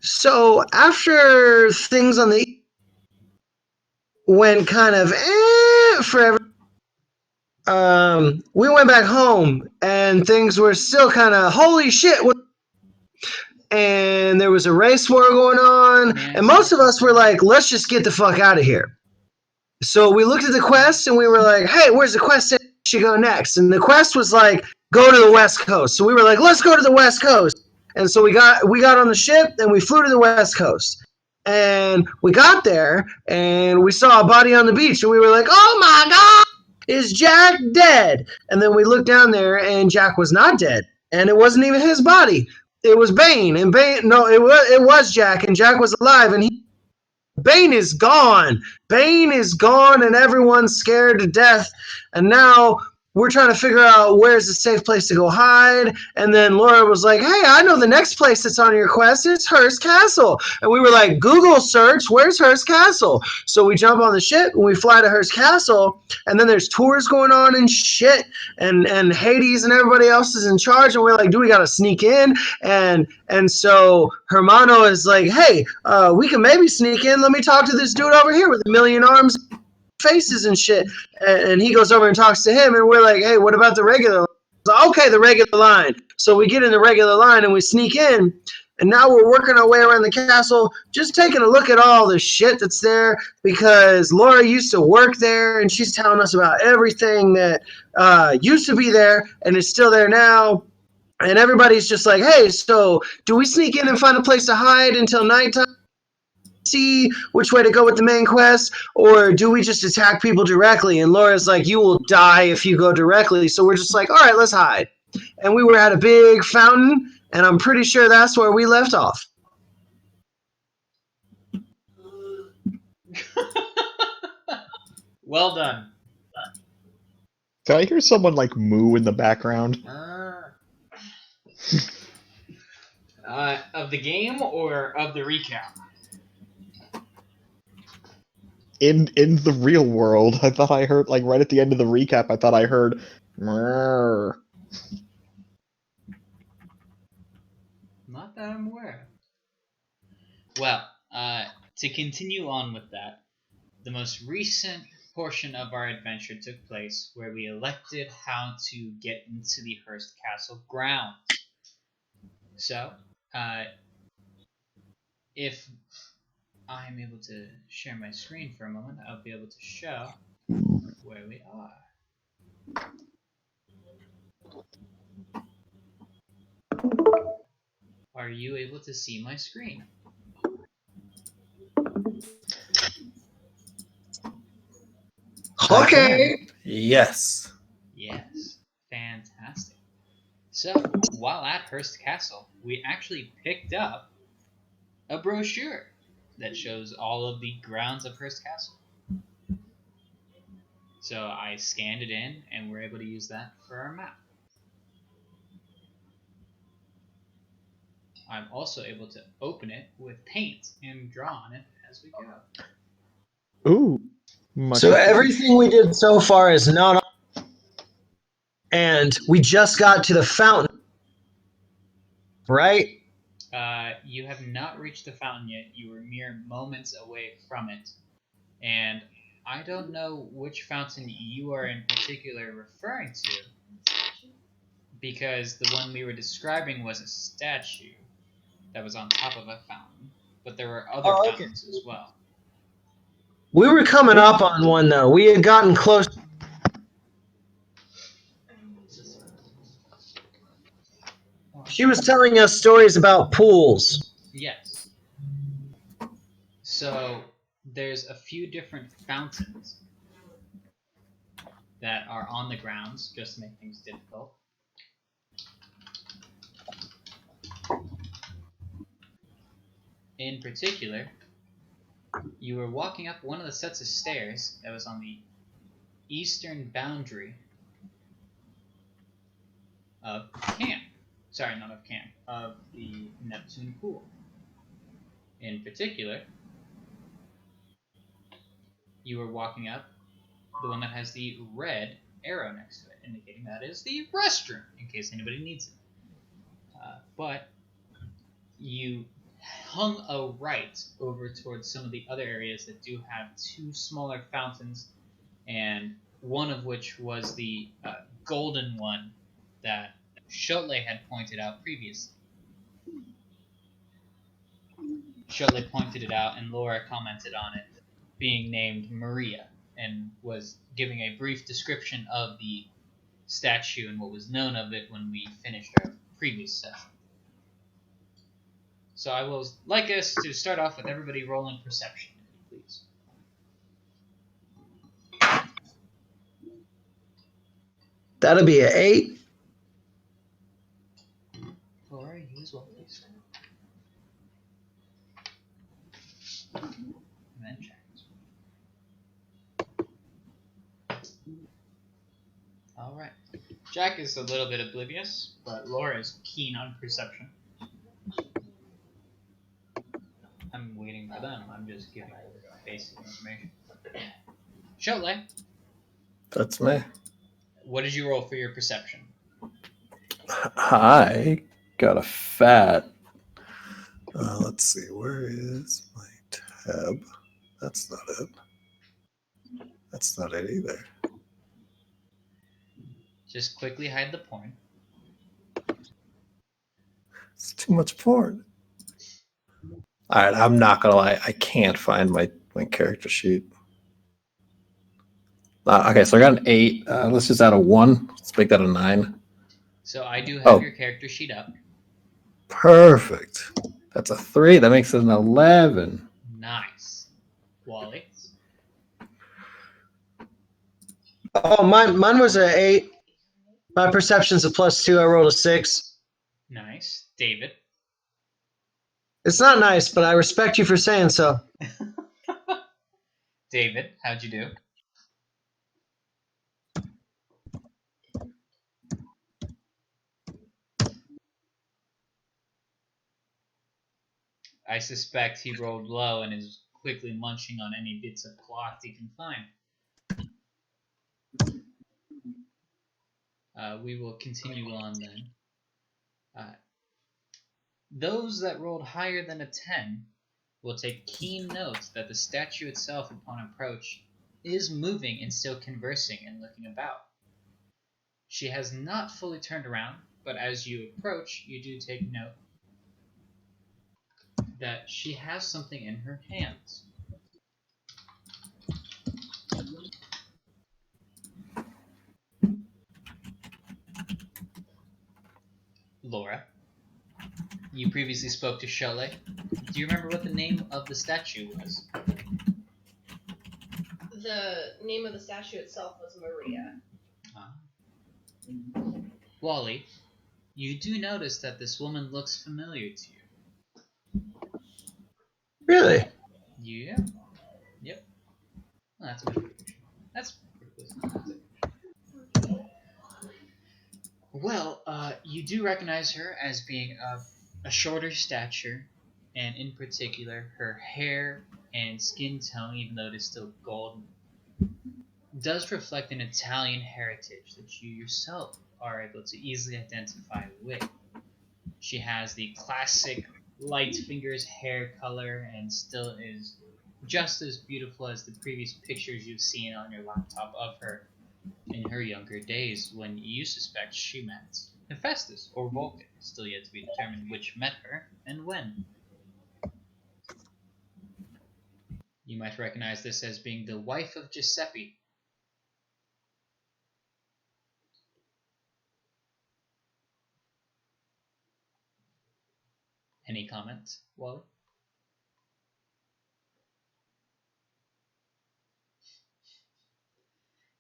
So after things on the went kind of forever, we went back home and things were still kind of holy shit. And there was a race war going on, and most of us were like, let's just get the fuck out of here. So we looked at the quest and we were like, hey, where's the quest? We should go next. And the quest was like, go to the West Coast. So we were like, let's go to the West Coast. And so we got on the ship and we flew to the West Coast. And we got there and we saw a body on the beach and we were like, oh my God, is Jack dead? And then we looked down there and Jack was not dead. And it wasn't even his body. It was Bane. And Bane, no, it was Jack, and Jack was alive. And Bane is gone. Bane is gone, and everyone's scared to death. And now we're trying to figure out where's the safe place to go hide. And then Laura was like, hey, I know the next place that's on your quest. It's Hearst Castle. And we were like, Google search, where's Hearst Castle? So we jump on the ship and we fly to Hearst Castle. And then there's tours going on and shit. And Hades and everybody else is in charge. And we're like, do we got to sneak in? And so Hermano is like, hey, we can maybe sneak in. Let me talk to this dude over here with a million arms, faces and shit. And he goes over and talks to him, and we're like, hey, what about the regular line? So, okay, the regular line. So we get in the regular line and we sneak in, and now we're working our way around the castle, just taking a look at all the shit that's there, because Laura used to work there, and she's telling us about everything that used to be there and is still there now. And everybody's just like, hey, so do we sneak in and find a place to hide until nighttime? See which way to go with the main quest, or do we just attack people directly? And Laura's like, you will die if you go directly. So we're just like, all right, let's hide. And we were at a big fountain, and I'm pretty sure that's where we left off. Well done. Can I hear someone like moo in the background? Of the game or of the recap? In the real world, I thought I heard, like, right at the end of the recap, I thought I heard Mrrr. Not that I'm aware of. Well, to continue on with that, the most recent portion of our adventure took place where we elected how to get into the Hearst Castle grounds. So, if I'm able to share my screen for a moment, I'll be able to show where we are. Are you able to see my screen? Okay. Yes. Yes. Fantastic. So, while at Hearst Castle, we actually picked up a brochure that shows all of the grounds of Hearst Castle. So I scanned it in, and we're able to use that for our map. I'm also able to open it with paint and draw on it as we go. Ooh. So everything we did so far is not on, and we just got to the fountain, right? You have not reached the fountain yet. You were mere moments away from it. And I don't know which fountain you are in particular referring to, because the one we were describing was a statue that was on top of a fountain. But there were other fountains as well. We were coming up on one, though. We had gotten close. She was telling us stories about pools. Yes. So there's a few different fountains that are on the grounds, just to make things difficult. In particular, you were walking up one of the sets of stairs that was on the eastern boundary of camp. Sorry, not of camp, of the Neptune pool. In particular, you were walking up the one that has the red arrow next to it, indicating that is the restroom, in case anybody needs it. But you hung a right over towards some of the other areas that do have two smaller fountains, and one of which was the golden one that Cholet had pointed out previously. Cholet pointed it out, and Laura commented on it being named Maria, and was giving a brief description of the statue and what was known of it when we finished our previous session. So I will like us to start off with everybody rolling perception, please. That'll be an 8. Laura, you as well, please. And then Jack. All right. Jack is a little bit oblivious, but Laura is keen on perception. I'm waiting for them. I'm just giving basic information. Cholet, That's me. what did you roll for your perception? I got a fat. Let's see. Where is my tab? That's not it. That's not it either. Just quickly hide the porn. It's too much porn. All right, I'm not gonna lie. I can't find my character sheet. Okay, so I got an 8. Let's just add a 1. Let's make that a 9. So I do have your character sheet up. Perfect. That's a 3. That makes it an 11. Nice. Wally? Oh, mine was an 8. My perception's a +2. I rolled a 6. Nice. David? It's not nice, but I respect you for saying so. David, how'd you do? I suspect he rolled low and is quickly munching on any bits of cloth he can find. We will continue on then. Those that rolled higher than a 10 will take keen note that the statue itself, upon approach, is moving and still conversing and looking about. She has not fully turned around, but as you approach, you do take note that she has something in her hands. Laura, you previously spoke to Cholet. Do you remember what the name of the statue was? The name of the statue itself was Maria. Wally, you do notice that this woman looks familiar to you. Really? Yeah. Yep. Well, that's pretty good. That's pretty good. Well, you do recognize her as being of a shorter stature, and in particular, her hair and skin tone, even though it is still golden, does reflect an Italian heritage that you yourself are able to easily identify with. She has the classic light fingers hair color and still is just as beautiful as the previous pictures you've seen on your laptop of her in her younger days, when you suspect she met Hephaestus or Vulcan, still yet to be determined which met her and when. You might recognize this as being the wife of Giuseppe. Any comments, Wally?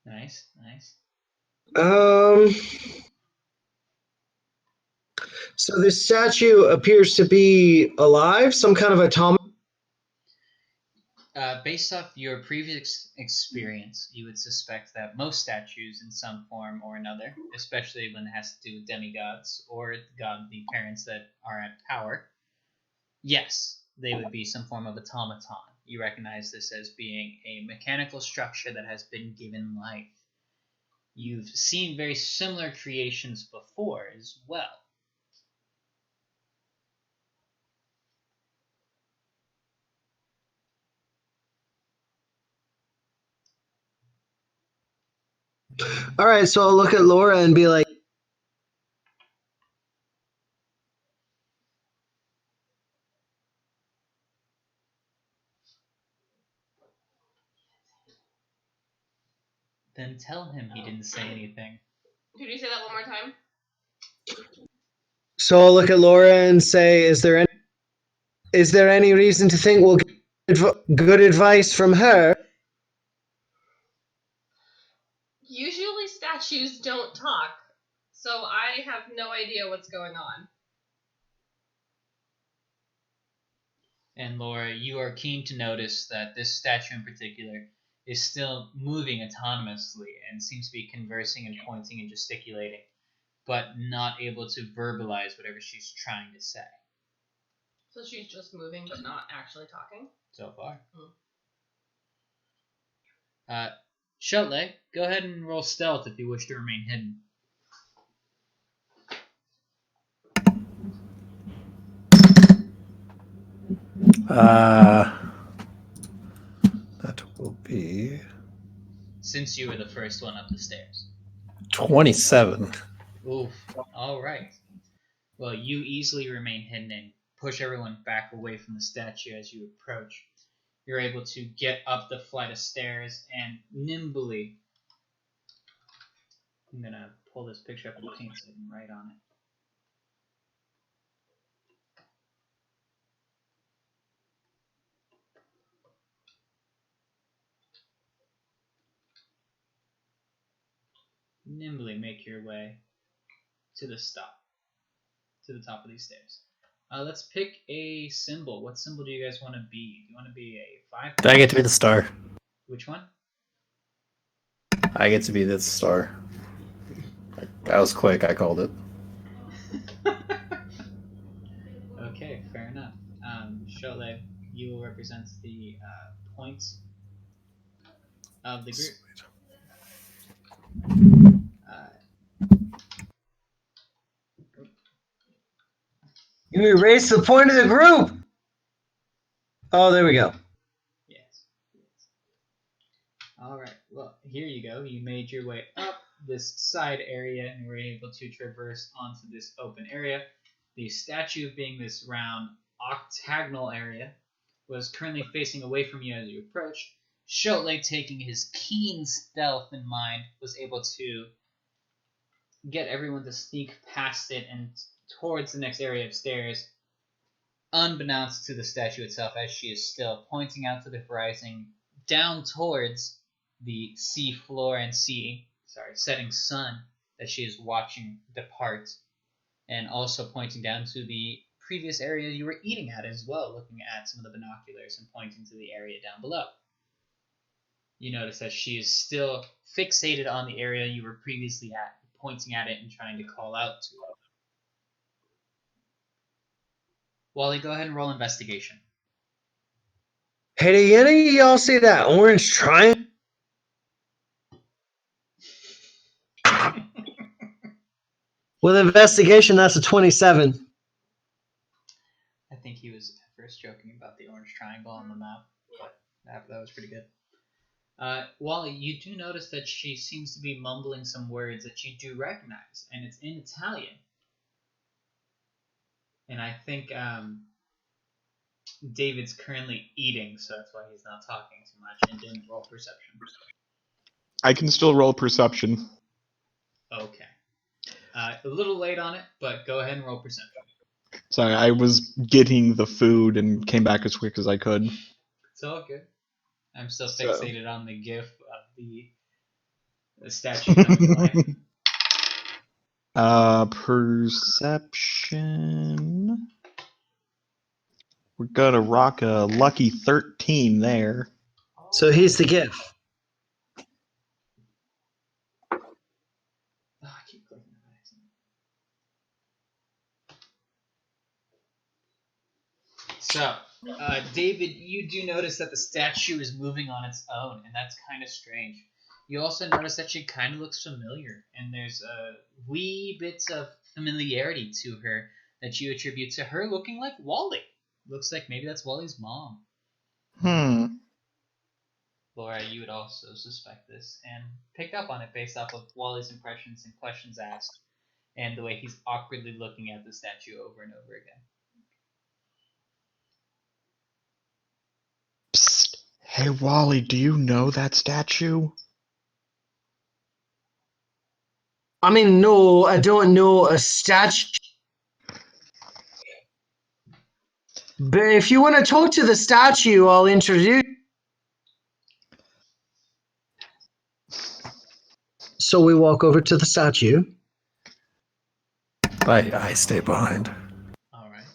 Nice. So this statue appears to be alive, some kind of automaton. Based off your previous experience, you would suspect that most statues, in some form or another, especially when it has to do with demigods or godly parents that are at power, yes, they would be some form of automaton. You recognize this as being a mechanical structure that has been given life. You've seen very similar creations before as well. All right, so I'll look at Laura and be like, Then tell him he didn't say anything. Could you say that one more time? so I'll look at Laura and say, is there any reason to think we'll get good advice from her? Usually statues don't talk, so I have no idea what's going on. And Laura, you are keen to notice that this statue in particular is still moving autonomously and seems to be conversing and pointing and gesticulating, but not able to verbalize whatever she's trying to say. So she's just moving but not actually talking? So far. Shotley, go ahead and roll stealth if you wish to remain hidden. That will be Since you were the first one up the stairs. 27. Oof. All right. Well, you easily remain hidden and push everyone back away from the statue as you approach. You're able to get up the flight of stairs and nimbly. I'm gonna pull this picture up and paint so I can write on it. Nimbly make your way to the top of these stairs. Let's pick a symbol. What symbol do you guys want to be? Do you want to be a 5? I get to be the star. Which one? I get to be the star. That was quick. I called it. Okay, fair enough. Sholev, you will represent the points of the group. You erase the point of the group. Oh, there we go. Yes. All right. Well, here you go. You made your way up this side area and were able to traverse onto this open area. The statue, being this round octagonal area, was currently facing away from you as you approached. Shotley, taking his keen stealth in mind, was able to get everyone to sneak past it and towards the next area of stairs, unbeknownst to the statue itself, as she is still pointing out to the horizon, down towards the sea floor and setting sun that she is watching depart, and also pointing down to the previous area you were eating at as well, looking at some of the binoculars and pointing to the area down below. You notice that she is still fixated on the area you were previously at, pointing at it and trying to call out to it. Wally, go ahead and roll investigation. Hey, do any of y'all see that orange triangle? With investigation, that's a 27. I think he was at first joking about the orange triangle on the map, but that was pretty good. Wally, you do notice that she seems to be mumbling some words that you do recognize, and it's in Italian. And I think David's currently eating, so that's why he's not talking too much and didn't roll perception. I can still roll perception. Okay. A little late on it, but go ahead and roll perception. Sorry, I was getting the food and came back as quick as I could. It's all good. I'm still fixated on the gif of the statue coming to life. Perception. We're gonna rock a lucky 13 there. So he's the gift. Oh, I keep clicking on accident. So, David, you do notice that the statue is moving on its own, and that's kind of strange. You also notice that she kind of looks familiar, and there's wee bits of familiarity to her that you attribute to her looking like Wally. Looks like maybe that's Wally's mom. Laura, you would also suspect this and pick up on it based off of Wally's impressions and questions asked, and the way he's awkwardly looking at the statue over and over again. Psst. Hey, Wally, do you know that statue? I mean, no, I don't know a statue. But if you want to talk to the statue, I'll introduce. So we walk over to the statue. I stay behind. All right.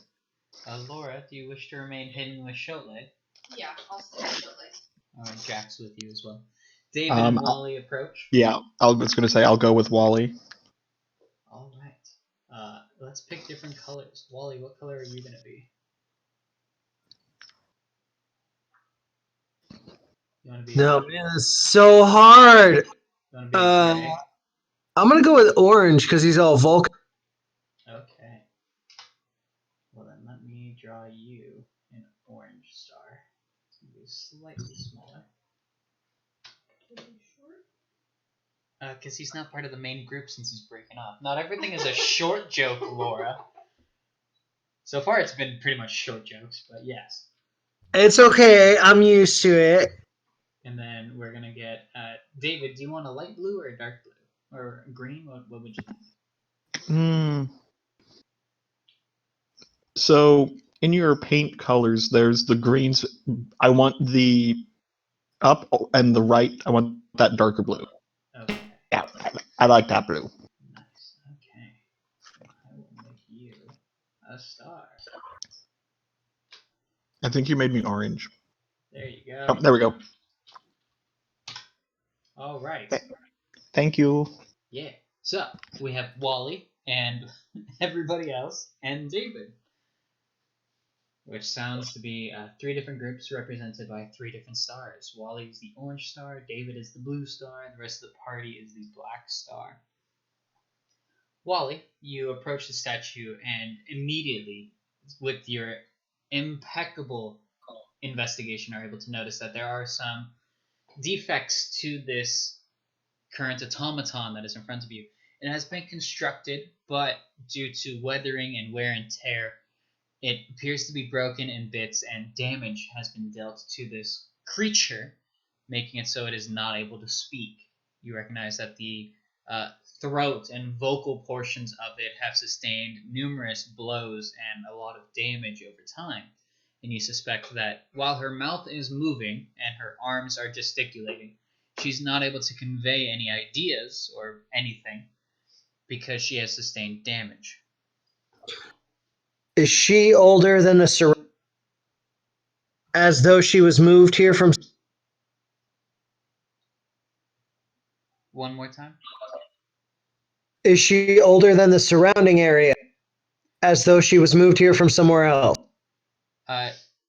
Laura, do you wish to remain hidden with Cholet? Yeah, I'll stay with Cholet. All right, Jack's with you as well. David and Wally approach. Yeah, I was going to say I'll go with Wally. All right. Let's pick different colors. Wally, what color are you going to be? You want to be? No, man, it's so hard. You want to be gray? I'm gonna go with orange because he's all Vulcan. Okay. Well then, let me draw you an orange star. It's going to be slightly smaller. Because he's not part of the main group since he's breaking off. Not everything is a short joke, Laura. So far, it's been pretty much short jokes, but yes. It's okay. I'm used to it. And then we're gonna get David. Do you want a light blue or a dark blue or green? What would you think? So in your paint colors, there's the greens. I want the up and the right. I want that darker blue. Okay. Yeah, I like that blue. Nice. Okay. I will make you a star. I think you made me orange. There you go. Oh, there we go. All right. Thank you. Yeah. So we have Wally and everybody else and David, which sounds to be 3 different groups represented by 3 different stars. Wally is the orange star, David is the blue star, and the rest of the party is the black star. Wally, you approach the statue and immediately, with your impeccable investigation, are able to notice that there are some defects to this current automaton that is in front of you. It has been constructed, but due to weathering and wear and tear, it appears to be broken in bits, and damage has been dealt to this creature, making it so it is not able to speak. You recognize that the throat and vocal portions of it have sustained numerous blows and a lot of damage over time. And you suspect that while her mouth is moving and her arms are gesticulating, she's not able to convey any ideas or anything because she has sustained damage. Is she older than the as though she was moved here from? One more time. Is she older than the surrounding area, as though she was moved here from somewhere else?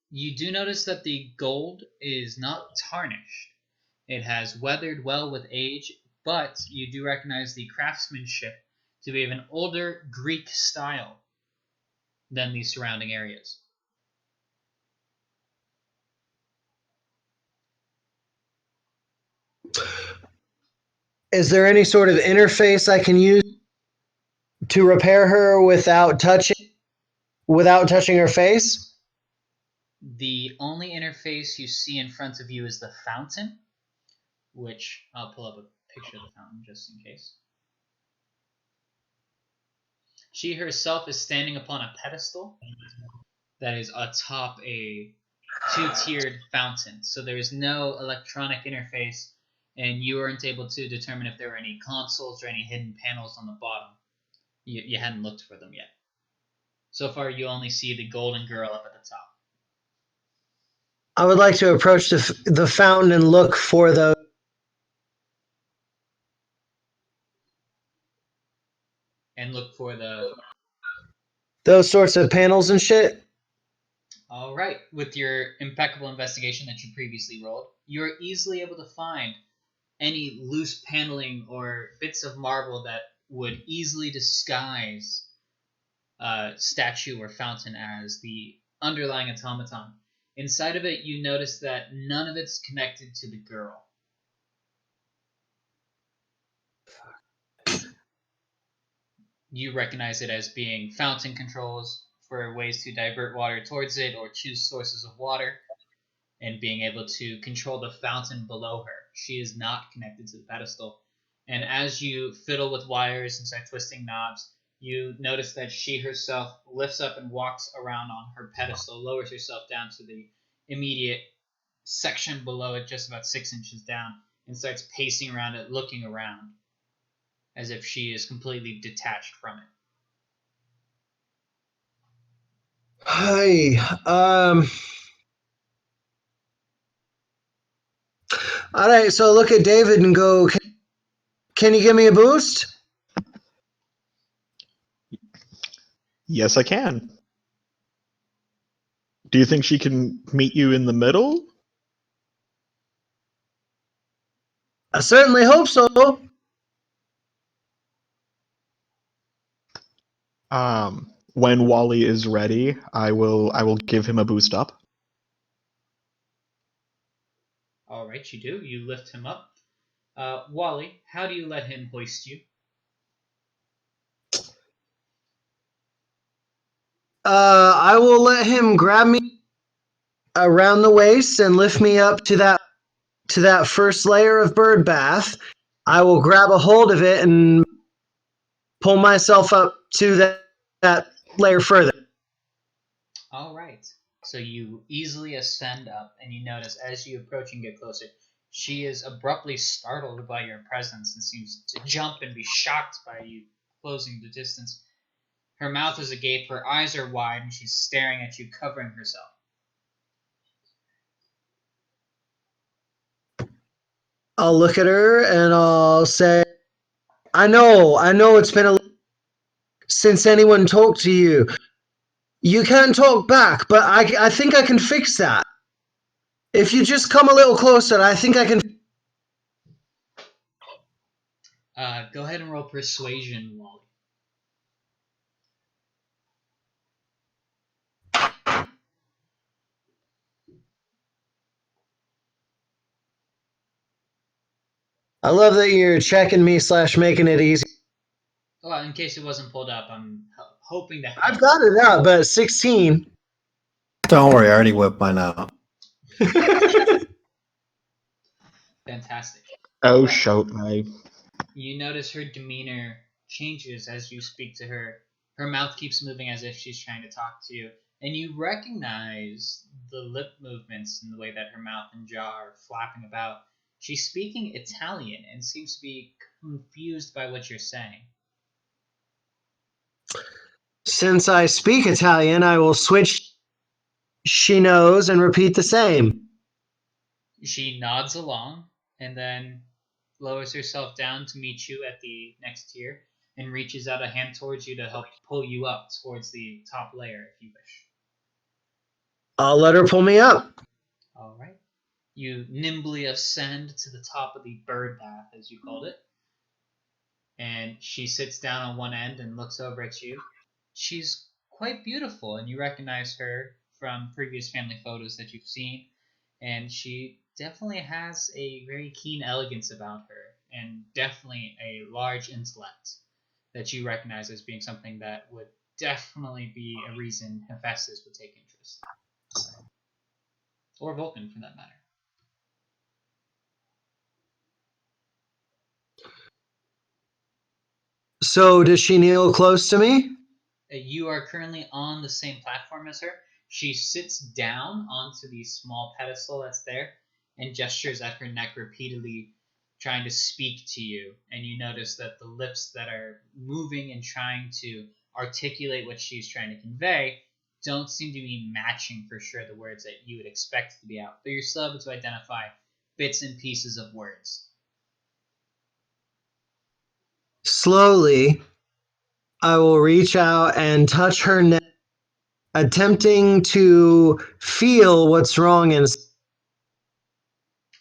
You do notice that the gold is not tarnished. It has weathered well with age, but you do recognize the craftsmanship to be of an older Greek style than the surrounding areas. Is there any sort of interface I can use to repair her without touching her face? The only interface you see in front of you is the fountain, which I'll pull up a picture of the fountain just in case. She herself is standing upon a pedestal that is atop a 2-tiered fountain. So there is no electronic interface, and you weren't able to determine if there were any consoles or any hidden panels on the bottom. You hadn't looked for them yet. So far, you only see the golden girl up at the top. I would like to approach the fountain and look for those. And look for Those sorts of panels and shit. All right. With your impeccable investigation that you previously rolled, you're easily able to find any loose paneling or bits of marble that would easily disguise a statue or fountain as the underlying automaton. Inside of it, you notice that none of it's connected to the girl. You recognize it as being fountain controls for ways to divert water towards it or choose sources of water, and being able to control the fountain below her. She is not connected to the pedestal. And as you fiddle with wires and start twisting knobs, you notice that she herself lifts up and walks around on her pedestal, lowers herself down to the immediate section below it, just about 6 inches down, and starts pacing around it, looking around, as if she is completely detached from it. Hi. All right, so look at David and go, can you give me a boost? Yes, I can. Do you think she can meet you in the middle? I certainly hope so. When Wally is ready, I will give him a boost up. All right, you do. You lift him up. Wally, how do you let him hoist you? I will let him grab me around the waist and lift me up to that first layer of bird bath. I will grab a hold of it and pull myself up to that layer further. All right. So you easily ascend up, and you notice as you approach and get closer, she is abruptly startled by your presence and seems to jump and be shocked by you closing the distance. Her mouth is agape, her eyes are wide, and she's staring at you, covering herself. I'll look at her and I'll say, I know it's been since anyone talked to you. You can't talk back, but I think I can fix that. If you just come a little closer, I think I can. Go ahead and roll persuasion, Wally. I love that you're checking me / making it easy. Well, in case it wasn't pulled up, I'm hoping to help. I've got it out, but 16. Don't worry, I already whipped mine out. Fantastic. Oh, shout my. You notice her demeanor changes as you speak to her. Her mouth keeps moving as if she's trying to talk to you, and you recognize the lip movements and the way that her mouth and jaw are flapping about. She's speaking Italian and seems to be confused by what you're saying. Since I speak Italian, I will switch she knows and repeat the same. She nods along and then lowers herself down to meet you at the next tier and reaches out a hand towards you to help pull you up towards the top layer if you wish. I'll let her pull me up. All right. You nimbly ascend to the top of the bird bath, as you called it, and she sits down on one end and looks over at you. She's quite beautiful, and you recognize her from previous family photos that you've seen, and she definitely has a very keen elegance about her, and definitely a large intellect that you recognize as being something that would definitely be a reason Hephaestus would take interest, or Vulcan for that matter. So does she kneel close to me? You are currently on the same platform as her. She sits down onto the small pedestal that's there and gestures at her neck repeatedly, trying to speak to you. And you notice that the lips that are moving and trying to articulate what she's trying to convey don't seem to be matching for sure the words that you would expect to be out. But you're still able to identify bits and pieces of words. Slowly, I will reach out and touch her neck, attempting to feel what's wrong and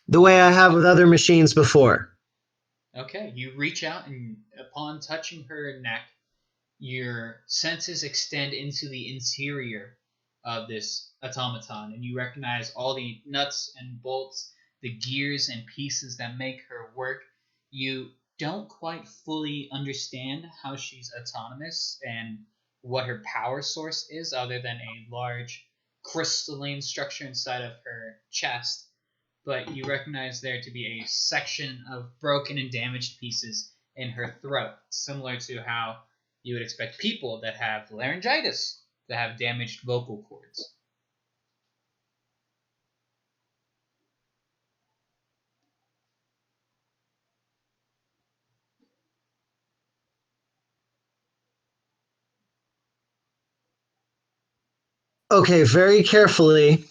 the way I have with other machines before. Okay, you reach out and upon touching her neck, your senses extend into the interior of this automaton, and you recognize all the nuts and bolts, the gears and pieces that make her work. You don't quite fully understand how she's autonomous and what her power source is, other than a large crystalline structure inside of her chest. But you recognize there to be a section of broken and damaged pieces in her throat, similar to how you would expect people that have laryngitis to have damaged vocal cords. Okay, very carefully.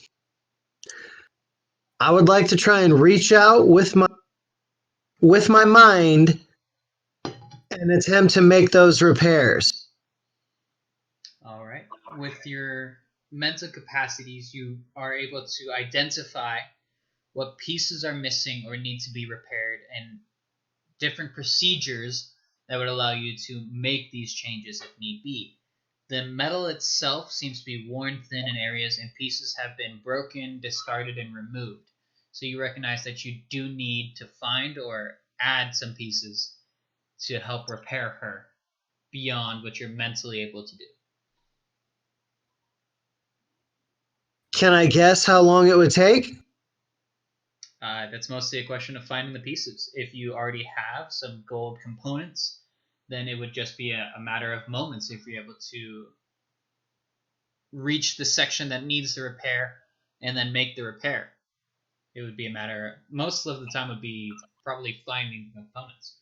I would like to try and reach out with my mind and attempt to make those repairs. All right. With your mental capacities, you are able to identify what pieces are missing or need to be repaired and different procedures that would allow you to make these changes if need be. The metal itself seems to be worn thin in areas, and pieces have been broken, discarded, and removed. So you recognize that you do need to find or add some pieces to help repair her beyond what you're mentally able to do. Can I guess how long it would take? That's mostly a question of finding the pieces. If you already have some gold components, then it would just be a matter of moments if you're able to reach the section that needs the repair and then make the repair. It would be a matter, most of the time would be probably finding components.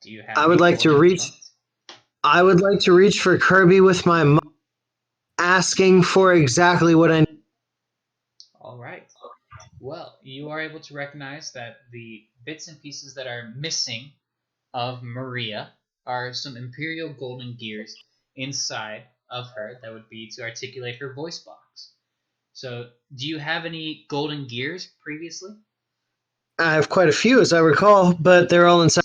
Do you have I would any like to golden reach. components? I would like to reach for Kirby with my mind, asking for exactly what I need. All right. Well, you are able to recognize that the bits and pieces that are missing of Maria are some Imperial golden gears inside of her that would be to articulate her voice box. So, do you have any golden gears previously? I have quite a few, as I recall, but they're all inside.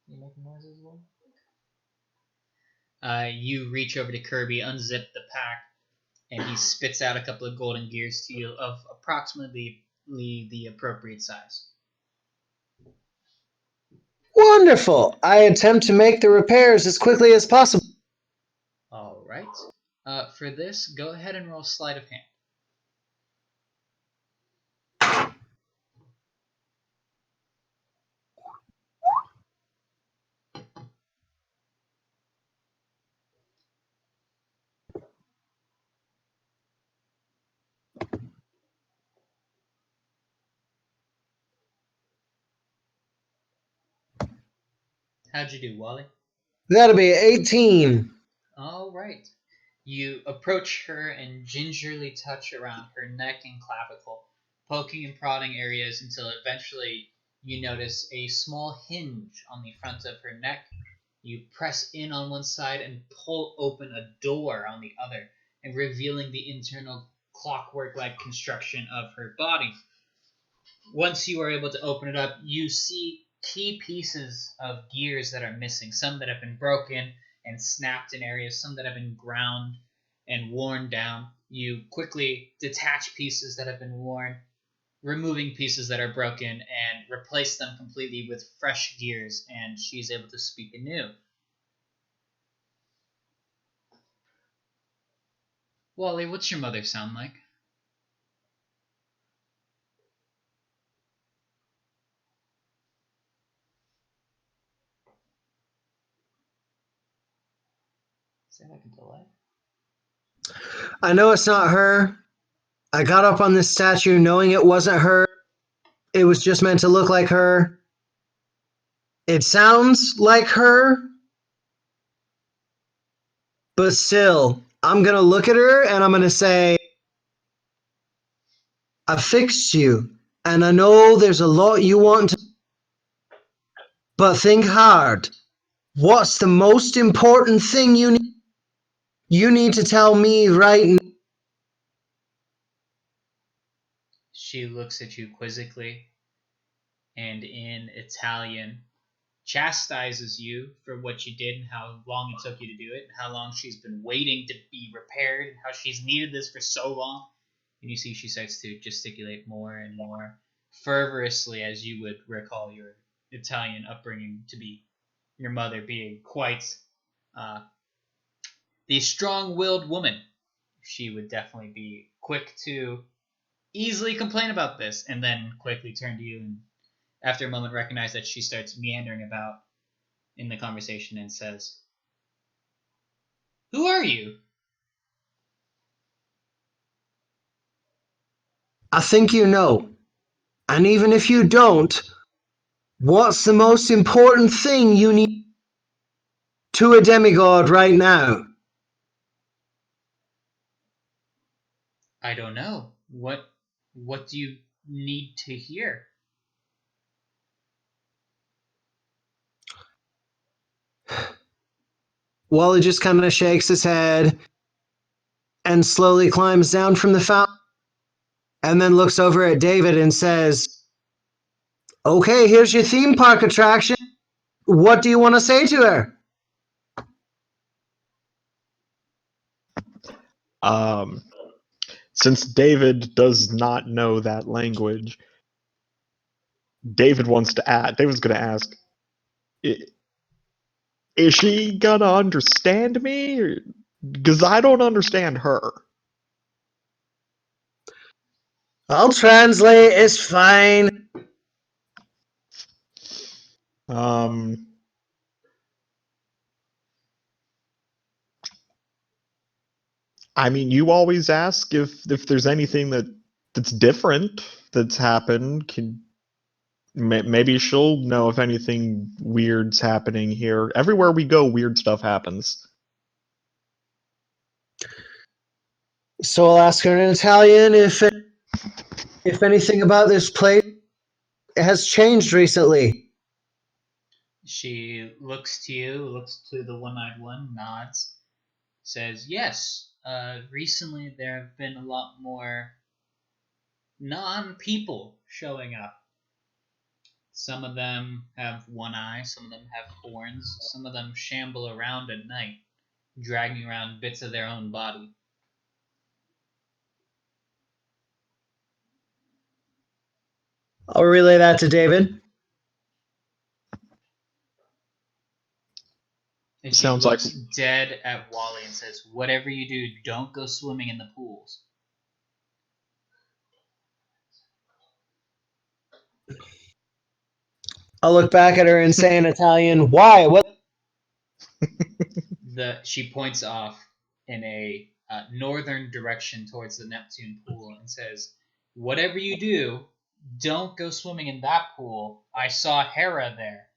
You making noises, Will? You reach over to Kirby, unzip the pack, and he spits out a couple of golden gears to you of approximately the appropriate size. Wonderful! I attempt to make the repairs as quickly as possible. All right. For this, go ahead and roll sleight of hand. How'd you do, Wally? That'll be 18. All right. You approach her and gingerly touch around her neck and clavicle, poking and prodding areas until eventually you notice a small hinge on the front of her neck. You press in on one side and pull open a door on the other, and revealing the internal clockwork-like construction of her body. Once you are able to open it up, you see key pieces of gears that are missing, some that have been broken and snapped in areas, some that have been ground and worn down. You quickly detach pieces that have been worn, removing pieces that are broken, and replace them completely with fresh gears, and she's able to speak anew. Wally, what's your mother sound like? Say that in delay. I know it's not her. I got up on this statue knowing it wasn't her. It was just meant to look like her. It sounds like her. But still, I'm gonna look at her and I'm gonna say, I fixed you. And I know there's a lot you want to. But think hard. What's the most important thing you need? You need to tell me right now. She looks at you quizzically. and in Italian chastises you for what you did and how long it took you to do it, and how long she's been waiting to be repaired, and how she's needed this for so long. And you see she starts to gesticulate more and more fervorously, as you would recall your Italian upbringing to be, your mother being quite the strong-willed woman. She would definitely be quick to easily complain about this, and then quickly turn to you, and after a moment recognize that she starts meandering about in the conversation and says, "Who are you?" I think you know. And even if you don't, what's the most important thing you need to a demigod right now? I don't know. What do you need to hear? Wally just kind of shakes his head and slowly climbs down from the fountain and then looks over at David and says, "Okay, here's your theme park attraction. What do you want to say to her?" Since David does not know that language, David's going to ask, is she gonna understand me? Because I don't understand her. I'll translate, it's fine. I mean, you always ask if there's anything that's different that's happened. Maybe she'll know if anything weird's happening here. Everywhere we go, weird stuff happens. So I'll ask her in Italian if anything about this place has changed recently. She looks to you, looks to the one-eyed one, nods, says, "Yes, recently there have been a lot more non-people showing up. Some of them have one eye, some of them have horns, some of them shamble around at night, dragging around bits of their own body." I'll relay that to David. And she Sounds looks like dead at Wally and says, "Whatever you do, don't go swimming in the pools." I'll look back at her and say in Italian, "Why? What?" She points off in a northern direction towards the Neptune pool and says, "Whatever you do, don't go swimming in that pool. I saw Hera there."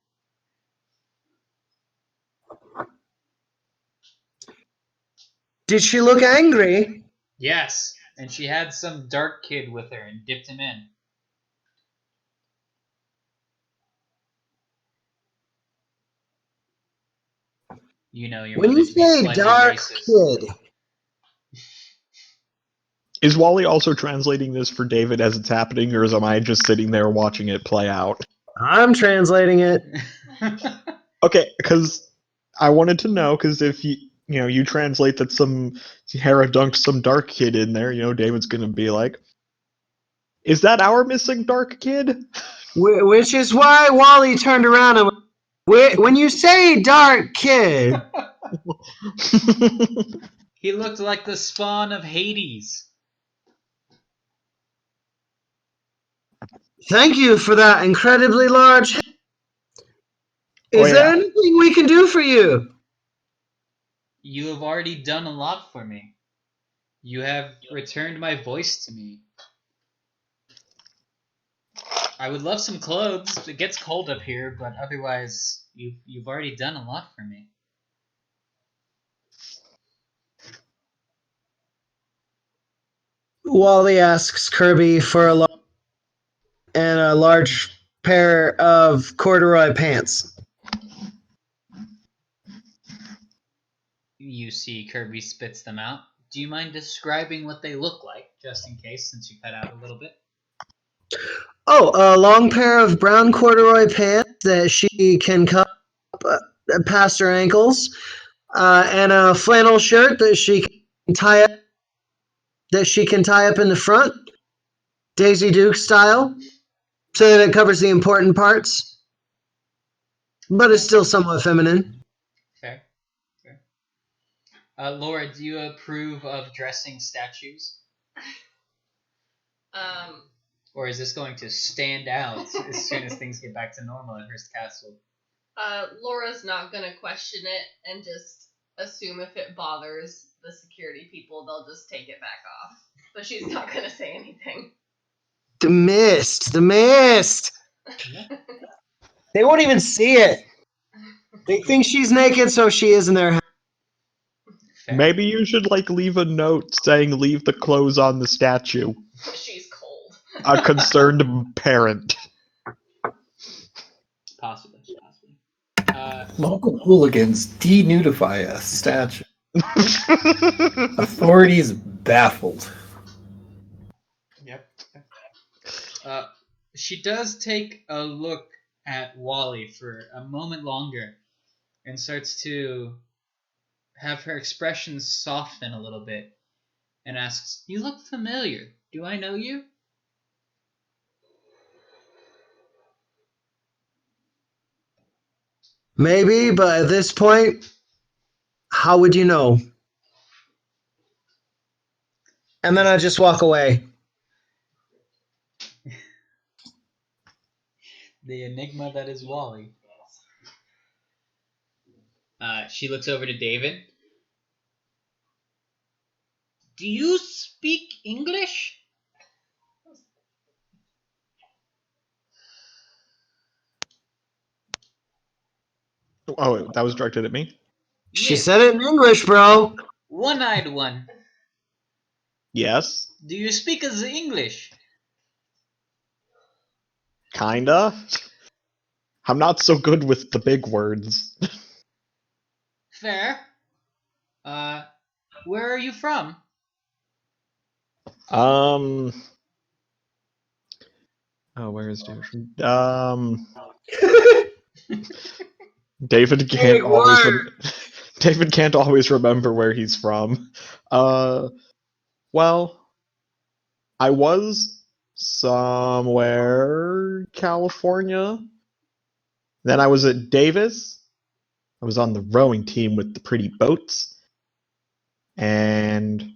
Did she look angry? Yes, and she had some dark kid with her and dipped him in. You know your When mother you to be say slightly dark racist. kid, is Wally also translating this for David as it's happening, or am I just sitting there watching it play out? I'm translating it. Okay, because I wanted to know, because if you translate that some Hera dunked some dark kid in there, David's gonna be like, "Is that our missing dark kid?" Which is why Wally turned around and went, "When you say dark kid." He looked like the spawn of Hades. Thank you for that incredibly large. Is there yeah. anything we can do for you? You have already done a lot for me. You have returned my voice to me. I would love some clothes. It gets cold up here, but otherwise, you've already done a lot for me. Wally asks Kirby for a large pair of corduroy pants. You see Kirby spits them out. Do you mind describing what they look like, just in case, since you cut out a little bit? Oh, a long pair of brown corduroy pants that she can cut uh, past her ankles, and a flannel shirt that she can tie up in the front, Daisy Duke style, so that it covers the important parts, but it's still somewhat feminine. Fair. Fair. Laura, do you approve of dressing statues? Or is this going to stand out as soon as things get back to normal at Hearst Castle? Laura's not gonna question it and just assume if it bothers the security people, they'll just take it back off. But she's not gonna say anything. The mist! The mist! They won't even see it. They think she's naked, so she is in their house. Fair. Maybe you should leave a note saying leave the clothes on the statue. She's cold. A concerned parent. Possibly. Local hooligans denudify a statue. Authorities baffled. Yep. She does take a look at Wally for a moment longer and starts to have her expression soften a little bit and asks, "You look familiar. Do I know you?" Maybe, but at this point, how would you know? And then I just walk away. The enigma that is Wally. She looks over to David. "Do you speak English?" Oh, that was directed at me? She Yes. said it in English, bro. One-eyed one. Yes. Do you speak the English? Kinda. I'm not so good with the big words. Fair. Where are you from? Oh, where is David? David can't Big always word. David can't always remember where he's from. Well, I was somewhere California. Then I was at Davis. I was on the rowing team with the pretty boats. And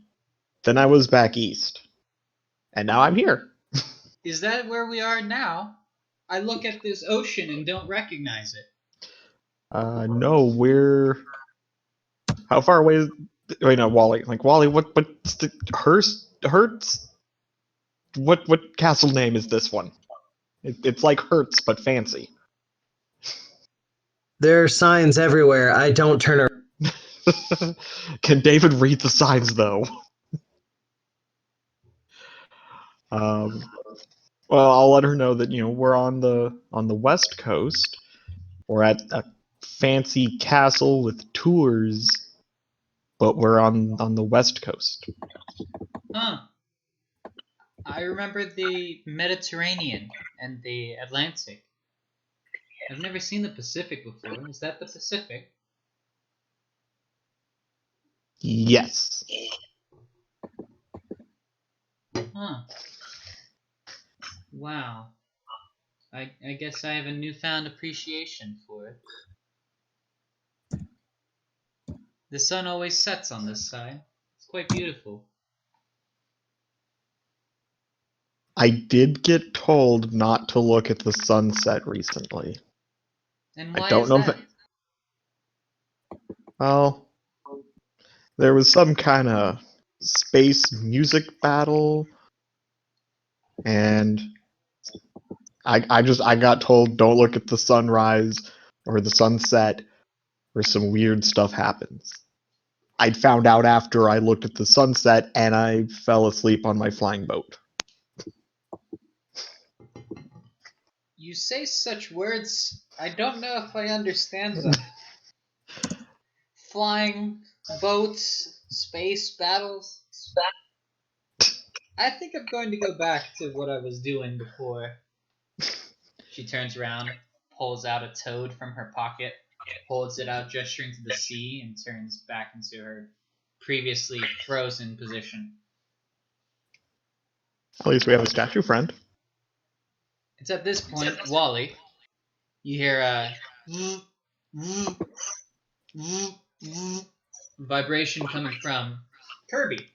then I was back east. And now I'm here. Is that where we are now? I look at this ocean and don't recognize it. No, we're how far away is wait no, Wally. Wally, what's the Hertz? What castle name is this one? It's like Hertz but fancy. There are signs everywhere. I don't turn around. Can David read the signs though? Well, I'll let her know that we're on the west coast. We're at a fancy castle with tours, but we're on the west coast. Huh. I remember the Mediterranean and the Atlantic. I've never seen the Pacific before. Is that the Pacific? Yes. Huh. Wow. I guess I have a newfound appreciation for it. The sun always sets on this side. It's quite beautiful. I did get told not to look at the sunset recently. And I why don't is know that? Well, there was some kind of space music battle, and I got told don't look at the sunrise or the sunset, or some weird stuff happens. I'd found out after I looked at the sunset, and I fell asleep on my flying boat. You say such words, I don't know if I understand them. Flying boats, space battles. I think I'm going to go back to what I was doing before. She turns around, pulls out a toad from her pocket, holds it out, gesturing to the sea, and turns back into her previously frozen position. At least we have a statue friend. It's at this point, Wally, you hear a vibration coming from Kirby.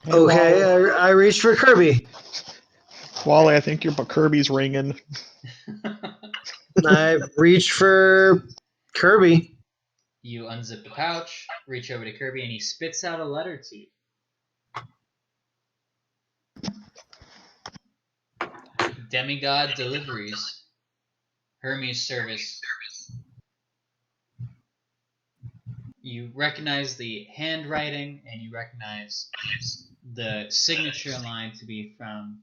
Hey, Okay, Wally. I reached for Kirby. Wally, I think your Kirby's ringing. I reached for Kirby. You unzip the pouch, reach over to Kirby, and he spits out a letter to you. Demigod Deliveries. Hermes Service. You recognize the handwriting, and you recognize the signature line to be from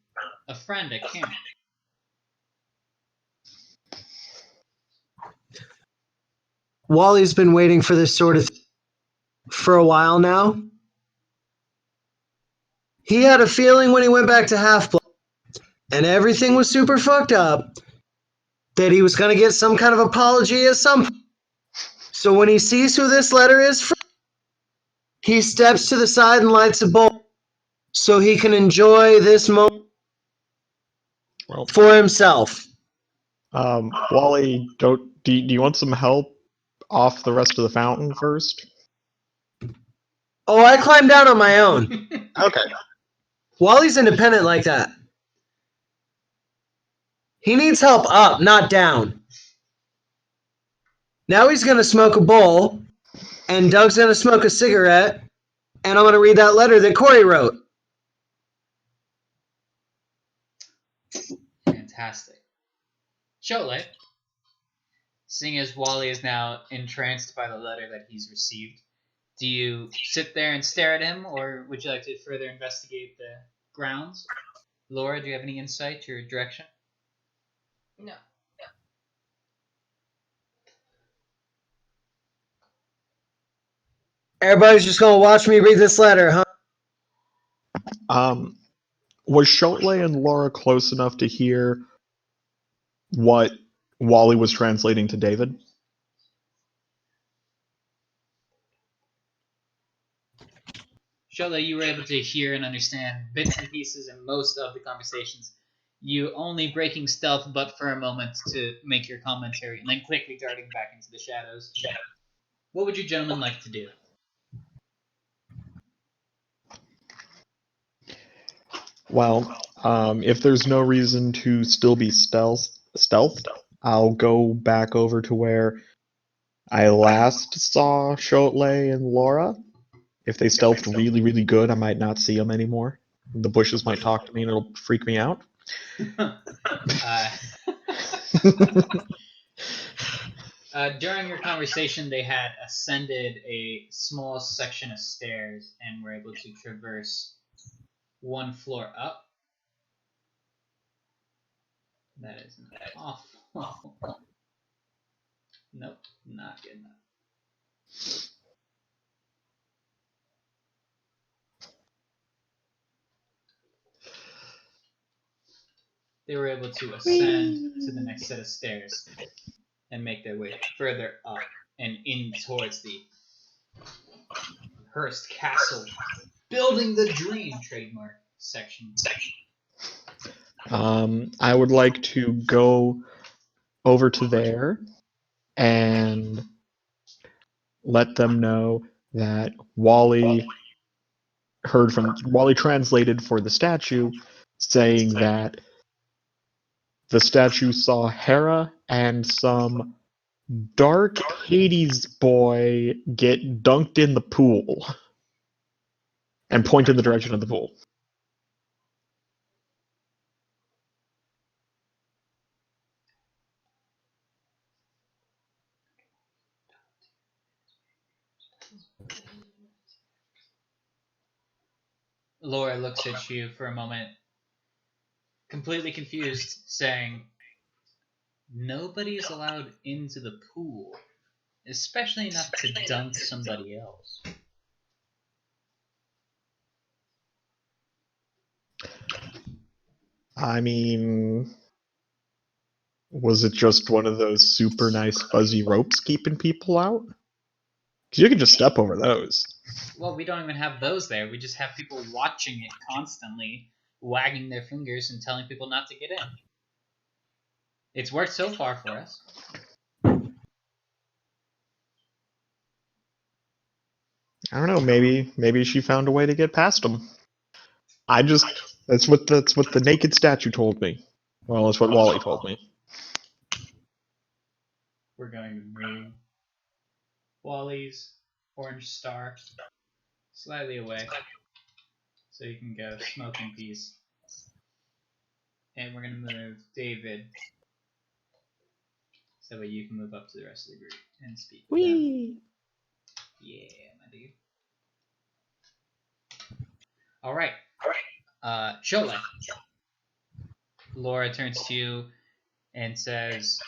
a friend at camp. Wally's been waiting for this sort of for a while now. He had a feeling when he went back to Half-Blood and everything was super fucked up that he was going to get some kind of apology at some point. So when he sees who this letter is from, he steps to the side and lights a bowl so he can enjoy this moment for himself. Wally, do you want some help off the rest of the fountain first? Oh, I climbed down on my own. Okay. Wally's independent like that. He needs help up, not down. Now he's going to smoke a bowl, and Doug's going to smoke a cigarette, and I'm going to read that letter that Corey wrote. Fantastic. Cholet, seeing as Wally is now entranced by the letter that he's received, do you sit there and stare at him, or would you like to further investigate the grounds? Laura, do you have any insight or direction? No. Everybody's just going to watch me read this letter, huh? Was Cholet and Laura close enough to hear what Wally was translating to David? Cholet, you were able to hear and understand bits and pieces in most of the conversations. You only breaking stealth but for a moment to make your commentary, and then quickly darting back into the shadows. What would you gentlemen like to do? Well, if there's no reason to still be stealthed, I'll go back over to where I last saw Cholet and Laura. If they stealthed really, really good, I might not see them anymore. The bushes might talk to me and it'll freak me out. During your conversation, they had ascended a small section of stairs and were able to traverse one floor up. That is awful. Nope, not good enough. They were able to ascend to the next set of stairs and make their way further up and in towards the Hearst Castle Building the Dream trademark section. I would like to go over to there and let them know that Wally translated for the statue, saying that the statue saw Hera and some dark Hades boy get dunked in the pool, and point in the direction of the pool. Laura looks at you for a moment, completely confused, saying, Nobody is allowed into the pool, especially not to dunk somebody else. I mean, was it just one of those super nice fuzzy ropes keeping people out? Because you can just step over those. Well, we don't even have those there. We just have people watching it constantly, wagging their fingers and telling people not to get in. It's worked so far for us. I don't know. Maybe she found a way to get past them. That's what the naked statue told me. Well, that's what Wally told me. We're going to move Wally's orange star slightly away so you can go smoke in peace. And we're going to move David so that way you can move up to the rest of the group and speak with them. Whee! Yeah, my dude. All right. Shole. Laura turns to you and says,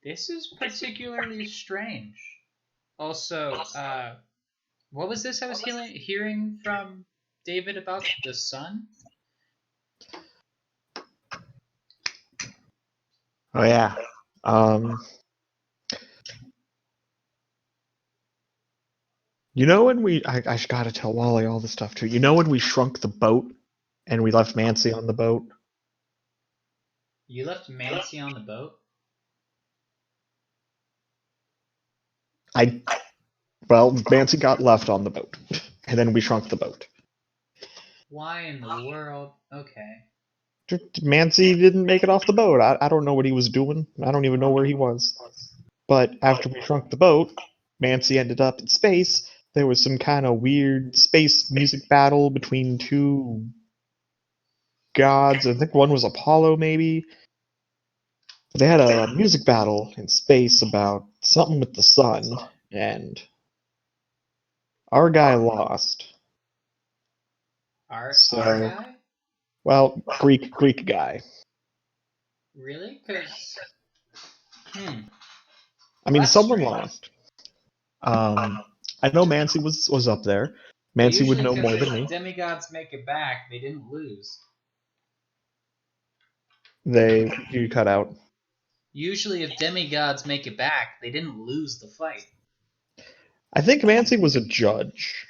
this is particularly strange. Also, what was this I was hearing from David about the sun? Oh yeah. You know when I gotta tell Wally all this stuff too. You know when we shrunk the boat and we left Mancy on the boat? You left Mancy on the boat? Well, Mancy got left on the boat, and then we shrunk the boat. Why in the world? Okay. Mancy didn't make it off the boat. I don't know what he was doing. I don't even know where he was. But after we shrunk the boat, Mancy ended up in space. There was some kind of weird space music battle between two gods. I think one was Apollo, maybe. They had a music battle in space about something with the sun, and our guy lost. Our So, guy? well, Greek guy. Really? Because. I mean, That's someone strange. lost. I know Mancy was up there. But Mancy would usually, know because more than if me. demigods make it back, they didn't lose. You cut out. Usually, if demigods make it back, they didn't lose the fight. I think Mancy was a judge.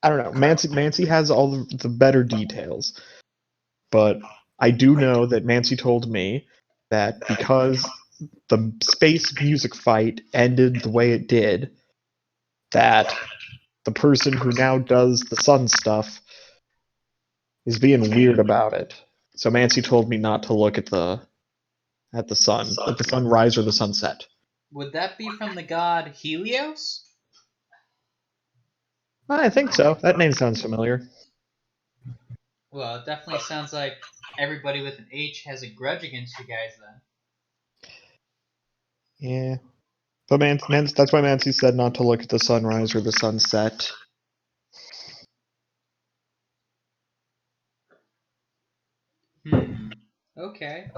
I don't know. Mancy has all the better details, but I do know that Mancy told me that because the space music fight ended the way it did, that the person who now does the sun stuff is being weird about it. So Mancy told me not to look at the sunrise or the sunset. Would that be from the god Helios? I think so. That name sounds familiar. Well, it definitely sounds like everybody with an H has a grudge against you guys then. Yeah. But that's why Mancy said not to look at the sunrise or the sunset. Okay.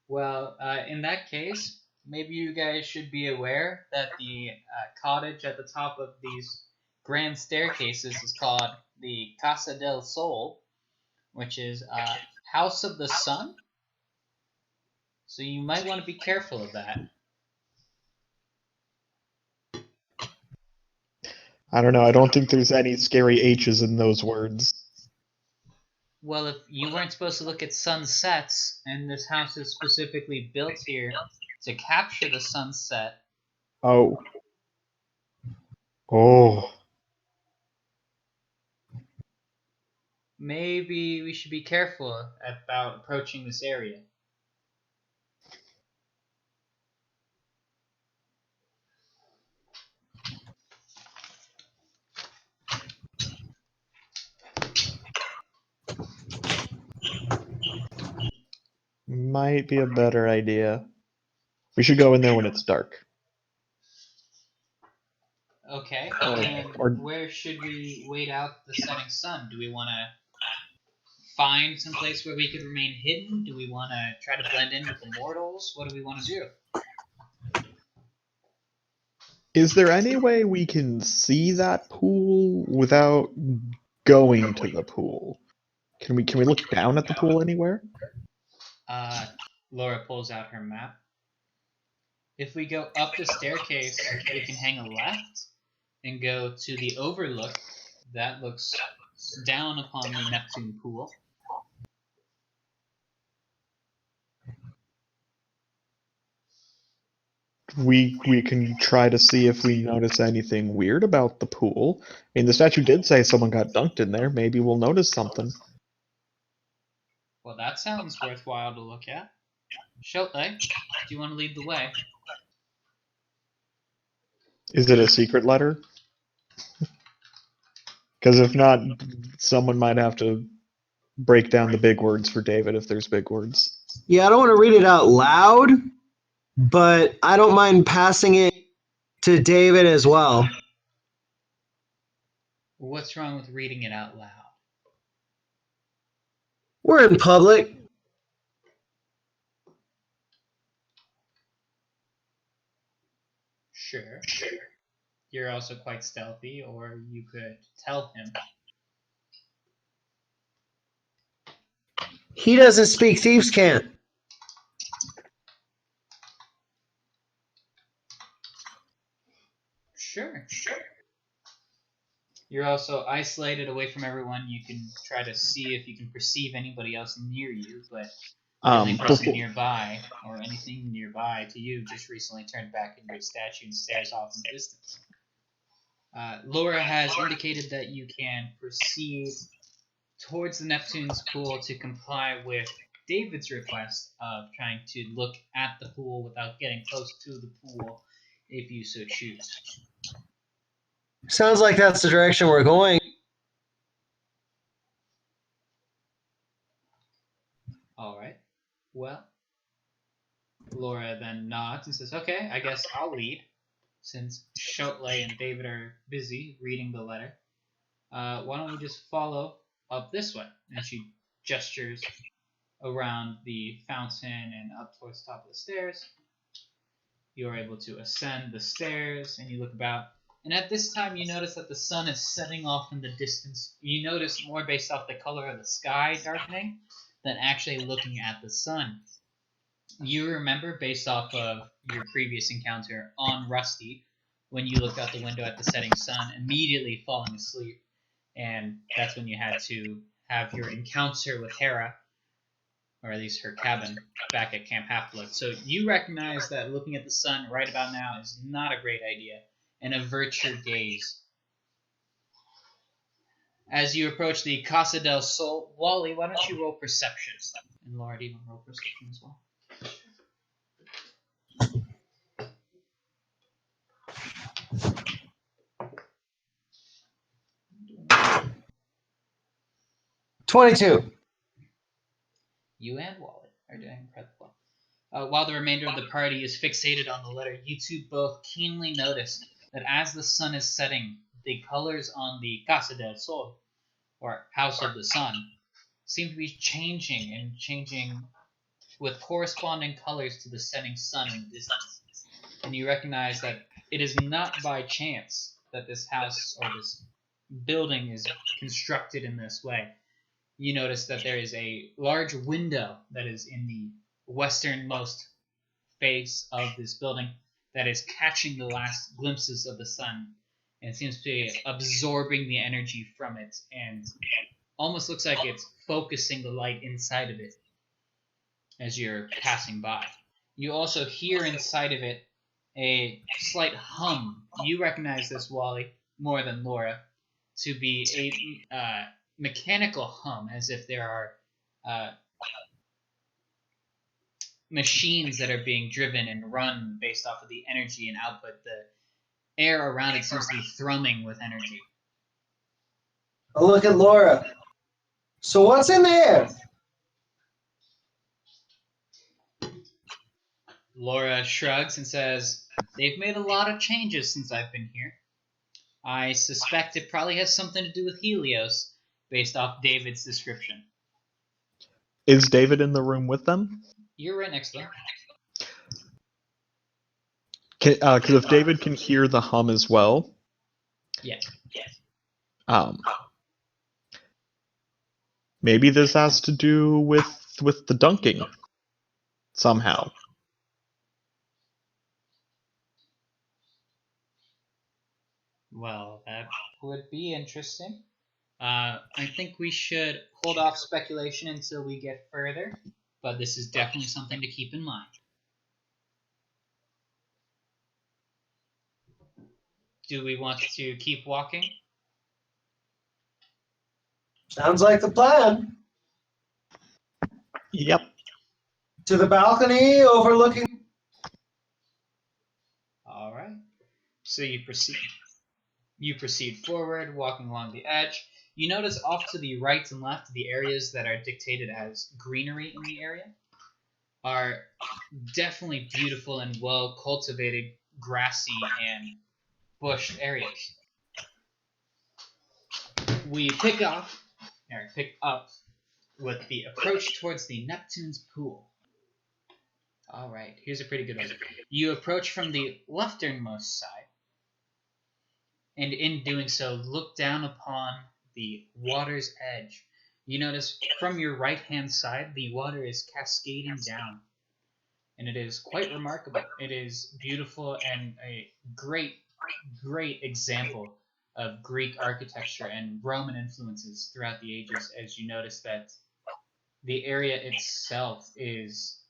Well, in that case, maybe you guys should be aware that the cottage at the top of these grand staircases is called the Casa del Sol, which is House of the Sun. So you might want to be careful of that. I don't know. I don't think there's any scary H's in those words. Well, if you weren't supposed to look at sunsets, and this house is specifically built here to capture the sunset. Oh. Oh. Maybe we should be careful about approaching this area. Might be a better idea. We should go in there when it's dark. Okay, Or- and or- where should we wait out the setting sun? Do we want to find some place where we could remain hidden? Do we want to try to blend in with the mortals? What do we want to do? Is there any way we can see that pool without going to the pool? Can we look down at the pool anywhere? Laura pulls out her map. If we go up the staircase, we can hang a left and go to the overlook that looks down upon the Neptune pool. We can try to see if we notice anything weird about the pool. I mean, the statue did say someone got dunked in there. Maybe we'll notice something. Well, that sounds worthwhile to look at. Shotley, do you want to lead the way? Is it a secret letter? Because if not, someone might have to break down the big words for David if there's big words. Yeah, I don't want to read it out loud, but I don't mind passing it to David as well. What's wrong with reading it out loud? We're in public. Sure. You're also quite stealthy, or you could tell him. He doesn't speak, thieves can't. Sure. You're also isolated away from everyone. You can try to see if you can perceive anybody else near you, but the only person nearby, or anything nearby to you, just recently turned back into a statue and stares off in the distance. Laura has indicated that you can proceed towards the Neptune's pool to comply with David's request of trying to look at the pool without getting close to the pool, if you so choose. Sounds like that's the direction we're going. All right. Well, Laura then nods and says, "Okay, I guess I'll lead, since Shotley and David are busy reading the letter. Why don't we just follow up this way?" And she gestures around the fountain and up towards the top of the stairs. You are able to ascend the stairs, and you look about. And at this time, you notice that the sun is setting off in the distance. You notice more based off the color of the sky darkening than actually looking at the sun. You remember, based off of your previous encounter on Rusty, when you looked out the window at the setting sun, immediately falling asleep. And that's when you had to have your encounter with Hera, or at least her cabin, back at Camp Half-Blood. So you recognize that looking at the sun right about now is not a great idea, and avert your gaze. As you approach the Casa del Sol, Wally, why don't you roll perception? And Laura, do you want to roll perception as well? 22. You and Wally are doing incredible. While the remainder of the party is fixated on the letter, you two both keenly notice that as the sun is setting, the colors on the Casa del Sol, or House of the Sun, seem to be changing with corresponding colors to the setting sun in the distance. And you recognize that it is not by chance that this house or this building is constructed in this way. You notice that there is a large window that is in the westernmost face of this building that is catching the last glimpses of the sun, and seems to be absorbing the energy from it, and almost looks like it's focusing the light inside of it as you're passing by. You also hear inside of it a slight hum. You recognize this, Wally, more than Laura, to be a mechanical hum, as if there are machines that are being driven and run based off of the energy and output. The air around it seems to be thrumming with energy. Oh, look at Laura. So what's in there? Laura shrugs and says, "They've made a lot of changes since I've been here. I suspect it probably has something to do with Helios, based off David's description." Is David in the room with them? You're right next to them. Because if David can hear the hum as well, Yes. um, maybe this has to do with the dunking somehow. Well, that would be interesting. I think we should hold off speculation until we get further, but this is definitely something to keep in mind. Do we want to keep walking? Sounds like the plan. Yep. To the balcony overlooking. All right. So you proceed. You proceed forward, walking along the edge. You notice off to the right and left, the areas that are dictated as greenery in the area are definitely beautiful and well cultivated, grassy and bushed areas. We pick up with the approach towards the Neptune's pool. All right, here's a pretty good one. You approach from the lefternmost side, and in doing so, look down upon the water's edge. You notice from your right-hand side, the water is cascading down, and it is quite remarkable. It is beautiful and a great, great example of Greek architecture and Roman influences throughout the ages, as you notice that the area itself is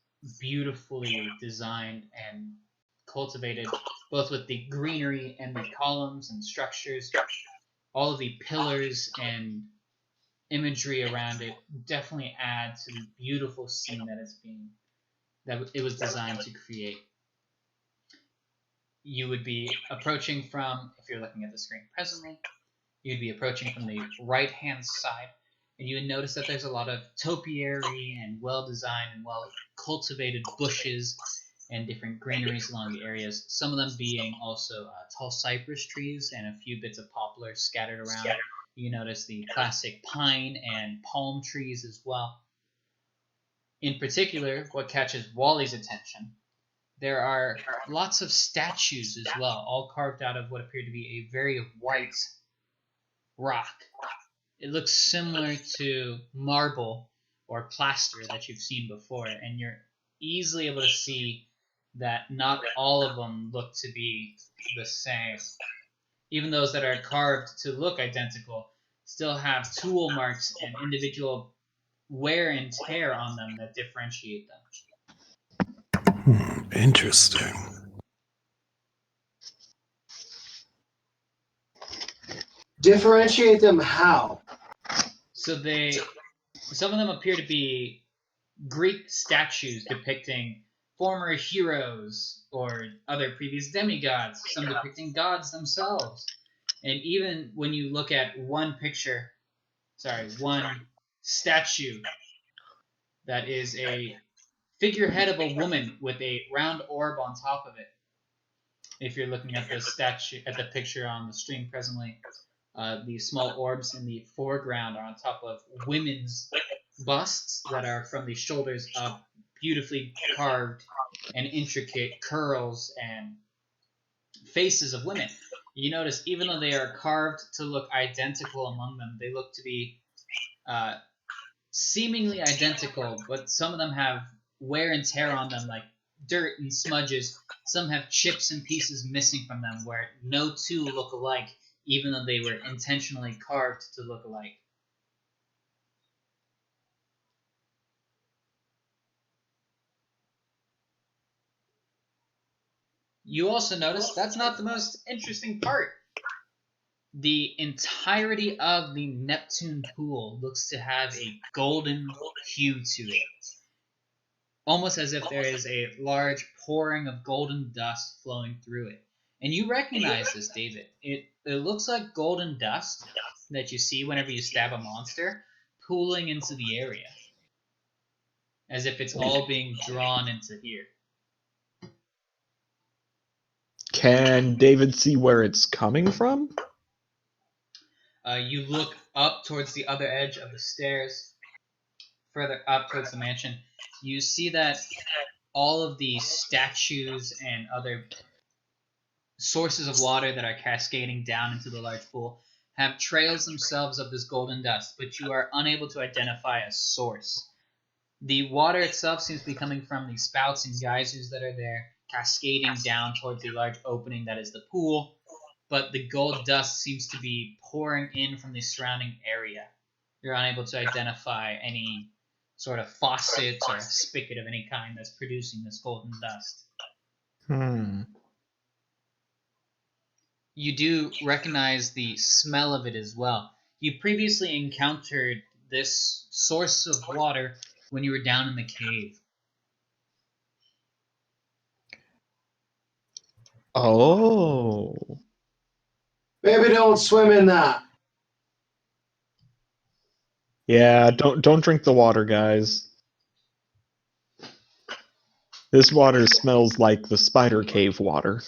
beautifully designed and cultivated, both with the greenery and the columns and structures. All of the pillars and imagery around it definitely add to the beautiful scene that it was designed to create. You would be approaching from, if you're looking at the screen presently, you'd be approaching from the right-hand side, and you would notice that there's a lot of topiary and well-designed and well-cultivated bushes and different greeneries along the areas, some of them being also tall cypress trees and a few bits of poplar scattered around. You notice the classic pine and palm trees as well. In particular, what catches Wally's attention, there are lots of statues as well, all carved out of what appear to be a very white rock. It looks similar to marble or plaster that you've seen before, and you're easily able to see that not all of them look to be the same. Even those that are carved to look identical still have tool marks and individual wear and tear on them that differentiate them. Interesting. Differentiate them how? So some of them appear to be Greek statues depicting former heroes or other previous demigods, some depicting gods themselves. And even when you look at one statue that is a figurehead of a woman with a round orb on top of it. If you're looking at the picture on the screen presently, the small orbs in the foreground are on top of women's busts that are from the shoulders up, beautifully carved and intricate curls and faces of women. You notice even though they are carved to look identical among them, they look to be seemingly identical, but some of them have wear and tear on them, like dirt and smudges. Some have chips and pieces missing from them, where no two look alike, even though they were intentionally carved to look alike. You also notice that's not the most interesting part. The entirety of the Neptune pool looks to have a golden hue to it, almost as if there is a large pouring of golden dust flowing through it. And you recognize this, David. It looks like golden dust that you see whenever you stab a monster pooling into the area, as if it's all being drawn into here. Can David see where it's coming from? You look up towards the other edge of the stairs, further up towards the mansion, you see that all of the statues and other sources of water that are cascading down into the large pool have trails themselves of this golden dust, but you are unable to identify a source. The water itself seems to be coming from the spouts and geysers that are there, cascading down towards the large opening that is the pool, but the gold dust seems to be pouring in from the surrounding area. You're unable to identify any sort of faucet or spigot of any kind that's producing this golden dust. You do recognize the smell of it as well. You previously encountered this source of water when you were down in the cave. Oh. Maybe don't swim in that. Yeah, don't drink the water, guys. This water smells like the spider cave water.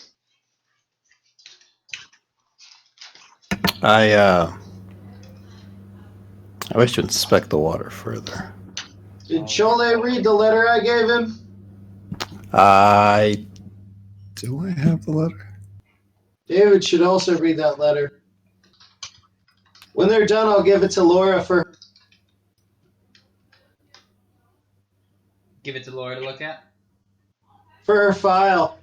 I wish to inspect the water further. Did Chole read the letter I gave him? Do I have the letter? David should also read that letter. When they're done, I'll give it to Laura for... Give it to Laura to look at? For her file.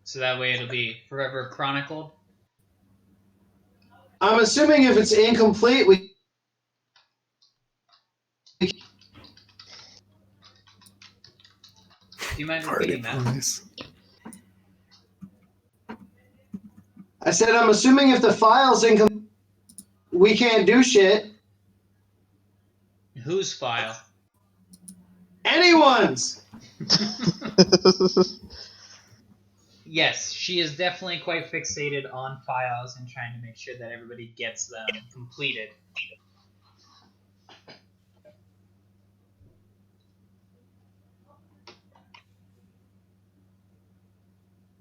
So that way it'll be forever chronicled? I'm assuming if it's incomplete, we... Do you mind repeating that? Nice. I said I'm assuming if the file's incomplete, we can't do shit. Whose file? Anyone's! Yes, she is definitely quite fixated on files and trying to make sure that everybody gets them completed.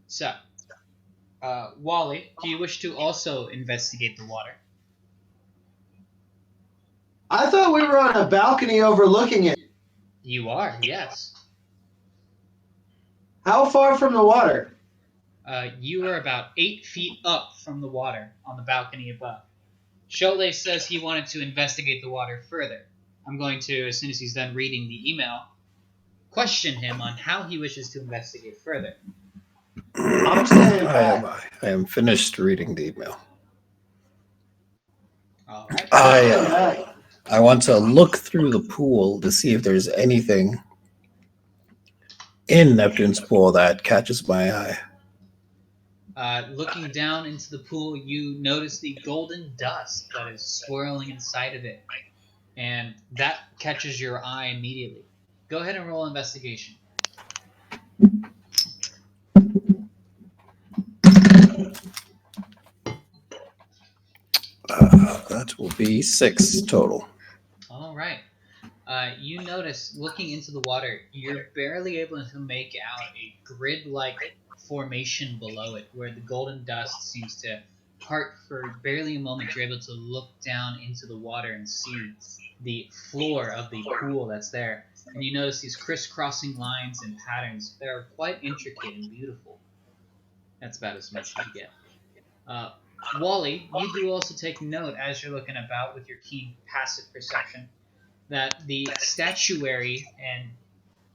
So, Wally, do you wish to also investigate the water? I thought we were on a balcony overlooking it. You are, yes. How far from the water? You are about 8 feet up from the water on the balcony above. Cholet says he wanted to investigate the water further. I'm going to, as soon as he's done reading the email, question him on how he wishes to investigate further. I'm standing back. I am finished reading the email. All right. I want to look through the pool to see if there's anything in Neptune's pool that catches my eye. Looking down into the pool, you notice the golden dust that is swirling inside of it, and that catches your eye immediately. Go ahead and roll investigation. That will be 6 total. All right. You notice, looking into the water, you're barely able to make out a grid-like formation below it, where the golden dust seems to part for barely a moment. You're able to look down into the water and see the floor of the pool that's there. And you notice these crisscrossing lines and patterns that are quite intricate and beautiful. That's about as much as you get. Wally, you do also take note, as you're looking about with your keen passive perception, that the statuary and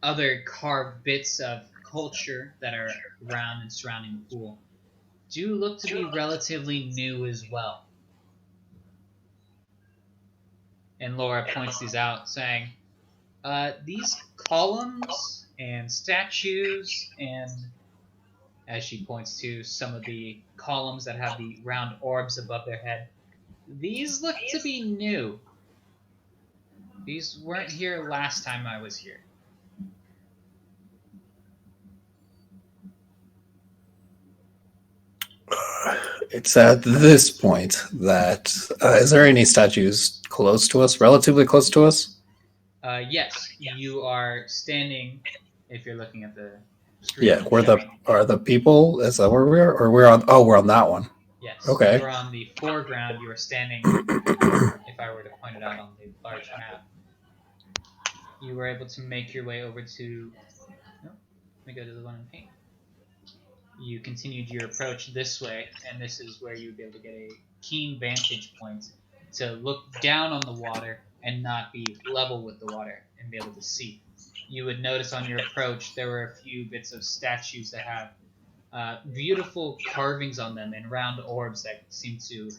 other carved bits of culture that are around and surrounding the pool do look to be relatively new as well. And Laura points these out, saying, these columns and statues, and as she points to some of the columns that have the round orbs above their head, these look to be new. These weren't here last time I was here. It's at this point that is there any statues close to us, relatively close to us? Yes, you are standing. If you're looking at the screen, Yeah, are the people? Is that where we are, or we're on? Oh, we're on that one. Yes. Okay. You're on the foreground. You are standing. If I were to point it out on the large map, you were able to make your way over to. No, let me go to the one in paint. You continued your approach this way, and this is where you would be able to get a keen vantage point to look down on the water and not be level with the water and be able to see. You would notice on your approach there were a few bits of statues that have beautiful carvings on them and round orbs that seem to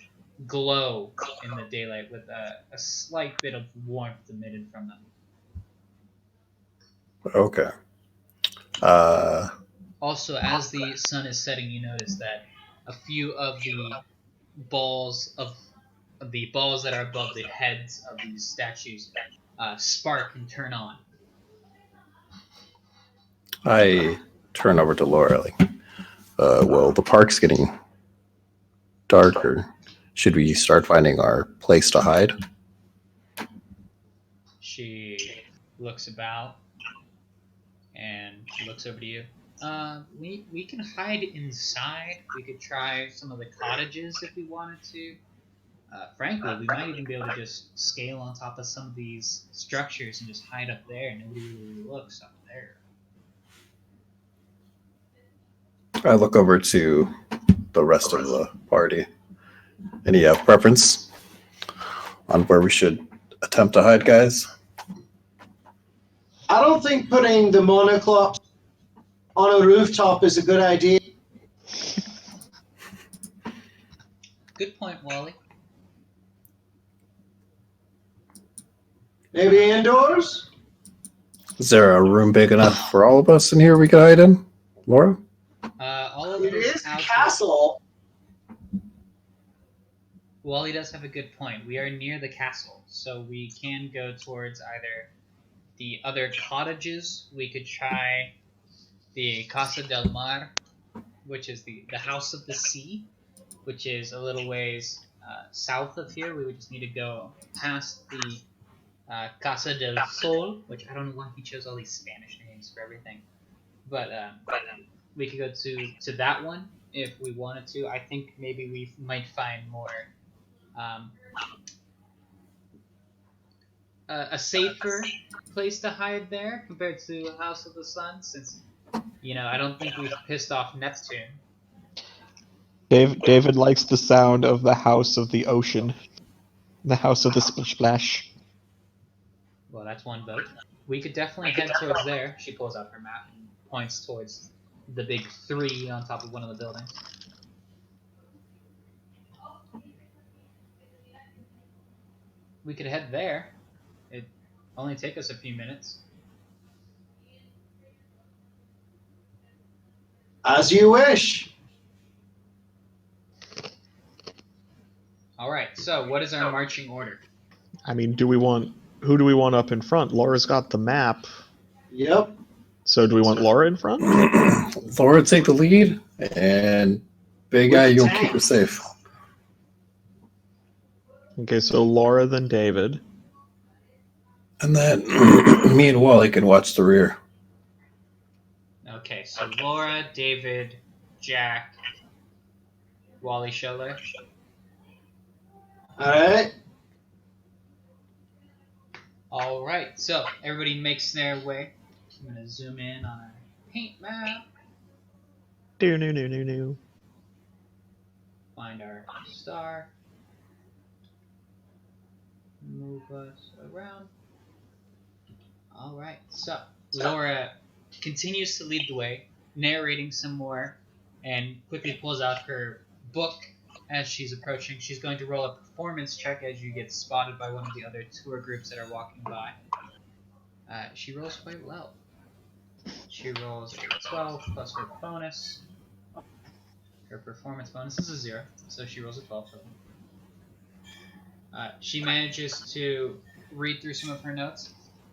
glow in the daylight with a slight bit of warmth emitted from them. Okay. Also, as the sun is setting, you notice that a few of the balls that are above the heads of these statues spark and turn on. I turn over to Laura. Like, well, the park's getting darker. Should we start finding our place to hide? She looks about and looks over to you. We can hide inside. We could try some of the cottages if we wanted to. Frankly, we might even be able to just scale on top of some of these structures and just hide up there. Nobody really looks up there. I look over to the rest of the party. Any preference on where we should attempt to hide, guys? I don't think putting the monoclops on a rooftop is a good idea. Good point, Wally. Maybe indoors? Is there a room big enough for all of us in here we could hide in? Laura? All of It this is the outdoor- castle. Wally does have a good point. We are near the castle, so we can go towards either the other cottages. We could try the Casa del Mar, which is the House of the Sea, which is a little ways south of here. We would just need to go past the Casa del Sol, which I don't know why he chose all these Spanish names for everything. But we could go to that one if we wanted to. I think maybe we might find more a safer place to hide there compared to House of the Sun, since I don't think we've pissed off Neptune. David likes the sound of the House of the Ocean, the House of the Splish Splash. Well, that's one vote. We could definitely head towards there. She pulls out her map and points towards the big 3 on top of one of the buildings. We could head there. It'd only take us a few minutes. As you wish. Alright, so what is our marching order? I mean, who do we want up in front? Laura's got the map. Yep. So do we want Laura in front? Laura, take the lead, and big guy, you'll keep her safe. Okay, so Laura, then David. And then me and Wally can watch the rear. Okay, so Laura, David, Jack, Wally Scholler. Alright. Alright, so everybody makes their way. I'm going to zoom in on our paint map. Do. Find our star. Move us around. Alright, so Laura continues to lead the way, narrating some more, and quickly pulls out her book as she's approaching. She's going to roll a performance check as you get spotted by one of the other tour groups that are walking by. She rolls quite well. She rolls a 12 plus her bonus. Her performance bonus is a 0, so she rolls a 12 total. She manages to read through some of her notes.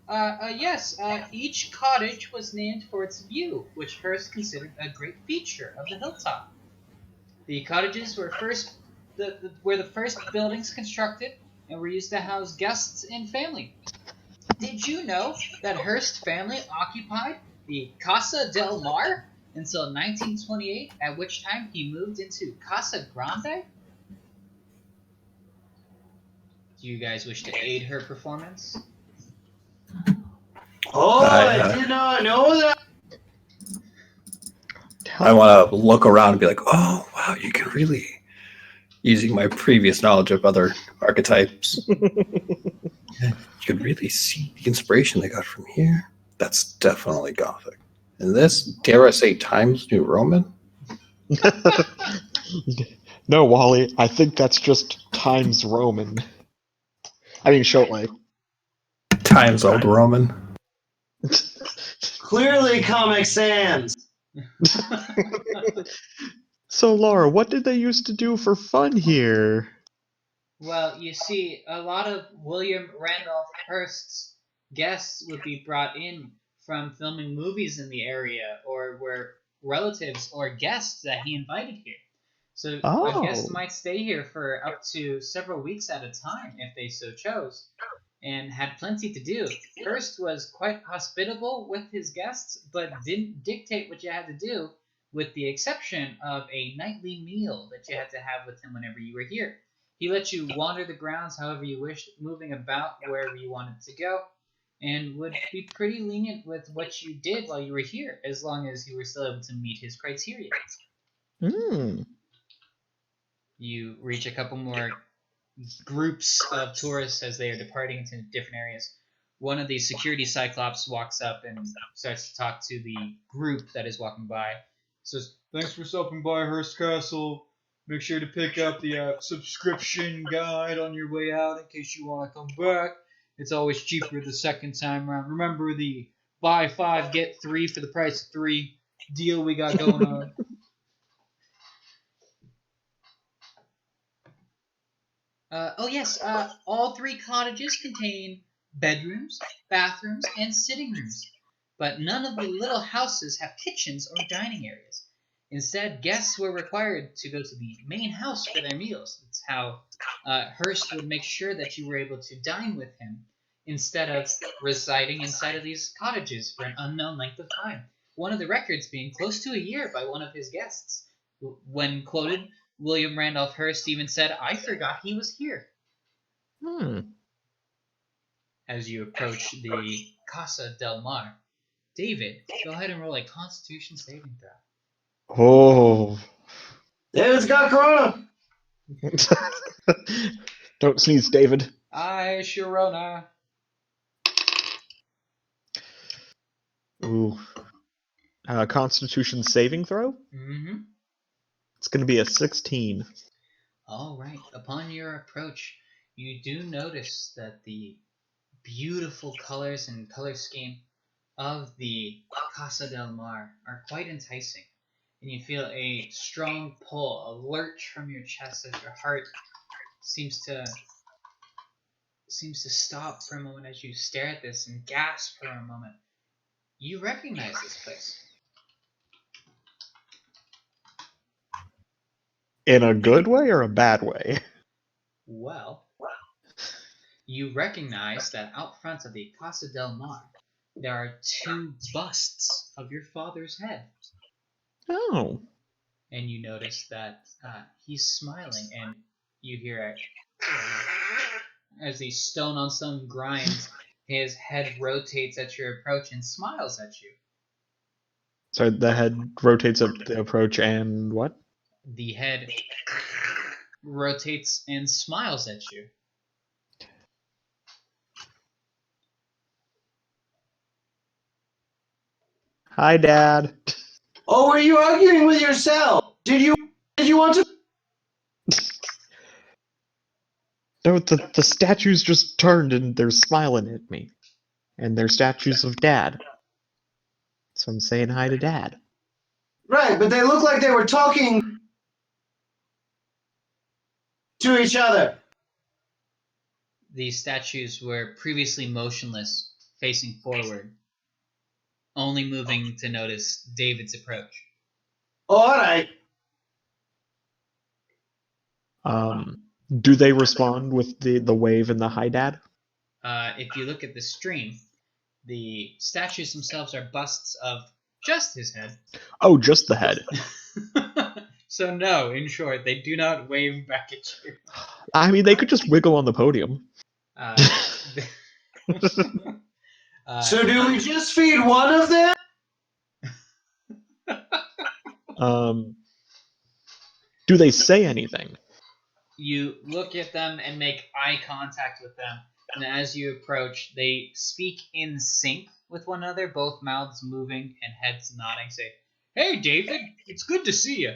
Yes, each cottage was named for its view, which Hearst considered a great feature of the hilltop. The cottages were the first buildings constructed and were used to house guests and family. Did you know that Hearst family occupied the Casa del Mar until 1928, at which time he moved into Casa Grande? Do you guys wish to aid her performance? Oh, I did not know that. I want to look around and be like, oh, wow, you can really, using my previous knowledge of other archetypes, you can really see the inspiration they got from here. That's definitely Gothic. And this, dare I say, Times New Roman? No, Wally, I think that's just Times Roman. I mean, Shotley. Times Old Roman. Clearly, Comic Sans. So, Laura, what did they used to do for fun here? Well, you see, a lot of William Randolph Hearst's guests would be brought in from filming movies in the area, or were relatives or guests that he invited here. So a guest Oh. might stay here for up to several weeks at a time if they so chose, and had plenty to do. Hearst was quite hospitable with his guests, but didn't dictate what you had to do, with the exception of a nightly meal that you had to have with him whenever you were here. He let you wander the grounds however you wished, moving about wherever you wanted to go, and would be pretty lenient with what you did while you were here, as long as you were still able to meet his criteria. Hmm. You reach a couple more groups of tourists as they are departing to different areas. One of the security cyclops walks up and starts to talk to the group that is walking by. Says, "Thanks for stopping by Hearst Castle. Make sure to pick up the subscription guide on your way out in case you want to come back. It's always cheaper the second time around. Remember the buy 5 get 3 for the price of 3 deal we got going on." Oh yes, all 3 cottages contain bedrooms, bathrooms, and sitting rooms, but none of the little houses have kitchens or dining areas. Instead, guests were required to go to the main house for their meals. That's how Hearst would make sure that you were able to dine with him instead of residing inside of these cottages for an unknown length of time. One of the records being close to a year by one of his guests. When quoted, William Randolph Hearst even said, "I forgot he was here," Hmm. as you approach the Casa del Mar. David, go ahead and roll a Constitution saving throw. Oh. David's got Corona. Don't sneeze, David. Aye, Sharona. Ooh. Constitution saving throw? Mm-hmm. It's going to be a 16. All right. Upon your approach, you do notice that the beautiful colors and color scheme of the Casa del Mar are quite enticing, and you feel a strong pull, a lurch from your chest as your heart seems to stop for a moment as you stare at this and gasp for a moment. You recognize this place. In a good way or a bad way? Well, you recognize that out front of the Casa del Mar, there are 2 busts of your father's head. Oh. And you notice that he's smiling, and you hear it as the stone on stone grinds. His head rotates at your approach and smiles at you. Sorry, the head rotates at the approach and what? The head rotates and smiles at you. Hi, Dad. Oh, were you arguing with yourself? Did you want to? No, the statues just turned and they're smiling at me. And they're statues of Dad. So I'm saying hi to Dad. Right, but they look like they were talking to each other. These statues were previously motionless, facing forward, only moving to notice David's approach. All right. Do they respond with the wave and the hi, Dad? If you look at the stream, the statues themselves are busts of just his head. Oh, just the head. So no, in short, they do not wave back at you. I mean, they could just wiggle on the podium. So do we just feed one of them? Do they say anything? You look at them and make eye contact with them, and as you approach, they speak in sync with one another, both mouths moving and heads nodding. Say, "Hey, David, it's good to see you."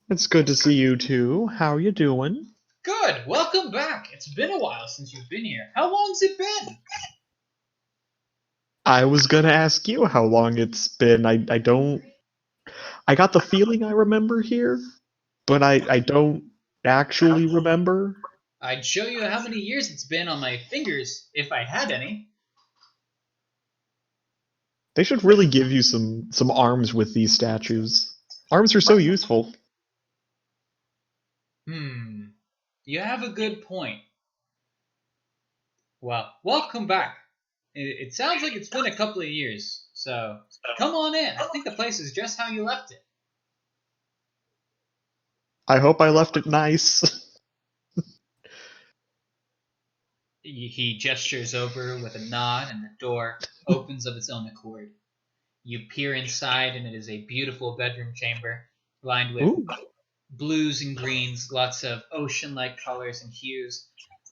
It's good to see you too. How are you doing? Good. Welcome back. It's been a while since you've been here. How long's it been? I was gonna ask you how long it's been. I don't. I got the feeling I remember here, but I don't actually remember. I'd show you how many years it's been on my fingers if I had any. They should really give you some arms with these statues. Arms are so useful. You have a good point. Well, welcome back. It sounds like it's been a couple of years, so come on in. I think the place is just how you left it. I hope I left it nice. He gestures over with a nod, and the door opens of its own accord. You peer inside, and it is a beautiful bedroom chamber lined with Ooh. blues and greens, lots of ocean-like colors and hues.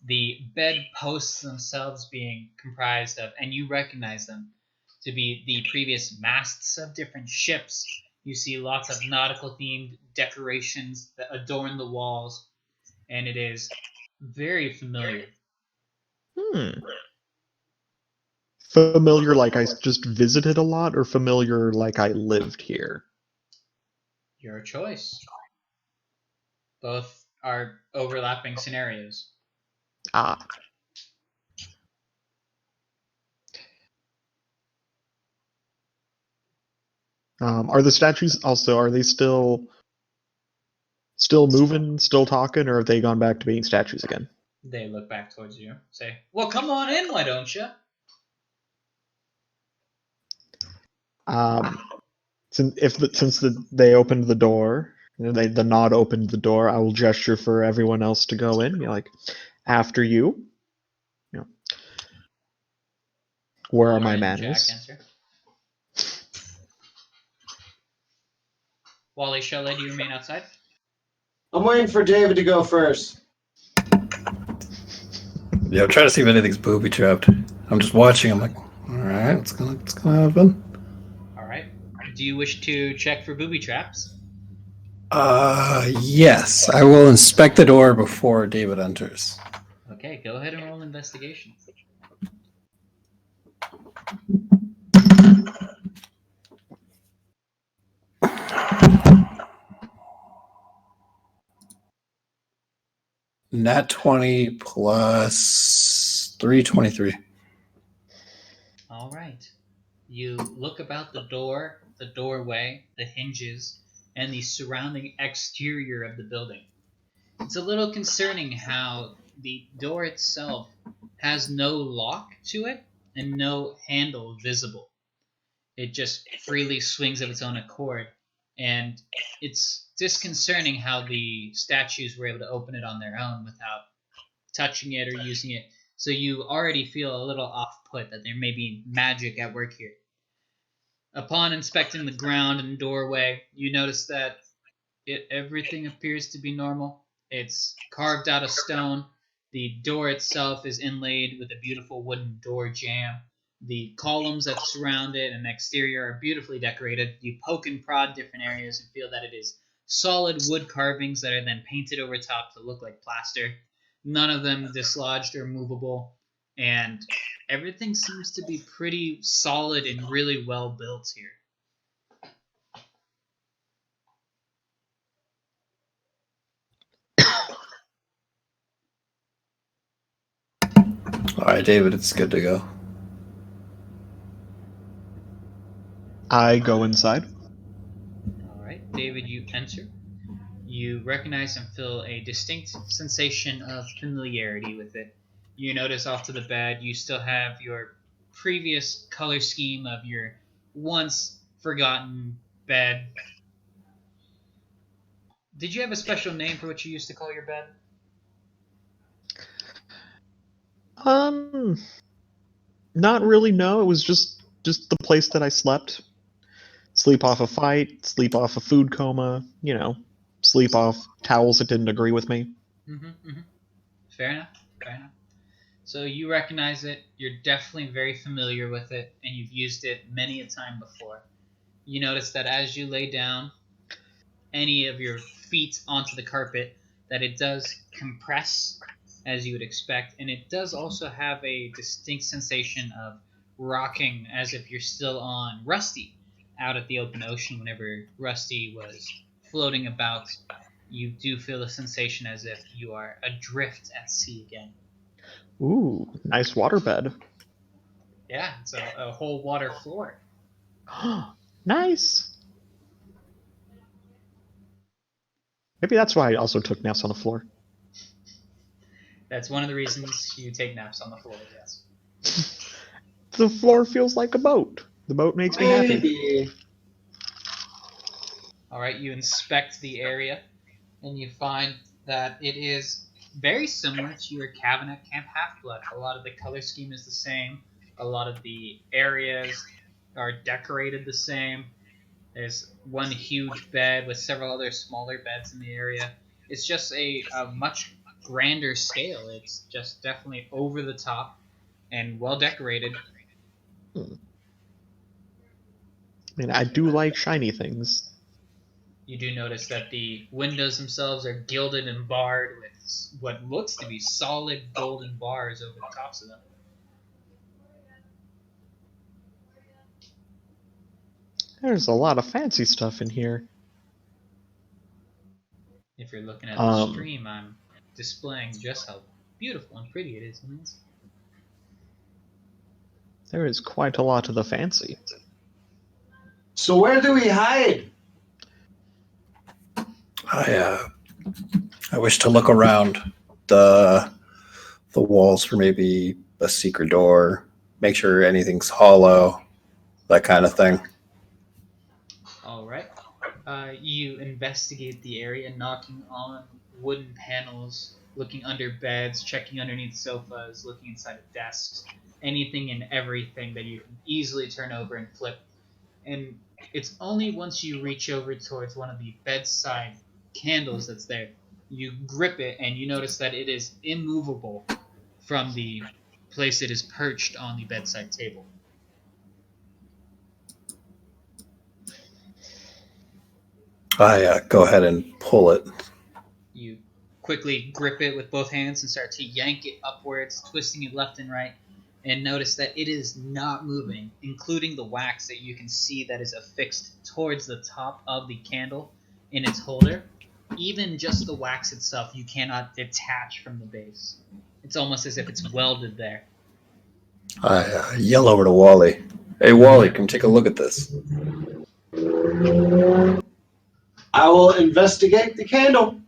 The bed posts themselves being comprised of, and you recognize them to be the previous masts of different ships. You see lots of nautical-themed decorations that adorn the walls, and it is very familiar. Familiar like I just visited a lot, or familiar like I lived here? Your choice. Both are overlapping scenarios. Ah. Are the statues also, are they still moving, still talking, or have they gone back to being statues again? They look back towards you, say, "Well, come on in, why don't you?" Since they opened the door, the nod opened the door, I will gesture for everyone else to go in. Be like, after you. You know, where are my Lauren and Jack manners? answer. Wally, shall I do you remain outside? I'm waiting for David to go first. Yeah, I'm trying to see if anything's booby trapped. I'm just watching. I'm like, all right, what's gonna happen? All right. Do you wish to check for booby traps? Yes. I will inspect the door before David enters. Okay, go ahead and roll investigation. Nat 20 plus 323. All right. You look about the door, the doorway, the hinges, and the surrounding exterior of the building. It's a little concerning how the door itself has no lock to it and no handle visible. It just freely swings of its own accord, and it's disconcerting how the statues were able to open it on their own without touching it or using it. So you already feel a little off put that there may be magic at work here. Upon inspecting the ground and doorway, you notice that everything appears to be normal. It's carved out of stone. The door itself is inlaid with a beautiful wooden door jamb. The columns that surround it and the exterior are beautifully decorated. You poke and prod different areas and feel that it is solid wood carvings that are then painted over top to look like plaster. None of them dislodged or movable. And everything seems to be pretty solid and really well built here. All right, David, it's good to go. I go inside. All right, David, you enter. You recognize and feel a distinct sensation of familiarity with it. You notice off to the bed, you still have your previous color scheme of your once forgotten bed. Did you have a special name for what you used to call your bed? Um, Not really. No, it was just the place that I slept. Sleep off a fight. Sleep off a food coma. Sleep off towels that didn't agree with me. Mm-hmm. Fair enough. Fair enough. So you recognize it. You're definitely very familiar with it, and you've used it many a time before. You notice that as you lay down any of your feet onto the carpet, that it does compress as you would expect, and it does also have a distinct sensation of rocking as if you're still on Rusty out at the open ocean whenever Rusty was floating about. You do feel a sensation as if you are adrift at sea again. Ooh, nice waterbed. Yeah, it's a whole water floor. Nice. Maybe that's why I also took naps on the floor. That's one of the reasons you take naps on the floor, yes. The floor feels like a boat. The boat makes me happy. Maybe. All right, you inspect the area, and you find that it is very similar to your cabin at Camp Half-Blood. A lot of the color scheme is the same. A lot of the areas are decorated the same. There's one huge bed with several other smaller beds in the area. It's just a much grander scale. It's just definitely over the top and well decorated. I mean, I do like shiny things. You do notice that the windows themselves are gilded and barred with what looks to be solid golden bars over the tops of them. There's a lot of fancy stuff in here. If you're looking at the Um, stream, I'm displaying just how beautiful and pretty it is. there is quite a lot of the fancy. So where do we hide? I wish to look around the walls for maybe a secret door, make sure anything's hollow, that kind of thing. All right. You investigate the area, knocking on wooden panels, looking under beds, checking underneath sofas, looking inside of desks, anything and everything that you can easily turn over and flip. And it's only once you reach over towards one of the bedside candles that's there, you grip it and you notice that it is immovable from the place it is perched on the bedside table. I go ahead and pull it. You quickly grip it with both hands and start to yank it upwards, twisting it left and right, and notice that it is not moving, including the wax that you can see that is affixed towards the top of the candle in its holder. Even just the wax itself, you cannot detach from the base. It's almost as if it's welded there. I yell over to Wally. Hey, Wally, come take a look at this. I will investigate the candle.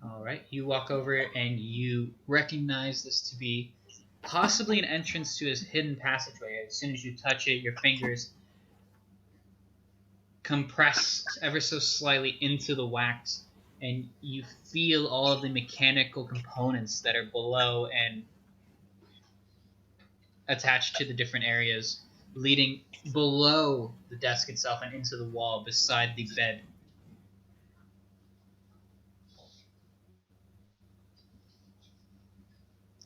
All right, you walk over and you recognize this to be possibly an entrance to his hidden passageway. As soon as you touch it, your fingers compress ever so slightly into the wax, and you feel all of the mechanical components that are below and attached to the different areas, leading below the desk itself and into the wall beside the bed.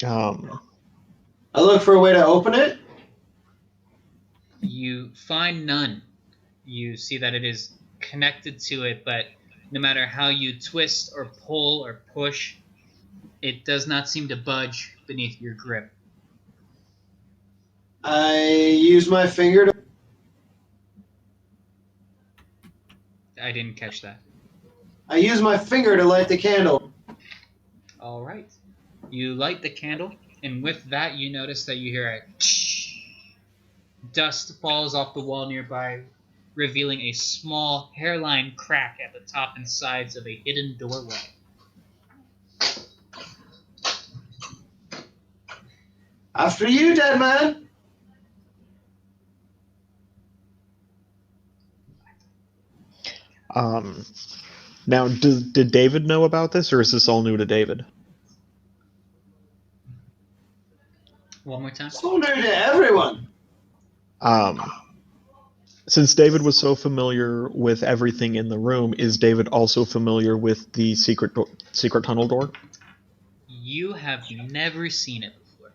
Um, I look for a way to open it. You find none. You see that it is connected to it, but no matter how you twist or pull or push, it does not seem to budge beneath your grip. I use my finger to. I didn't catch that. I use my finger to light the candle. All right. You light the candle, and with that, you notice that you hear a dust falls off the wall nearby, revealing a small hairline crack at the top and sides of a hidden doorway. After you, dead man. Now, did David know about this, or is this all new to David? One more time. So new to everyone. Since David was so familiar with everything in the room, is David also familiar with the secret tunnel door? You have never seen it before.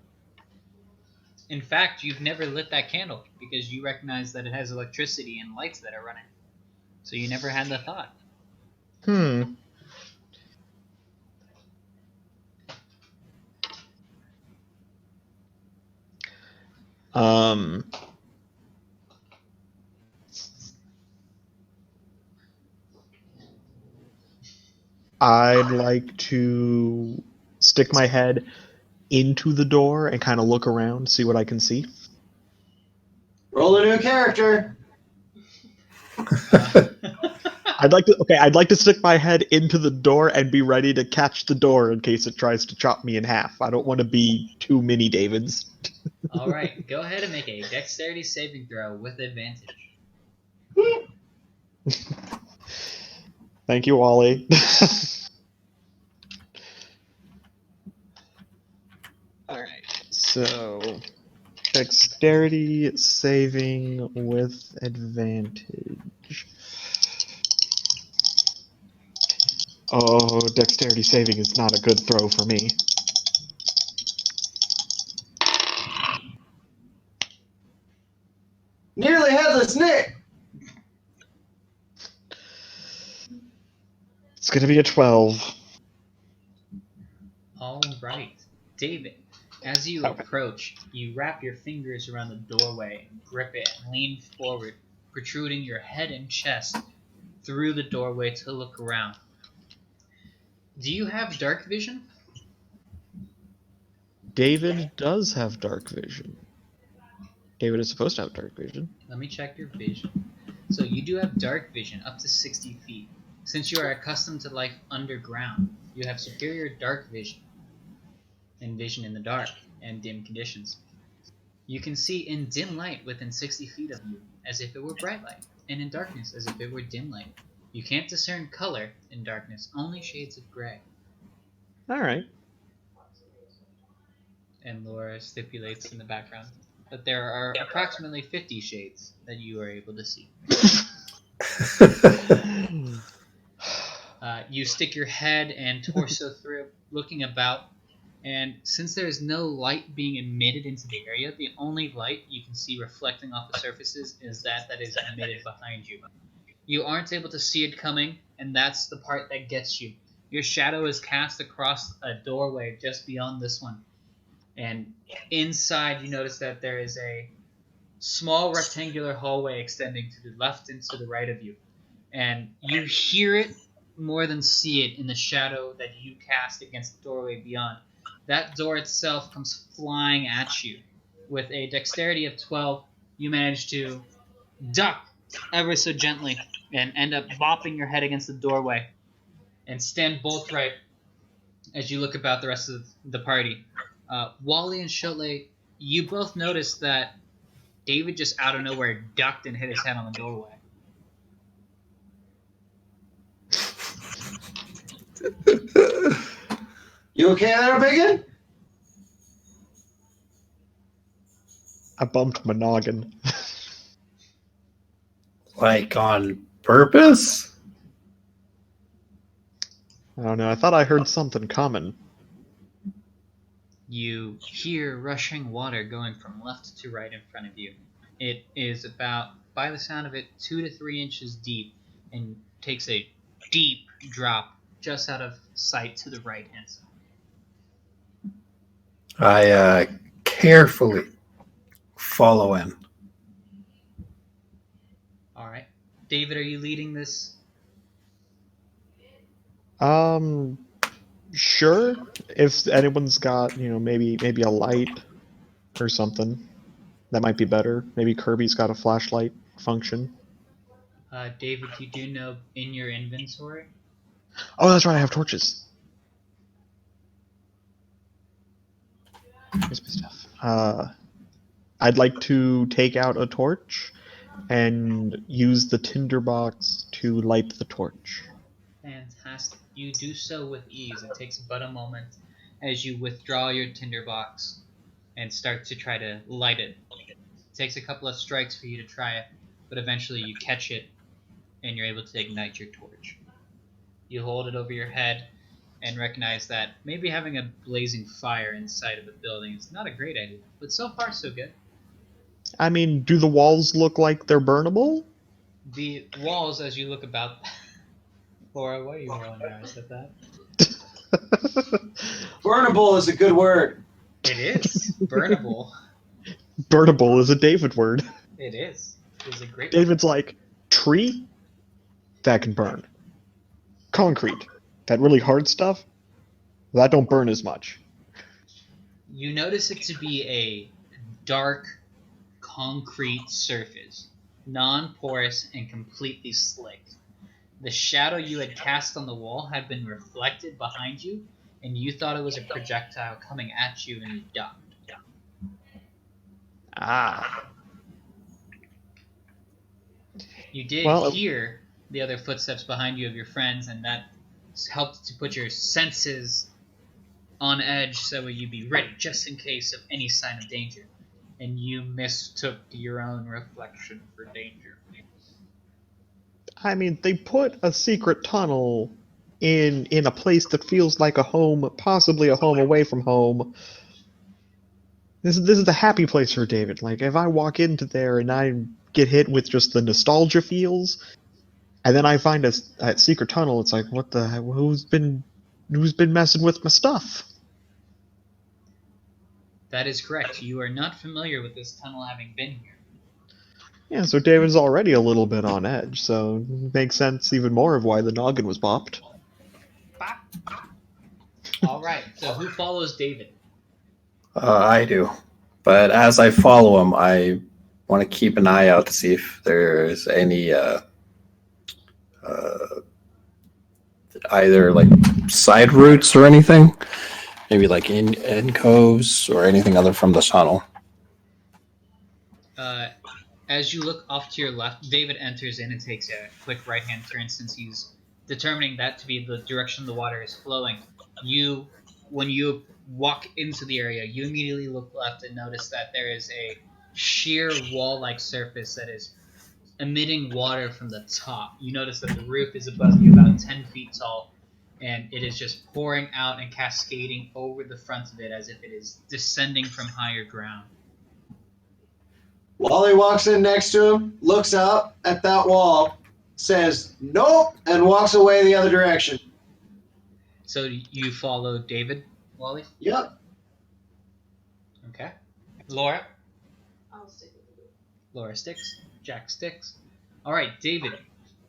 In fact, you've never lit that candle because you recognize that it has electricity and lights that are running. So you never had the thought. I'd like to stick my head into the door and kind of look around, see what I can see. Roll a new character. I'd like to stick my head into the door and be ready to catch the door in case it tries to chop me in half. I don't want to be too mini Davids. All right, go ahead and make a dexterity saving throw with advantage. Thank you, Wally. Alright, so dexterity saving with advantage. Oh, dexterity saving is not a good throw for me. Nearly headless Nick. It's gonna be a 12. All right, David, as you Okay. approach, you wrap your fingers around the doorway and grip it and lean forward, protruding your head and chest through the doorway to look around. Do you have dark vision? David does have dark vision. David is supposed to have dark vision. Let me check your vision. So you do have dark vision up to 60 feet. Since you are accustomed to life underground, you have superior dark vision and vision in the dark and dim conditions. You can see in dim light within 60 feet of you as if it were bright light, and in darkness as if it were dim light. You can't discern color in darkness, only shades of gray. Alright. And Laura stipulates in the background that there are approximately 50 shades that you are able to see. You stick your head and torso through, looking about, and since there is no light being emitted into the area, the only light you can see reflecting off the surfaces is that is emitted behind you. You aren't able to see it coming, and that's the part that gets you. Your shadow is cast across a doorway just beyond this one, and inside you notice that there is a small rectangular hallway extending to the left and to the right of you, and you hear it more than see it in the shadow that you cast against the doorway beyond. That door itself comes flying at you. With a dexterity of 12, you manage to duck ever so gently and end up bopping your head against the doorway and stand bolt right as you look about the rest of the party. Wally and Shotley, you both notice that David just out of nowhere ducked and hit his head on the doorway. You okay there, Biggin? I bumped my noggin. Like on purpose? I don't know, I thought I heard something coming. You hear rushing water going from left to right in front of you. It is about, by the sound of it, 2 to 3 inches deep and takes a deep drop just out of sight to the right hand side. I carefully follow in. All right. David, are you leading this? Sure. If anyone's got, maybe a light or something, that might be better. Maybe Kirby's got a flashlight function. David, you do know in your inventory? Oh, that's right, I have torches. Here's my stuff. I'd like to take out a torch and use the tinderbox to light the torch. Fantastic. You do so with ease. It takes but a moment as you withdraw your tinderbox and start to try to light it. It takes a couple of strikes for you to try it, but eventually you catch it and you're able to ignite your torch. You hold it over your head and recognize that maybe having a blazing fire inside of a building is not a great idea, but so far so good. I mean, do the walls look like they're burnable? The walls, as you look about, Laura, why are you rolling your eyes at that? Burnable is a good word. It is burnable. Burnable is a David word. It is. It is a great. David's like, tree? That can burn. Concrete. That really hard stuff? That don't burn as much. You notice it to be a dark concrete surface, non-porous and completely slick. The shadow you had cast on the wall had been reflected behind you, and you thought it was a projectile coming at you, and you ducked. Ah. You did hear the other footsteps behind you of your friends, and that helped to put your senses on edge so you'd be ready just in case of any sign of danger. And you mistook your own reflection for danger. I mean, they put a secret tunnel in a place that feels like a home, possibly a home away from home. This is the happy place for David. Like, if I walk into there and I get hit with just the nostalgia feels, and then I find a secret tunnel, it's like, what the hell? Who's been messing with my stuff? That is correct. You are not familiar with this tunnel having been here. Yeah, so David's already a little bit on edge, so it makes sense even more of why the noggin was popped. Alright, so who follows David? I do. But as I follow him, I want to keep an eye out to see if there's any either like side routes or anything. Maybe like in coves or anything other from the tunnel. As you look off to your left, David enters in and takes a quick right-hand turn since he's determining that to be the direction the water is flowing. When you walk into the area, you immediately look left and notice that there is a sheer wall-like surface that is emitting water from the top. You notice that the roof is above you, about 10 feet tall, and it is just pouring out and cascading over the front of it as if it is descending from higher ground. Wally walks in next to him, looks out at that wall, says, nope, and walks away the other direction. So you follow David, Wally? Yep. Okay. Laura? I'll stick with you. Laura sticks. Jack sticks. Alright, David.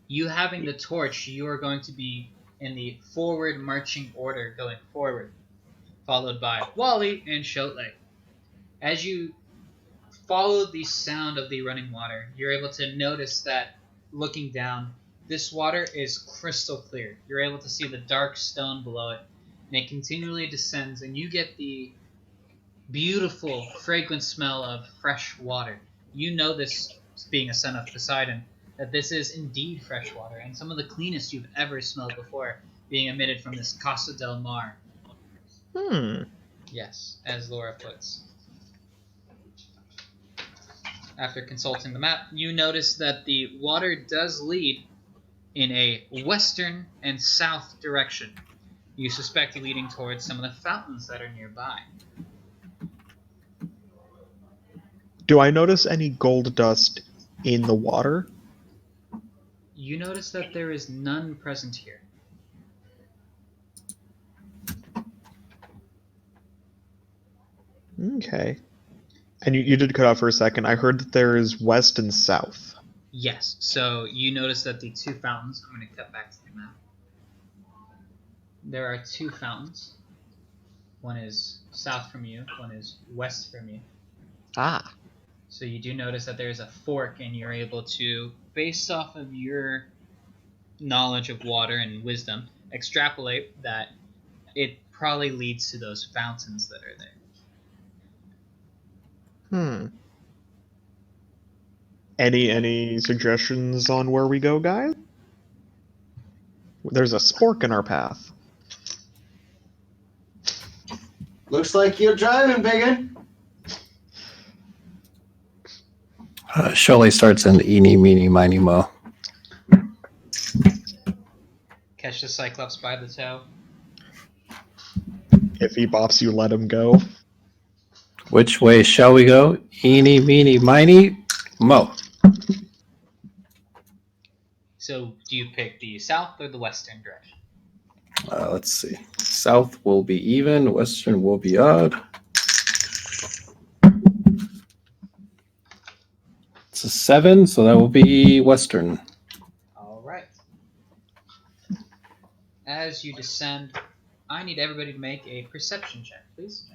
You having the torch, you are going to be in the forward marching order going forward, followed by Wally and Shotley. As you follow the sound of the running water, you're able to notice that, looking down, this water is crystal clear. You're able to see the dark stone below it, and it continually descends, and you get the beautiful, fragrant smell of fresh water. You know this, being a son of Poseidon, that this is indeed fresh water, and some of the cleanest you've ever smelled before, being emitted from this Costa del Mar. Yes, as Laura puts. After consulting the map, you notice that the water does lead in a western and south direction. You suspect leading towards some of the fountains that are nearby. Do I notice any gold dust in the water? You notice that there is none present here. Okay. And you did cut out for a second. I heard that there is west and south. Yes, so you notice that the two fountains, I'm going to cut back to the map. There are two fountains. One is south from you, one is west from you. Ah. So you do notice that there's a fork, and you're able to, based off of your knowledge of water and wisdom, extrapolate that it probably leads to those fountains that are there. Any suggestions on where we go, guys? There's a spork in our path. Looks like you're driving, biggin. Sholly starts in eeny, meeny, miny, mo. Catch the Cyclops by the toe. If he bops you, let him go. Which way shall we go? Eeny, meeny, miny, mo. So, do you pick the south or the western direction? Let's see. South will be even. Western will be odd. It's a 7, so that will be western. All right. As you descend, I need everybody to make a perception check, please.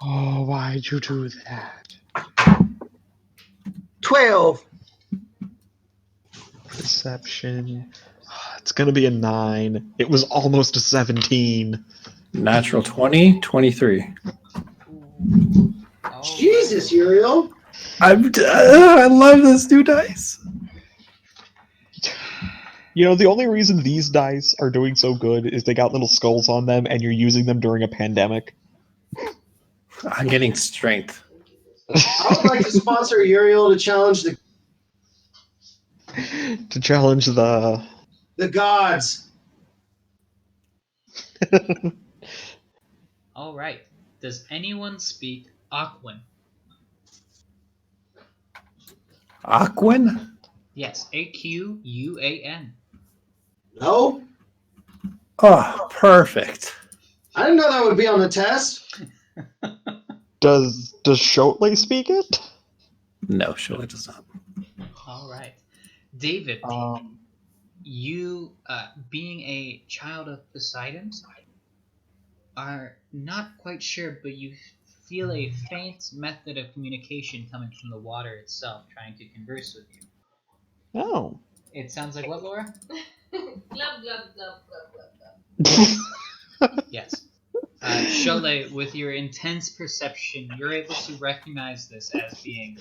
Oh, why'd you do that? 12. Perception. It's gonna be a 9. It was almost a 17. Natural 20, 23. Oh, Jesus, Uriel. I love this new dice. You know, the only reason these dice are doing so good is they got little skulls on them and you're using them during a pandemic. I'm getting strength. I would like to sponsor Uriel to challenge To challenge the... the gods. all right. Does anyone speak Aquan? Aquan? Yes, Aquan. No? Oh, perfect. I didn't know that would be on the test. Does Shotley speak it? No, Sholly does not. All right. David, Um, you, being a child of Poseidon, are not quite sure, but you feel a faint method of communication coming from the water itself, trying to converse with you. oh. It sounds like what, Laura? Glub, glub, glub, glub, glub, glub. Yes. Cholet, with your intense perception, you're able to recognize this as being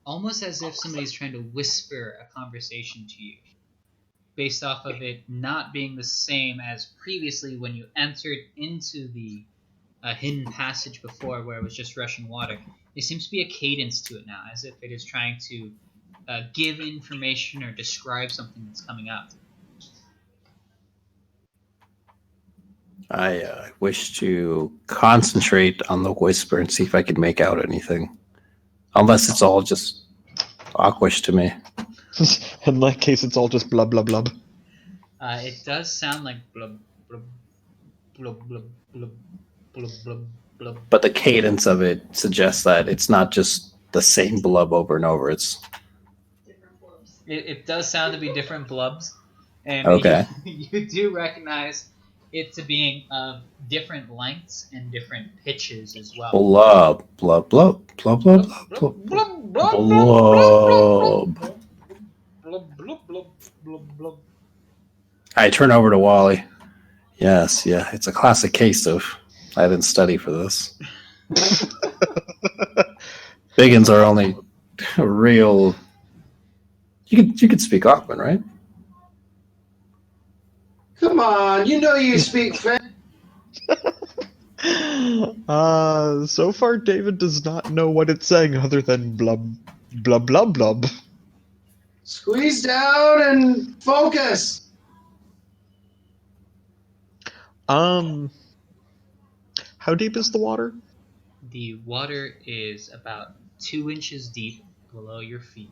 almost as if somebody's trying to whisper a conversation to you, based off of it not being the same as previously when you entered into the hidden passage before where it was just rushing water. There seems to be a cadence to it now, as if it is trying to give information or describe something that's coming up. I wish to concentrate on the whisper and see if I can make out anything. Unless it's all just awkward to me. In that case, it's all just blub blub blub. It does sound like blub, blub, blub, blub, blub, blub, blub, blub. But the cadence of it suggests that it's not just the same blub over and over. It's Different blobs. It does sound to be different blubs, and Okay. you do recognize it to being of different lengths and different pitches as well. blub, blub, blub, blub, blub, blub, blub, blub. I turn over to Wally. Yes, yeah, it's a classic case of I didn't study for this. Biggins are only real. You could speak Auckland, right? Come on, you know you speak French. So far, David does not know what it's saying other than blub, blub, blub, blub. Squeeze down and focus. How deep is the water? The water is about 2 inches deep below your feet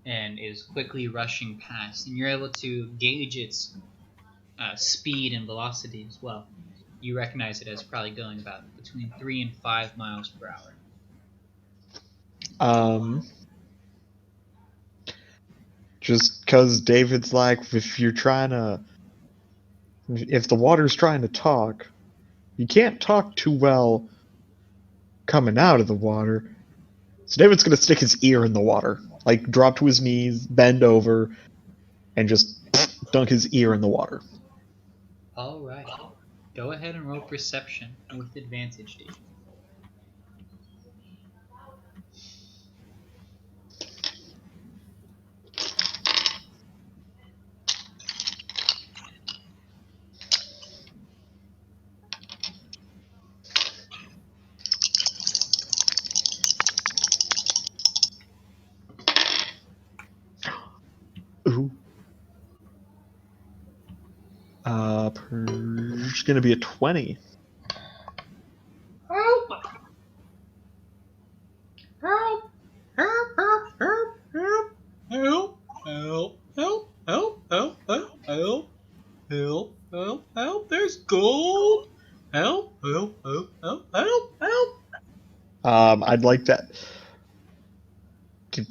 and is quickly rushing past, and you're able to gauge its speed and velocity as well. You recognize it as probably going about between 3 and 5 miles per hour. Just because David's like, if the water's trying to talk, you can't talk too well coming out of the water. So David's gonna stick his ear in the water, like drop to his knees, bend over, and just dunk his ear in the water. All right. Go ahead and roll perception with advantage, David. Ooh. Purge gonna be a 20. Help! Help! Help! Help! Help! Help! Help! Help! Help! Help! Help! Help! Help! Help! Help! There's gold! Help! Help! Help! Help! Help! Help! I'd like that.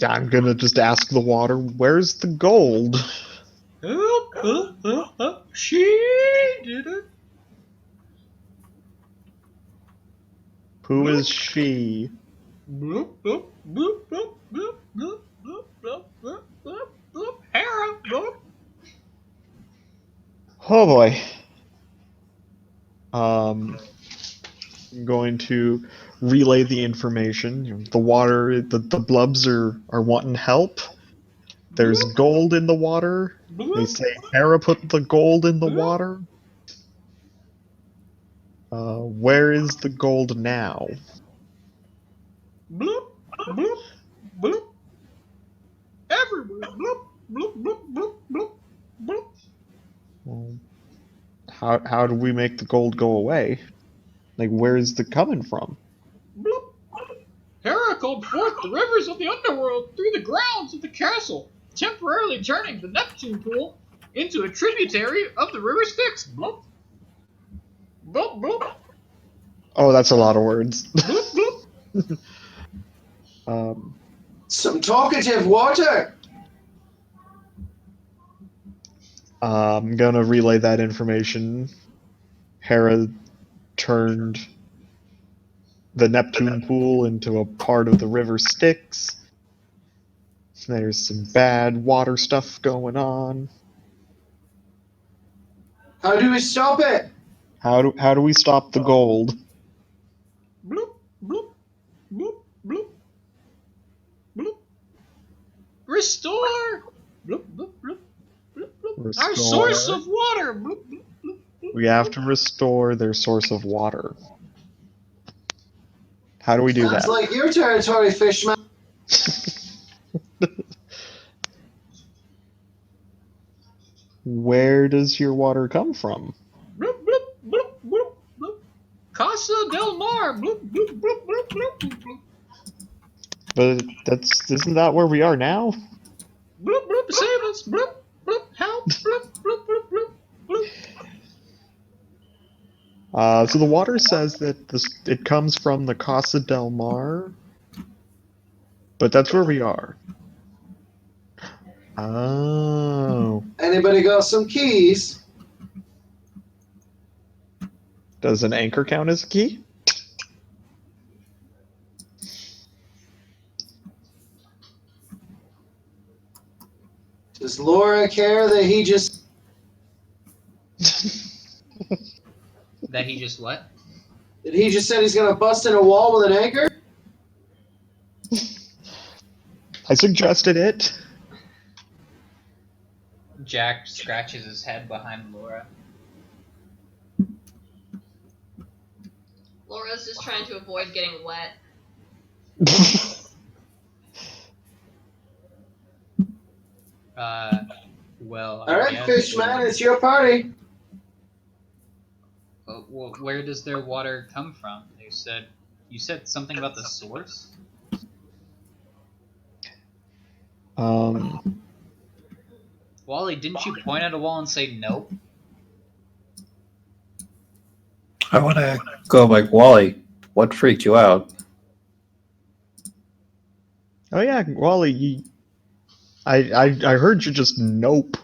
I'm gonna just ask the water, where's the gold? Help! Help! Help! Help! She did it! Who is she? Bloop, bloop, bloop, bloop, bloop, bloop, bloop, bloop, bloop, bloop, bloop. Hera, bloop. Oh boy. I'm going to relay the information. The water, the blubs are wanting help. There's gold in the water. They say Hera put the gold in the water. Where is the gold now? Bloop, bloop, bloop. Everywhere. Bloop, bloop, bloop, bloop, bloop, bloop. Well, how do we make the gold go away? Like, where is it coming from? Bloop. Hera called forth the rivers of the underworld through the grounds of the castle, temporarily turning the Neptune pool into a tributary of the river Styx. Bloop. Bloop, bloop. Oh, that's a lot of words. Bloop, bloop. Some talkative water. I'm gonna relay that information. Hera turned the Neptune pool into a part of the river Styx. There's some bad water stuff going on. How do we stop it? How do we stop the gold? Bloop, bloop, bloop, bloop, bloop. Restore! Bloop, bloop, bloop, bloop, bloop. Our Restore. source of water! Bloop, bloop, bloop, bloop. We have to restore their source of water. How do we do Sounds that? like your territory, Fishman. Where does your water come from? Bloop, bloop, bloop, bloop, bloop. Casa del Mar! Bloop, bloop, bloop, bloop, bloop, bloop, bloop. But isn't that where we are now? Bloop, bloop, save us! Bloop, bloop, help! Bloop, bloop, bloop, bloop, bloop. So the water says that it comes from the Casa del Mar, but that's where we are. Oh. Anybody got some keys? Does an anchor count as a key? Does Laura care that he just... That he just what? Did he just said he's gonna bust in a wall with an anchor? I suggested it. Jack scratches his head behind Laura. Laura's just trying to avoid getting wet. Well. All right, Fishman, it's your party. Well, where does their water come from? You said something about the source? Wally, didn't you point at a wall and say nope? I want to go like, Wally, what freaked you out? Oh yeah, Wally, I heard you just nope.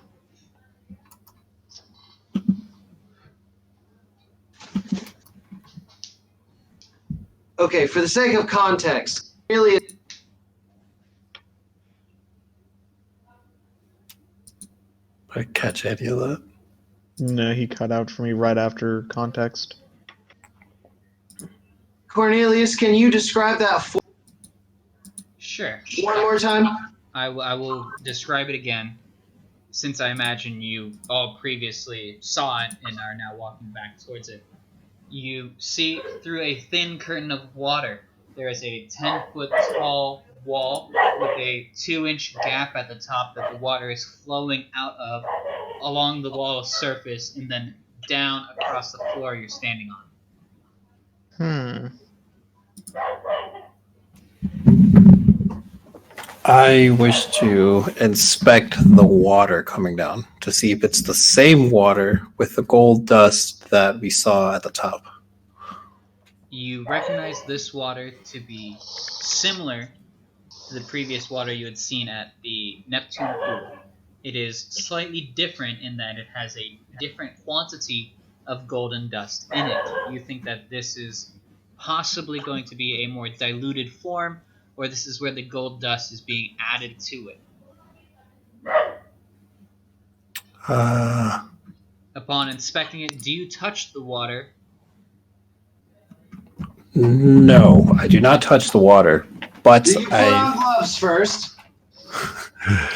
Okay, for the sake of context, really... I catch any of that? No, he cut out for me right after context. Cornelius, can you describe that for Sure. one more time? I will describe it again, since I imagine you all previously saw it and are now walking back towards it. You see through a thin curtain of water, there is a 10-foot tall wall with a 2-inch gap at the top that the water is flowing out of along the wall surface and then down across the floor you're standing on. I wish to inspect the water coming down to see if it's the same water with the gold dust that we saw at the top. You recognize this water to be similar to the previous water you had seen at the Neptune pool. It is slightly different in that it has a different quantity of golden dust in it. You think that this is possibly going to be a more diluted form, or this is where the gold dust is being added to it. Upon inspecting it, do you touch the water? No, I do not touch the water, but Do you put on gloves first?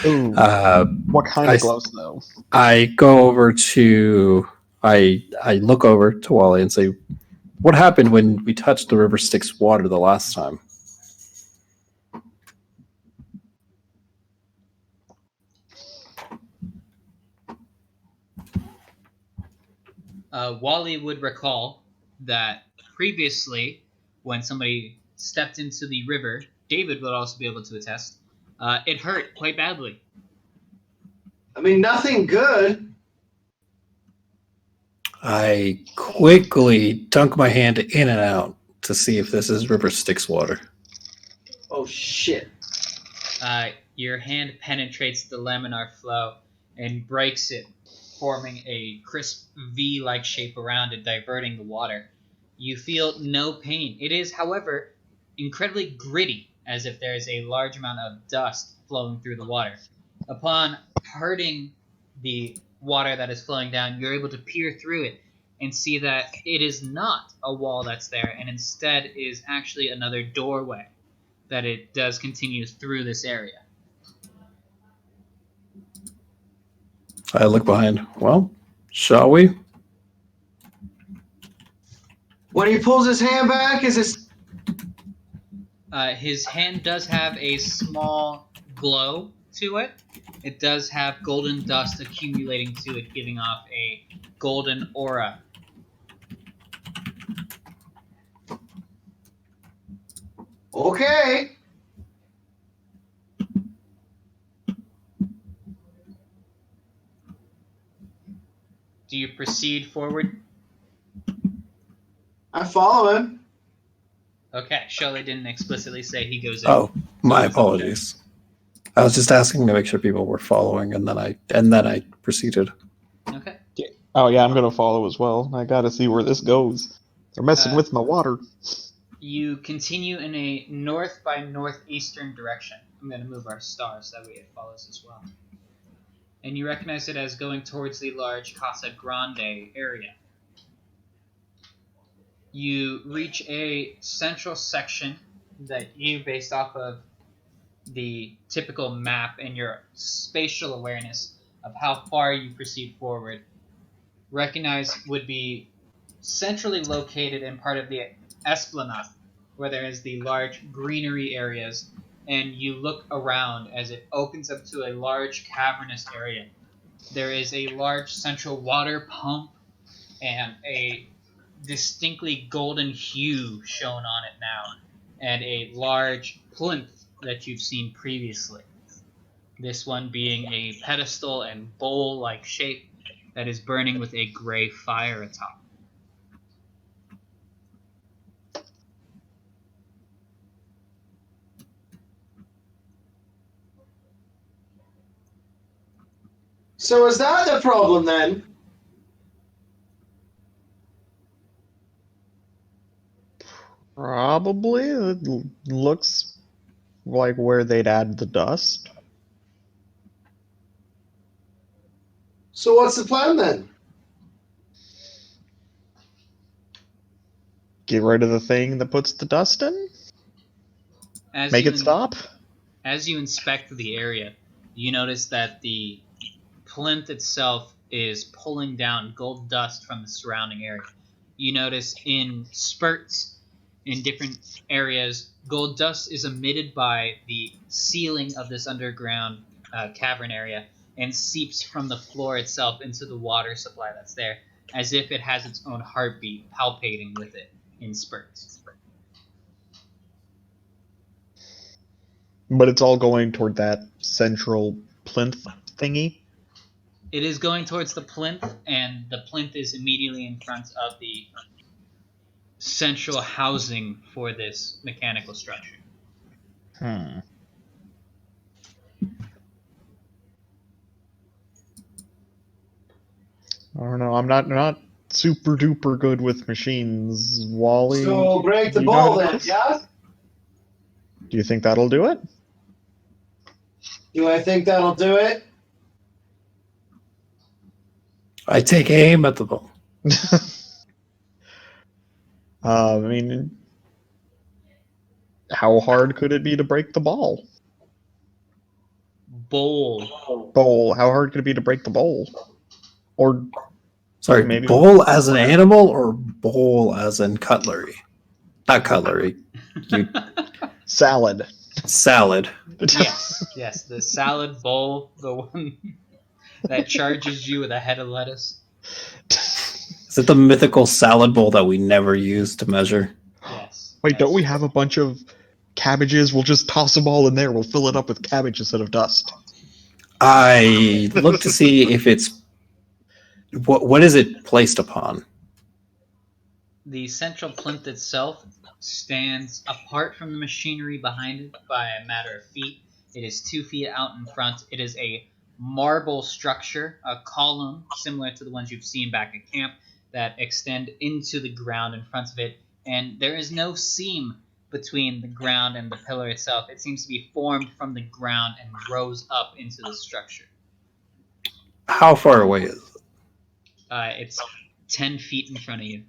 Ooh, what kind of gloves, though? I go over to I look over to Wally and say, "What happened when we touched the River Styx water the last time?" Wally would recall that previously, when somebody stepped into the river, David would also be able to attest, it hurt quite badly. I mean, nothing good. I quickly dunk my hand in and out to see if this is River Styx water. Oh, shit. Your hand penetrates the laminar flow and breaks it, forming a crisp V-like shape around it, diverting the water. You feel no pain. It is, however, incredibly gritty, as if there is a large amount of dust flowing through the water. Upon hurting the water that is flowing down, you're able to peer through it and see that it is not a wall that's there, and instead is actually another doorway that it does continue through this area. I look behind. Well, shall we? When he pulls his hand back, is his hand does have a small glow to it. It does have golden dust accumulating to it, giving off a golden aura. Okay. Do you proceed forward? I follow him. Okay, Shelley didn't explicitly say he goes in. Oh, my apologies. I was just asking to make sure people were following, and then I proceeded. Okay. Oh yeah, I'm gonna follow as well. I gotta see where this goes. They're messing with my water. You continue in a north by northeastern direction. I'm going to move our stars, that way it follows as well. And you recognize it as going towards the large Casa Grande area. You reach a central section that you, based off of the typical map and your spatial awareness of how far you proceed forward, recognize would be centrally located in part of the esplanade, where there is the large greenery areas, and you look around as it opens up to a large cavernous area. There is a large central water pump and a distinctly golden hue shown on it now, and a large plinth that you've seen previously. This one being a pedestal and bowl-like shape that is burning with a gray fire atop. So is that the problem then? Probably. It looks like where they'd add the dust. So what's the plan then? Get rid of the thing that puts the dust in? Make it stop? As you inspect the area, you notice that the plinth itself is pulling down gold dust from the surrounding area. You notice in spurts in different areas. Gold dust is emitted by the ceiling of this underground cavern area and seeps from the floor itself into the water supply that's there, as if it has its own heartbeat palpating with it in spurts. But it's all going toward that central plinth thingy. It is going towards the plinth, and the plinth is immediately in front of the central housing for this mechanical structure. I don't know. I'm not super duper good with machines, Wally. So break the you know how bowl to do then, this? yeah? Do you think that'll do it? Do I think that'll do it? I take aim at the ball. I mean, how hard could it be to break the ball? Bowl. Bowl. How hard could it be to break the bowl? Or Sorry, maybe bowl as an animal or bowl as in cutlery? Not cutlery. salad. Salad. Yes, the salad bowl, the one that charges you with a head of lettuce. Is it the mythical salad bowl that we never use to measure? Yes. Wait, don't we have a bunch of cabbages? We'll just toss them all in there. We'll fill it up with cabbage instead of dust. I look to see if it's what is it placed upon? The central plinth itself stands apart from the machinery behind it by a matter of feet. It is 2 feet out in front. It is a marble structure, a column similar to the ones you've seen back at camp that extend into the ground in front of it. And there is no seam between the ground and the pillar itself. It seems to be formed from the ground and rose up into the structure. How far away is it? It's 10 feet in front of you.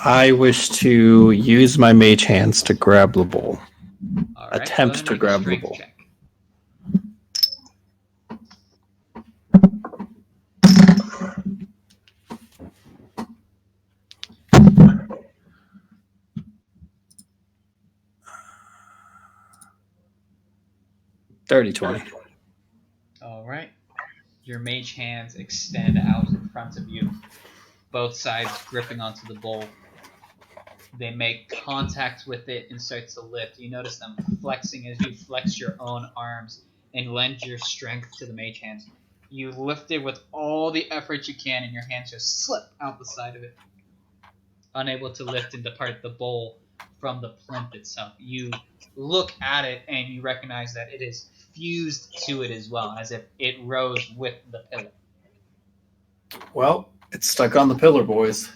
I wish to use my mage hands to grab the bowl. All right, Attempt to grab the strength bowl. check. Dirty 20. All right. Your mage hands extend out in front of you, both sides gripping onto the bowl. They make contact with it and start to lift. You notice them flexing as you flex your own arms and lend your strength to the mage hands. You lift it with all the effort you can, and your hands just slip out the side of it, unable to lift and depart the bowl from the plinth itself. You look at it and you recognize that it is fused to it as well, as if it rose with the pillar. Well, it's stuck on the pillar, boys.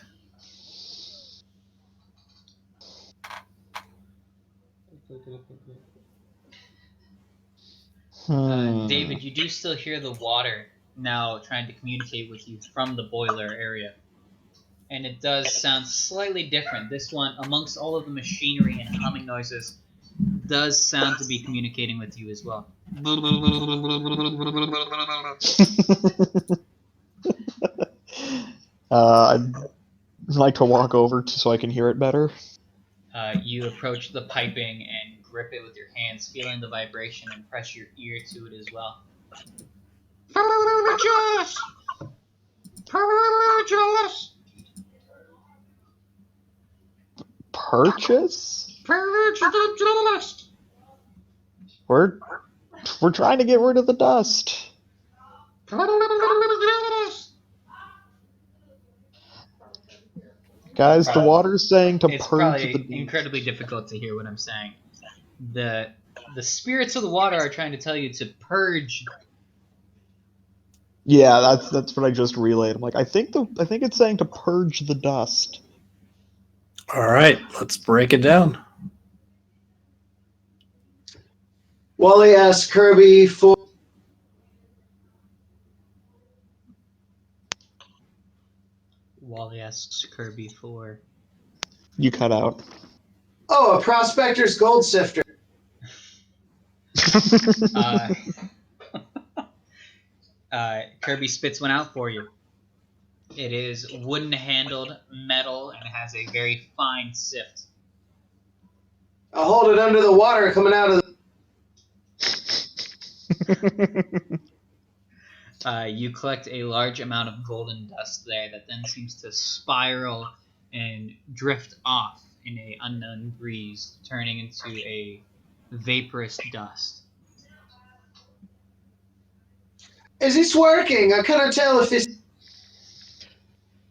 David, you do still hear the water now trying to communicate with you from the boiler area. And it does sound slightly different. This one, amongst all of the machinery and humming noises, does sound to be communicating with you as well. I'd like to walk over so I can hear it better. You approach the piping and grip it with your hands, feeling the vibration, and press your ear to it as well. Purchase! Purchase! Purchase? Purge the dust! We're trying to get rid of the dust. Guys, the water's saying to It's purge probably the beast. incredibly difficult to hear what I'm saying. The spirits of the water are trying to tell you to purge. Yeah, that's what I just relayed. I'm like, I think it's saying to purge the dust. All right, let's break it down. Wally asks Kirby for. Wally asks Kirby for. You cut out. Oh, a prospector's gold sifter. Kirby spits one out for you. It is wooden handled, metal, and has a very fine sift. hold it under the water coming out of the... You collect a large amount of golden dust there that then seems to spiral and drift off in an unknown breeze, turning into a vaporous dust. Is this working? I cannot tell if this...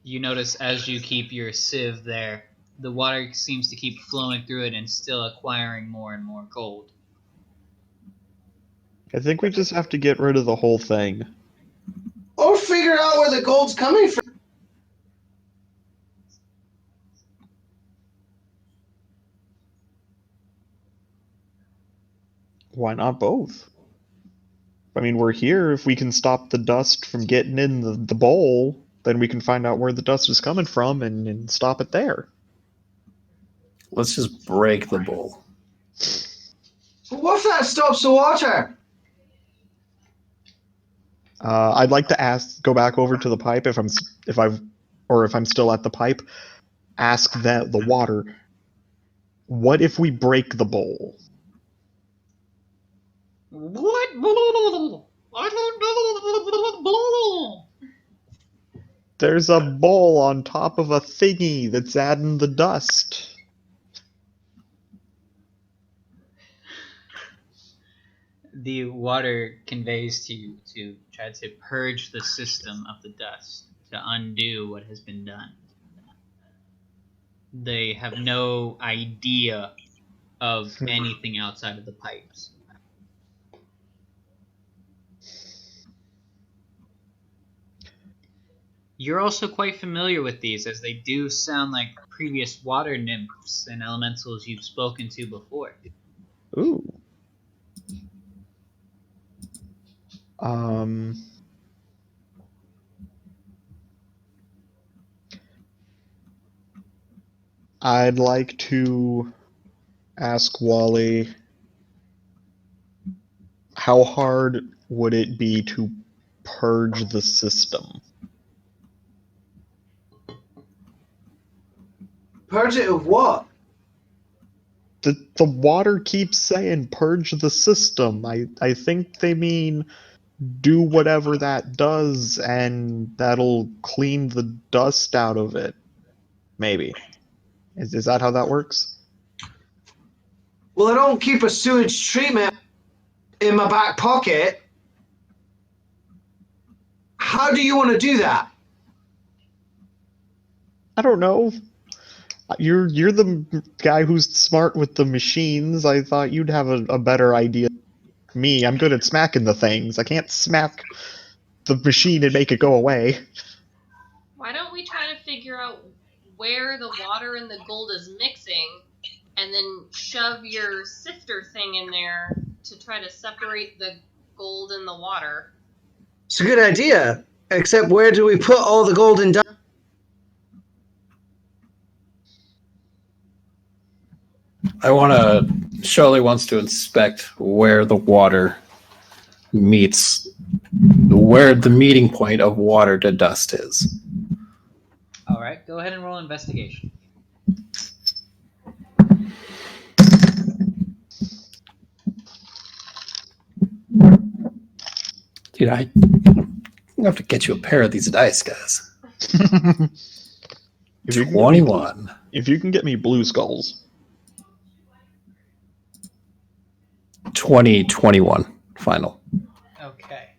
You notice as you keep your sieve there, the water seems to keep flowing through it and still acquiring more and more gold. I think we just have to get rid of the whole thing. Or figure out where the gold's coming from. Why not both? I mean, we're here. If we can stop the dust from getting in the bowl, then we can find out where the dust is coming from and stop it there. Let's just break the bowl. But what if that stops the water? I'd like to go back over to the pipe if I'm still at the pipe. Ask the water. What if we break the bowl? What? There's a bowl on top of a thingy that's adding the dust. The water conveys to you to try to purge the system of the dust, to undo what has been done. They have no idea of anything outside of the pipes. You're also quite familiar with these, as they do sound like previous water nymphs and elementals you've spoken to before. Ooh. I'd like to ask Wally, how hard would it be to purge the system? Purge it of what? The water keeps saying purge the system. I think they mean do whatever that does and that'll clean the dust out of it. Maybe. Is that how that works? Well, I don't keep a sewage treatment in my back pocket. How do you want to do that? I don't know. You're the guy who's smart with the machines. I thought you'd have a better idea. Me, I'm good at smacking the things. I can't smack the machine and make it go away. Why don't we try to figure out where the water and the gold is mixing, and then shove your sifter thing in there to try to separate the gold and the water? It's a good idea. Except where do we put all the golden dust? Shirley wants to inspect where the water meets, where the meeting point of water to dust is. All right, go ahead and roll investigation. Dude, I'm gonna have to get you a pair of these dice, guys. 21. If you can get me blue skulls. 2021 final. Okay.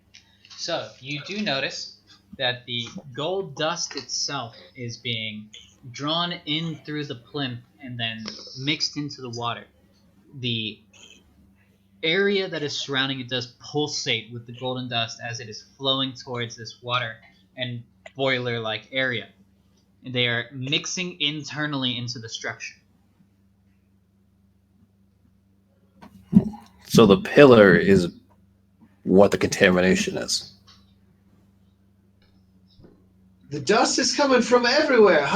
So, you do notice that the gold dust itself is being drawn in through the plinth and then mixed into the water. The area that is surrounding it does pulsate with the golden dust as it is flowing towards this water and boiler-like area. They are mixing internally into the structure. So the pillar is what the contamination is. The dust is coming from everywhere.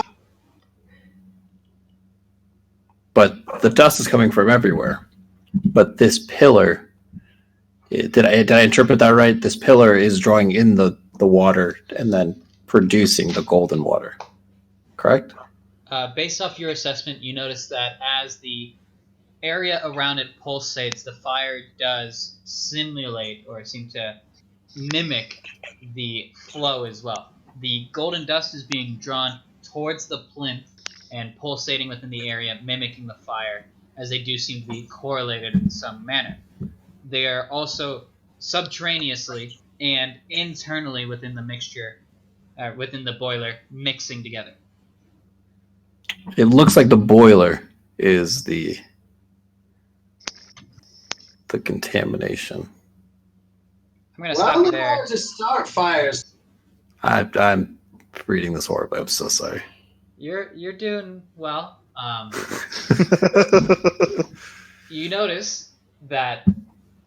But the dust is coming from everywhere. But this pillar, did I interpret that right? This pillar is drawing in the water and then producing the golden water. Correct? Based off your assessment, you notice that as the area around it pulsates, the fire does simulate or seem to mimic the flow as well. The golden dust is being drawn towards the plinth and pulsating within the area, mimicking the fire, as they do seem to be correlated in some manner. They are also subterraneously and internally within the mixture, within the boiler, mixing together. It looks like the boiler is the contamination. I'm going to stop you there. To start fires. I'm reading this horribly. I'm so sorry. You're doing well. You notice that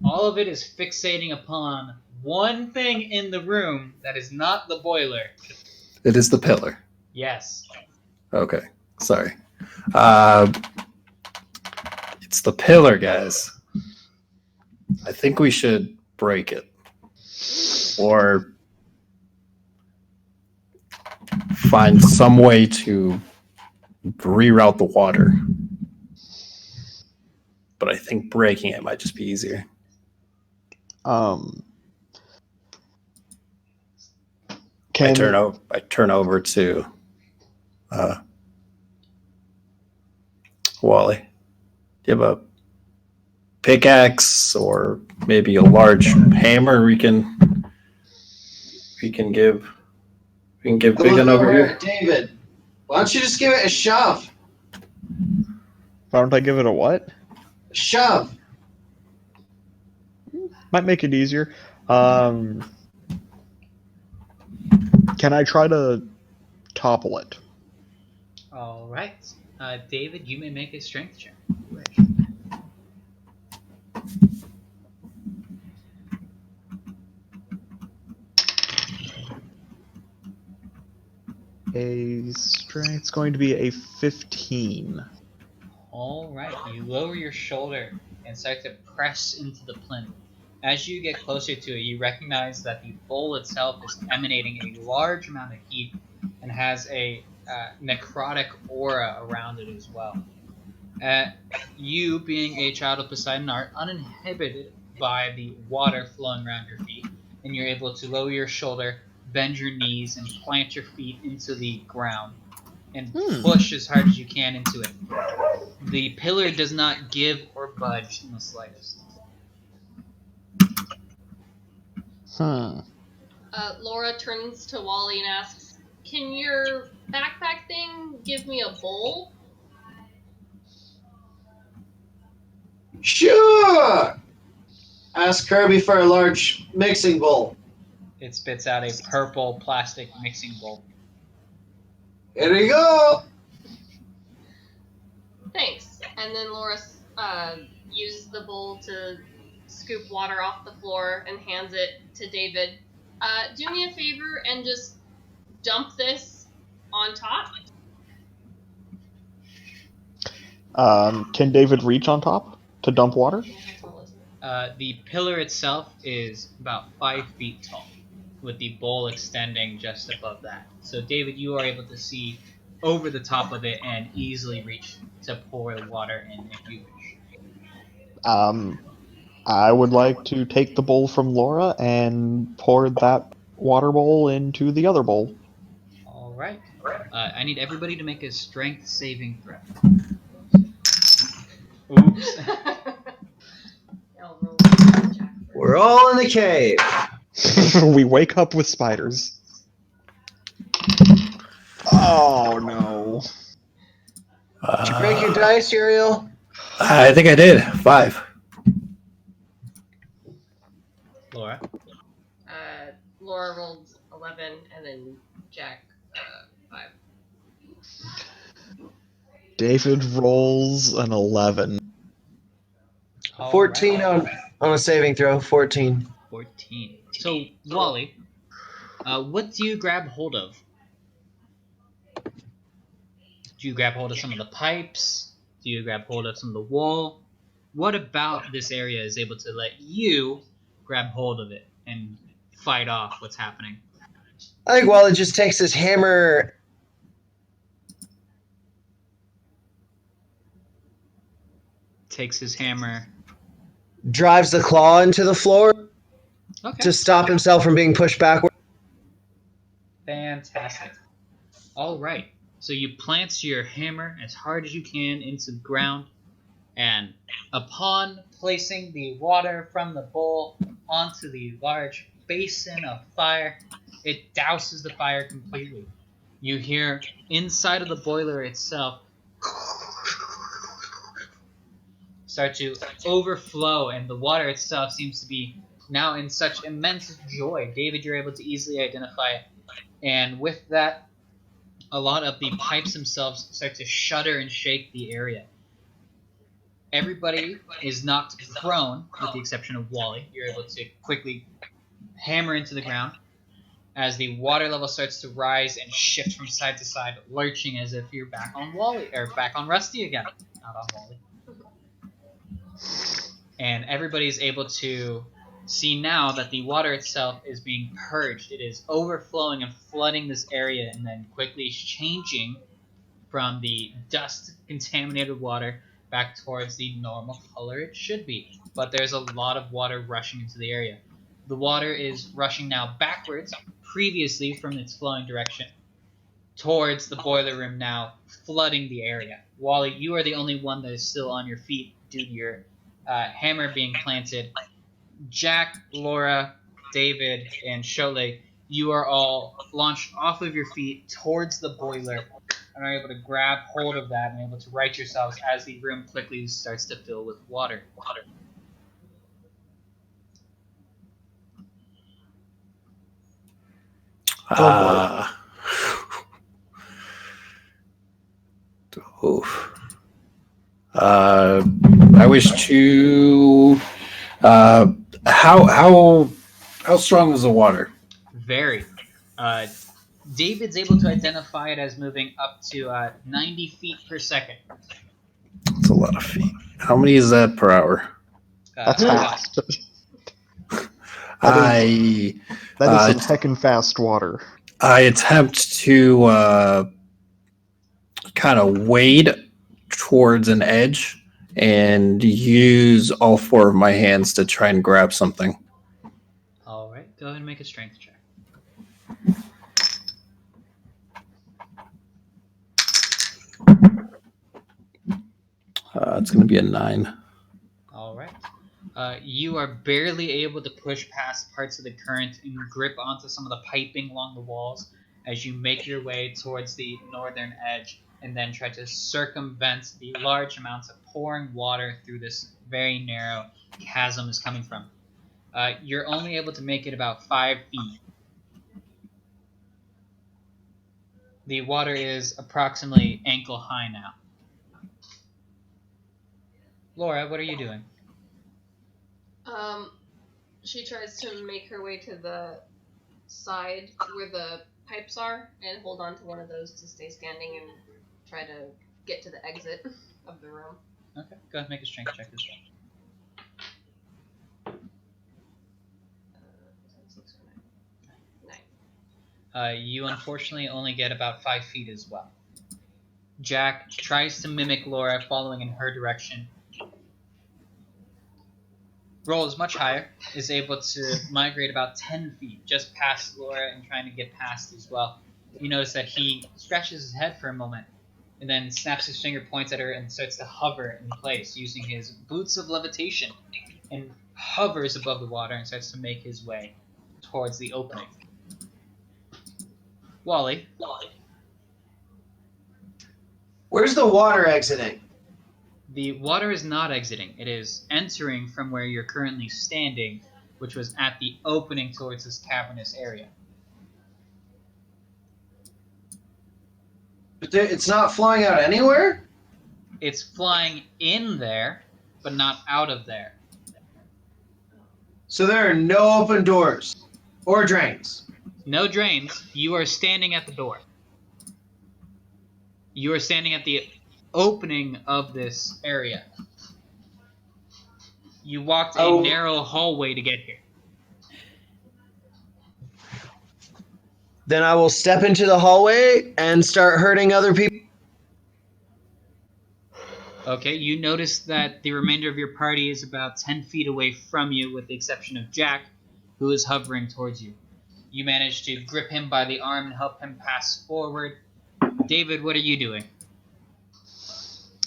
all of it is fixating upon one thing in the room that is not the boiler. It is the pillar. Yes. Okay, sorry. It's the pillar, guys. I think we should break it. Or find some way to reroute the water. But I think breaking it might just be easier. I turn over to Wally. Do you have a pickaxe or maybe a large hammer we can give big one over here? David, why don't you just give it a shove? Why don't I give it a what? Shove. Might make it easier. Can I try to topple it? All right. David, you may make a strength check. It's going to be a 15. All right. You lower your shoulder and start to press into the plinth. As you get closer to it, you recognize that the bowl itself is emanating a large amount of heat and has a necrotic aura around it as well. You, being a child of Poseidon, are uninhibited by the water flowing around your feet, and you're able to lower your shoulder, bend your knees, and plant your feet into the ground and push as hard as you can into it. The pillar does not give or budge in the slightest. Laura turns to Wally and asks, "Can your backpack thing give me a bowl?" Sure. Ask Kirby for a large mixing bowl. It spits out a purple plastic mixing bowl. Here you go. Thanks. And then Laura uses the bowl to scoop water off the floor and hands it to David. Do me a favor and just dump this on top. Can David reach on top to dump water? The pillar itself is about 5 feet tall, with the bowl extending just above that. So, David, you are able to see over the top of it and easily reach to pour the water in if you wish. I would like to take the bowl from Laura and pour that water bowl into the other bowl. All right. I need everybody to make a strength saving throw. Oops. We're all in the cave. We wake up with spiders. Oh no. Did you break your dice, Uriel? I think I did. 5. Laura? Laura rolled 11, and then Jack 5. David rolls an 11. 14 on a saving throw. 14. 14. So, Wally, what do you grab hold of? Do you grab hold of some of the pipes? Do you grab hold of some of the wall? What about this area is able to let you grab hold of it and fight off what's happening? I think Wally just takes his hammer. takes his hammer. Drives the claw into the floor to stop himself from being pushed backward. Fantastic. All right. So you plant your hammer as hard as you can into the ground, and upon placing the water from the bowl onto the large basin of fire, it douses the fire completely. You hear inside of the boiler itself start to overflow, and the water itself seems to be now in such immense joy. David, you're able to easily identify it. And with that, a lot of the pipes themselves start to shudder and shake the area. Everybody is knocked prone, with the exception of Wally. You're able to quickly hammer into the ground as the water level starts to rise and shift from side to side, lurching as if you're back on Wally, or back on Rusty again. Not on Wally. And everybody is able to see now that the water itself is being purged. It is overflowing and flooding this area, and then quickly changing from the dust-contaminated water back towards the normal color it should be. But there's a lot of water rushing into the area. The water is rushing now backwards, previously from its flowing direction, towards the boiler room now, flooding the area. Wally, you are the only one that is still on your feet due to your hammer being planted. Jack, Laura, David, and Shole, you are all launched off of your feet towards the boiler and are able to grab hold of that and able to right yourselves as the room quickly starts to fill with water. I wish to. How strong is the water? Very. David's able to identify it as moving up to 90 feet per second. That's a lot of feet. How many is that per hour? That's fast. That is some heckin' fast water. I attempt to kind of wade towards an edge and use all four of my hands to try and grab something. All right, go ahead and make a strength check. It's going to be a 9. All right. You are barely able to push past parts of the current and grip onto some of the piping along the walls as you make your way towards the northern edge and then try to circumvent the large amounts of pouring water through this very narrow chasm is coming from. You're only able to make it about 5 feet. The water is approximately ankle high now. Laura, what are you doing? She tries to make her way to the side where the pipes are and hold on to one of those to stay standing and try to get to the exit of the room. Okay, go ahead and make a strength check as well. 9. You unfortunately only get about 5 feet as well. Jack tries to mimic Laura, following in her direction. Rolls much higher, is able to migrate about 10 feet just past Laura and trying to get past as well. You notice that he scratches his head for a moment and then snaps his finger, points at her, and starts to hover in place using his boots of levitation and hovers above the water and starts to make his way towards the opening. Wally. Where's the water exiting? The water is not exiting. It is entering from where you're currently standing, which was at the opening towards this cavernous area. But it's not flowing out anywhere? It's flying in there, but not out of there. So there are no open doors or drains? No drains. You are standing at the door. You are standing at the opening of this area. You walked a narrow hallway to get here. Then I will step into the hallway and start hurting other people. Okay, you notice that the remainder of your party is about 10 feet away from you, with the exception of Jack, who is hovering towards you. You manage to grip him by the arm and help him pass forward. David, what are you doing?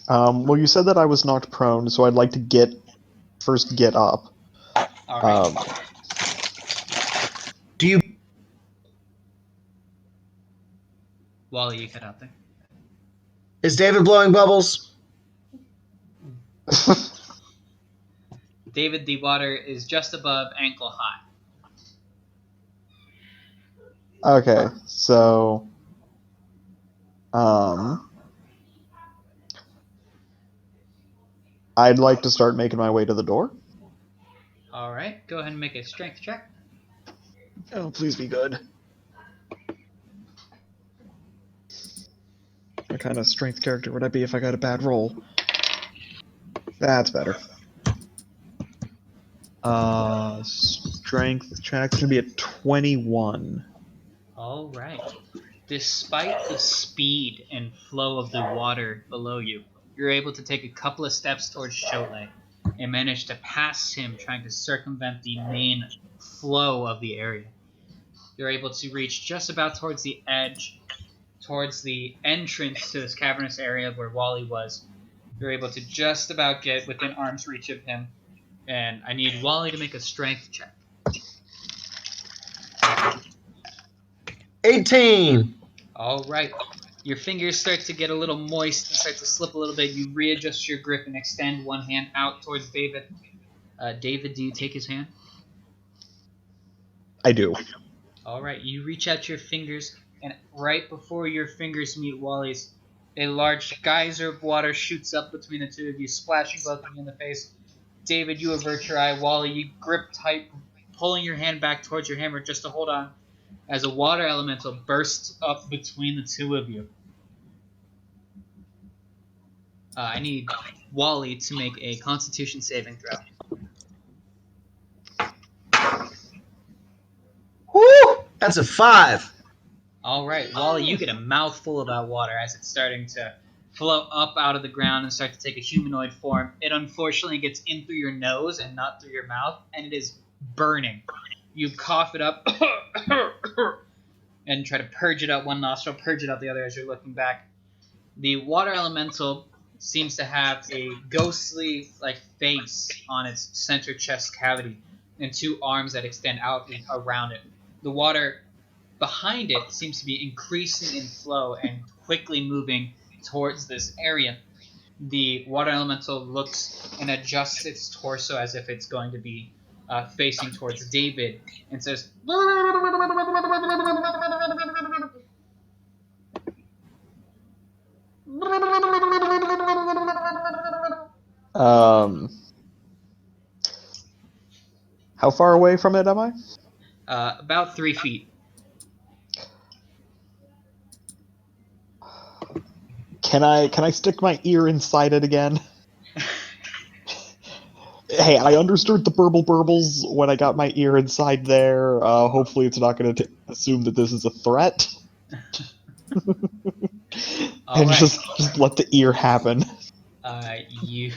Well, you said that I was knocked prone, so I'd like to first get up. All right. Do you? Wally, you cut out there. Is David blowing bubbles? David, the water is just above ankle high. Okay, so I'd like to start making my way to the door. All right, go ahead and make a strength check. Oh, please be good. What kind of strength character would I be if I got a bad roll? That's better. Strength check's gonna be a 21. All right. Despite the speed and flow of the water below you, you're able to take a couple of steps towards Cholet and manage to pass him, trying to circumvent the main flow of the area. You're able to reach just about towards the edge, towards the entrance to this cavernous area where Wally was. You're able to just about get within arm's reach of him, and I need Wally to make a strength check. 18. All right. Your fingers start to get a little moist and start to slip a little bit. You readjust your grip and extend one hand out towards David. David, do you take his hand? I do. All right. You reach out your fingers, and right before your fingers meet Wally's, a large geyser of water shoots up between the two of you, splashing both of you in the face. David, you avert your eye. Wally, you grip tight, pulling your hand back towards your hammer just to hold on, as a water elemental bursts up between the two of you. I need Wally to make a Constitution saving throw. Woo! That's a 5. All right, Wally, you get a mouthful of that water as it's starting to flow up out of the ground and start to take a humanoid form. It unfortunately gets in through your nose and not through your mouth, and it is burning. You cough it up and try to purge it out one nostril, purge it out the other as you're looking back. The water elemental seems to have a ghostly face on its center chest cavity and two arms that extend out around it. The water behind it seems to be increasing in flow and quickly moving towards this area. The water elemental looks and adjusts its torso as if it's going to be facing towards David and says, How far away from it am I? about 3 feet. Can I stick my ear inside it again? Hey, I understood the burbles when I got my ear inside there. Hopefully it's not going to assume that this is a threat. All and right. just let the ear happen. You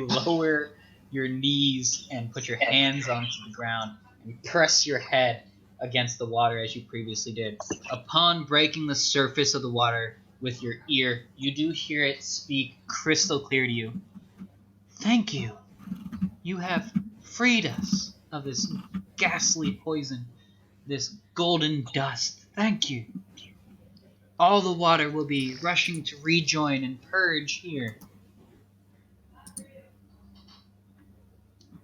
lower your knees and put your hands onto the ground and press your head against the water as you previously did. Upon breaking the surface of the water with your ear, you do hear it speak crystal clear to you. Thank you. You have freed us of this ghastly poison, this golden dust. Thank you. All the water will be rushing to rejoin and purge here.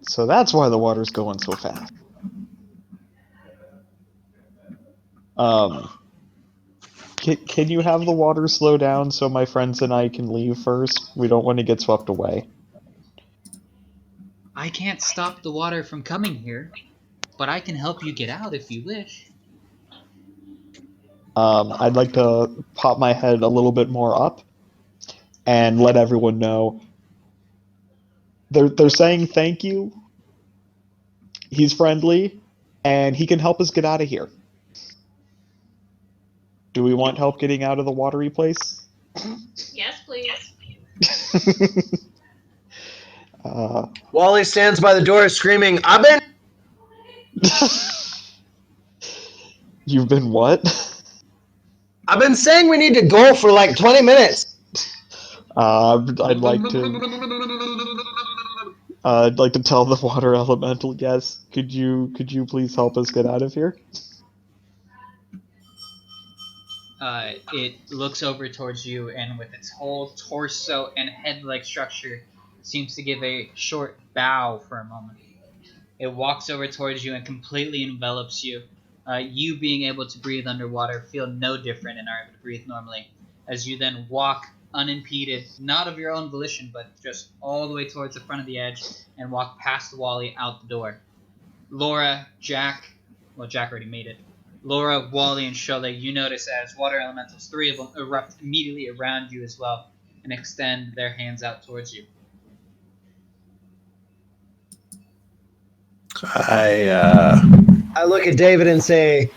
So that's why the water's going so fast. Can you have the water slow down so my friends and I can leave first? We don't want to get swept away. I can't stop the water from coming here, but I can help you get out if you wish. I'd like to pop my head a little bit more up and let everyone know. They're saying thank you. He's friendly, and he can help us get out of here. Do we want help getting out of the watery place? Yes, please. Wally stands by the door screaming, "I've been..." You've been what? I've been saying we need to go for like 20 minutes. I'd like to tell the water elemental, yes. Could you please help us get out of here? It looks over towards you, and with its whole torso and head-like structure, seems to give a short bow for a moment. It walks over towards you and completely envelops you. You being able to breathe underwater feel no different and are able to breathe normally, as you then walk unimpeded, not of your own volition, but just all the way towards the front of the edge, and walk past Wally out the door. Laura, Jack already made it. Laura, Wally, and Shelley, you notice as water elementals, 3 of them erupt immediately around you as well, and extend their hands out towards you. I look at David and say,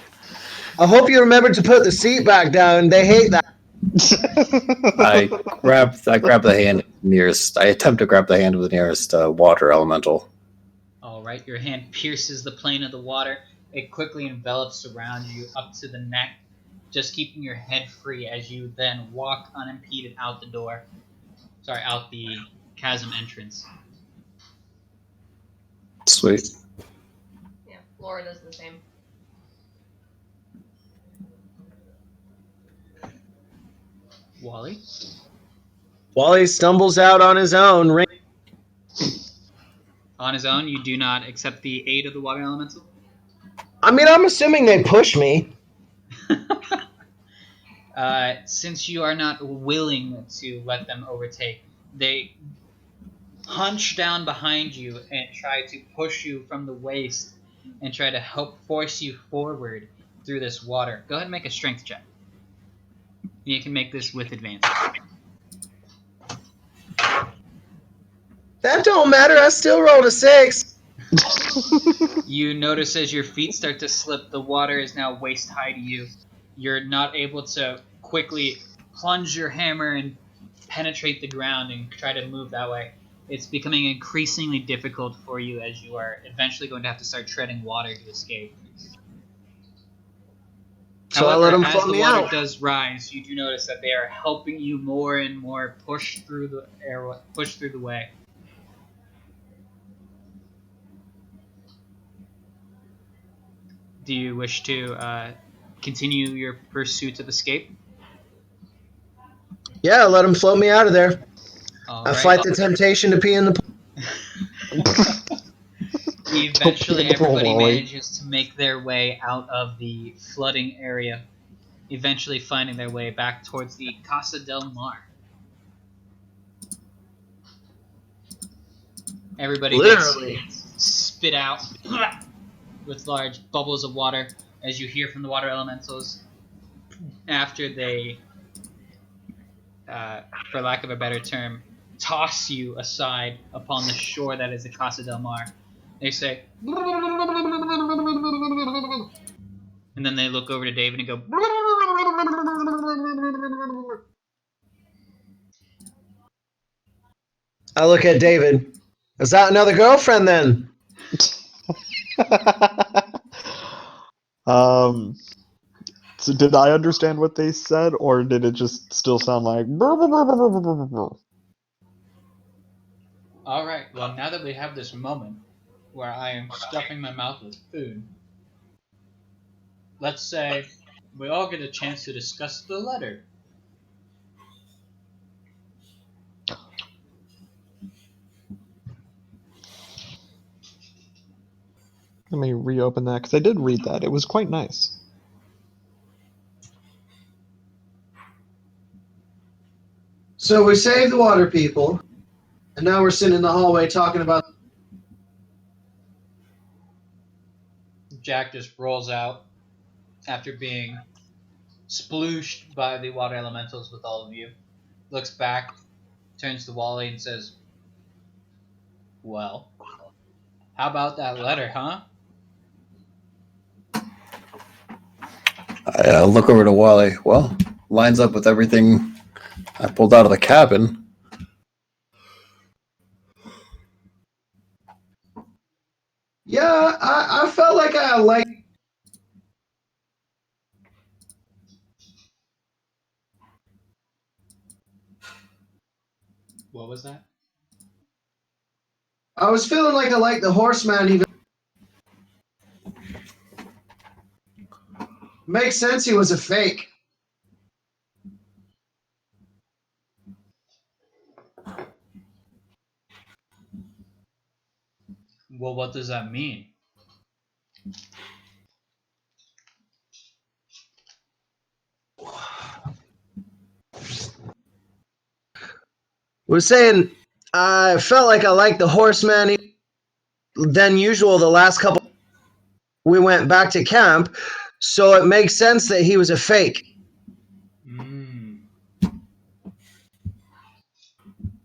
"I hope you remember to put the seat back down. They hate that." I grab the hand nearest. I attempt to grab the hand of the nearest water elemental. All right, your hand pierces the plane of the water. It quickly envelops around you up to the neck, just keeping your head free as you then walk unimpeded out the door. Sorry, out the chasm entrance. Sweet. Yeah, Laura does the same. Wally? Wally stumbles out on his own. On his own, you do not accept the aid of the water elemental? I mean, I'm assuming they push me. Since you are not willing to let them overtake, they hunch down behind you and try to push you from the waist and try to help force you forward through this water. Go ahead and make a strength check. You can make this with advantage. That don't matter. I still rolled a 6. You notice as your feet start to slip, the water is now waist high to you. You're not able to quickly plunge your hammer and penetrate the ground and try to move that way. It's becoming increasingly difficult for you as you are eventually going to have to start treading water to escape. So However, I let them as float the me water out. does rise, you do notice that they are helping you more and more push through the way. Do you wish to continue your pursuit of escape? Yeah, let them float me out of there. All I right. fight the temptation to pee in the pool. Eventually, Don't be everybody Wally. manages to make their way out of the flooding area, eventually finding their way back towards the Casa del Mar. Everybody Literally. gets spit out with large bubbles of water, as you hear from the water elementals after they, for lack of a better term, toss you aside upon the shore that is the Casa del Mar. They say, and then they look over to David and go, I look at David. Is that another girlfriend then? So did I understand what they said, or did it just still sound like? Alright, well, now that we have this moment where I am stuffing my mouth with food, let's say we all get a chance to discuss the letter. Let me reopen that because I did read that. It was quite nice. So we saved the water people, and now we're sitting in the hallway talking about... Jack just rolls out after being splooshed by the water elementals with all of you, looks back, turns to Wally and says, well, how about that letter, huh? I look over to Wally. Well, lines up with everything I pulled out of the cabin. Yeah, I felt like I liked. What was that? I was feeling like I liked the horseman. Even makes sense. He was a fake. Well, what does that mean? Was saying I felt like I liked the horseman than usual. The last couple we went back to camp, so it makes sense that he was a fake.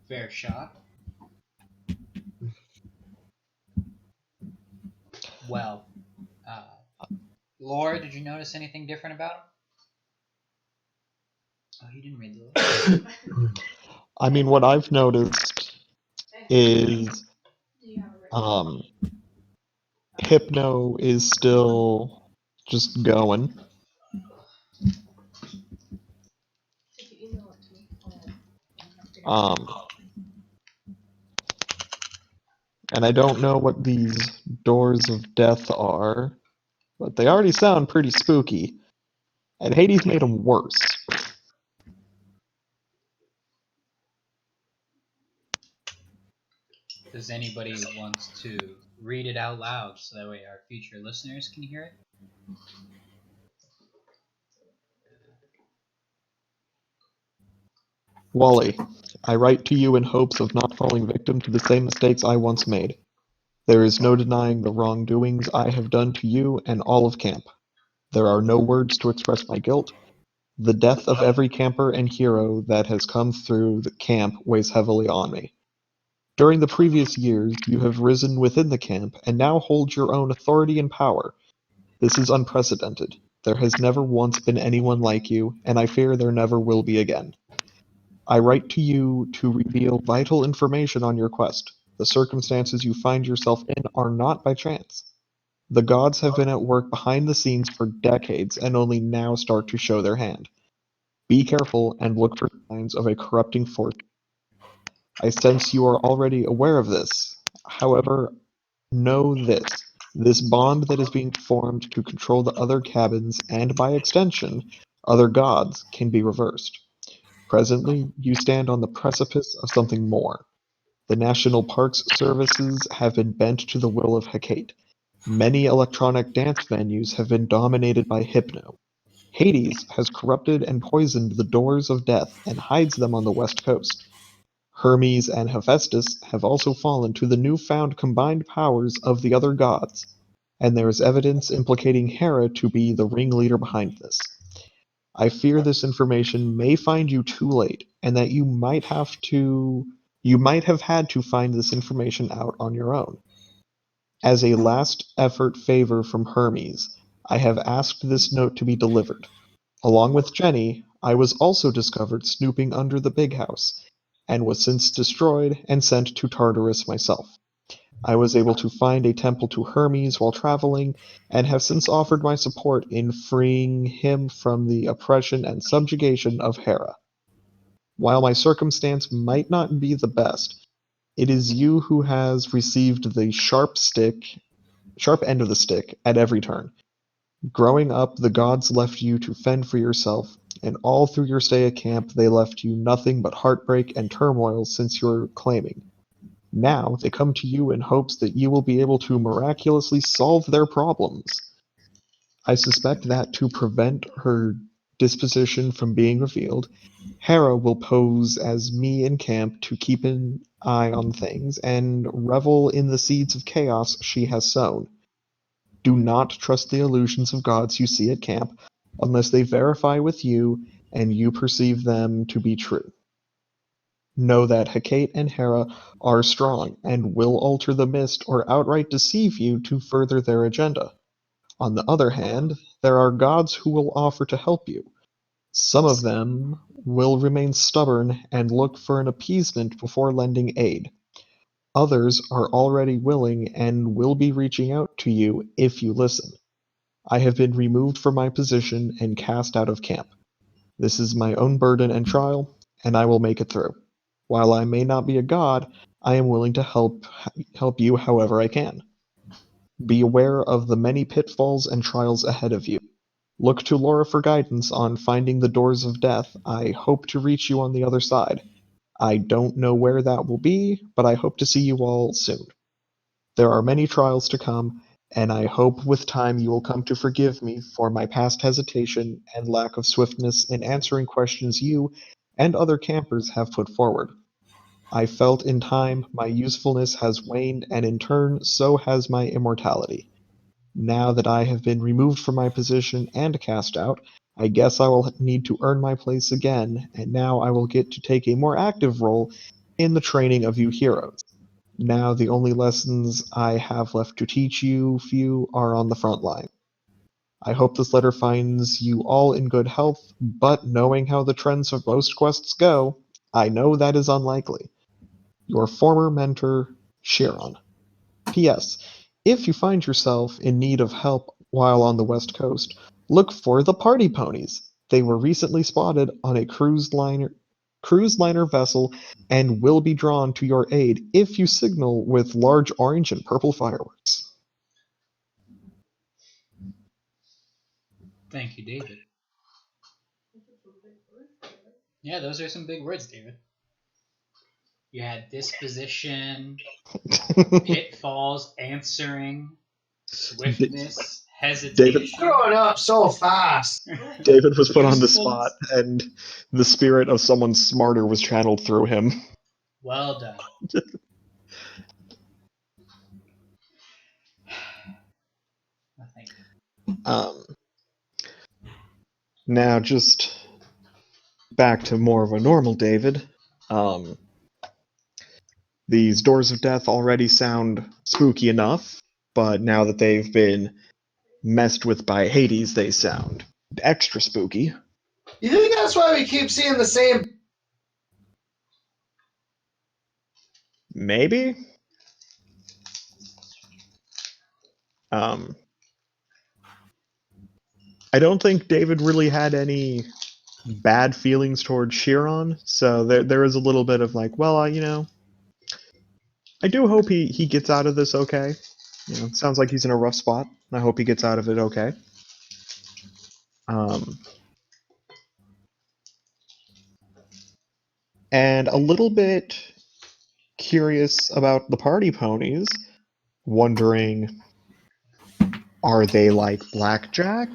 Fair shot. Well, Laura, did you notice anything different about him? Oh, you didn't read the list. I mean, what I've noticed is Hypno is still just going. And I don't know what these doors of death are, but they already sound pretty spooky. And Hades made them worse. Does anybody want to read it out loud so that way our future listeners can hear it? Wally, I write to you in hopes of not falling victim to the same mistakes I once made. There is no denying the wrongdoings I have done to you and all of camp. There are no words to express my guilt. The death of every camper and hero that has come through the camp weighs heavily on me. During the previous years, you have risen within the camp and now hold your own authority and power. This is unprecedented. There has never once been anyone like you, and I fear there never will be again. I write to you to reveal vital information on your quest. The circumstances you find yourself in are not by chance. The gods have been at work behind the scenes for decades and only now start to show their hand. Be careful and look for signs of a corrupting force. I sense you are already aware of this. However, know this. This bond that is being formed to control the other cabins and, by extension, other gods can be reversed. Presently, you stand on the precipice of something more. The National Parks Services have been bent to the will of Hecate. Many electronic dance venues have been dominated by Hypno. Hades has corrupted and poisoned the doors of death and hides them on the west coast. Hermes and Hephaestus have also fallen to the newfound combined powers of the other gods, and there is evidence implicating Hera to be the ringleader behind this. I fear this information may find you too late, and that you might have had to find this information out on your own. As a last effort favor from Hermes, I have asked this note to be delivered. Along with Jenny, I was also discovered snooping under the big house, and was since destroyed and sent to Tartarus myself. I was able to find a temple to Hermes while traveling, and have since offered my support in freeing him from the oppression and subjugation of Hera. While my circumstance might not be the best, it is you who has received the sharp end of the stick at every turn. Growing up, the gods left you to fend for yourself, and all through your stay at camp they left you nothing but heartbreak and turmoil since your claiming. Now they come to you in hopes that you will be able to miraculously solve their problems. I suspect that to prevent her disposition from being revealed, Hera will pose as me in camp to keep an eye on things and revel in the seeds of chaos she has sown. Do not trust the illusions of gods you see at camp unless they verify with you and you perceive them to be true. Know that Hecate and Hera are strong and will alter the mist or outright deceive you to further their agenda. On the other hand, there are gods who will offer to help you. Some of them will remain stubborn and look for an appeasement before lending aid. Others are already willing and will be reaching out to you if you listen. I have been removed from my position and cast out of camp. This is my own burden and trial, and I will make it through. While I may not be a god, I am willing to help you however I can. Be aware of the many pitfalls and trials ahead of you. Look to Laura for guidance on finding the doors of death. I hope to reach you on the other side. I don't know where that will be, but I hope to see you all soon. There are many trials to come, and I hope with time you will come to forgive me for my past hesitation and lack of swiftness in answering questions you and other campers have put forward. I felt in time my usefulness has waned, and in turn, so has my immortality. Now that I have been removed from my position and cast out, I guess I will need to earn my place again, and now I will get to take a more active role in the training of you heroes. Now the only lessons I have left to teach you few are on the front line. I hope this letter finds you all in good health, but knowing how the trends of most quests go, I know that is unlikely. Your former mentor, Chiron. P.S. If you find yourself in need of help while on the West Coast, look for the party ponies. They were recently spotted on a cruise liner vessel and will be drawn to your aid if you signal with large orange and purple fireworks. Thank you, David. Yeah, those are some big words, David. You had disposition, pitfalls, answering, swiftness, hesitation. Growing up so fast. David was put on the Usefulness. spot, and the spirit of someone smarter was channeled through him. Well done. Well, thank you. Now, just back to more of a normal David. These doors of death already sound spooky enough, but now that they've been messed with by Hades, they sound extra spooky. You think that's why we keep seeing the same? Maybe? I don't think David really had any bad feelings towards Chiron, so there is a little bit of like, well, I do hope he gets out of this okay. It sounds like he's in a rough spot. I hope he gets out of it okay. And a little bit curious about the party ponies, wondering, are they like Blackjack,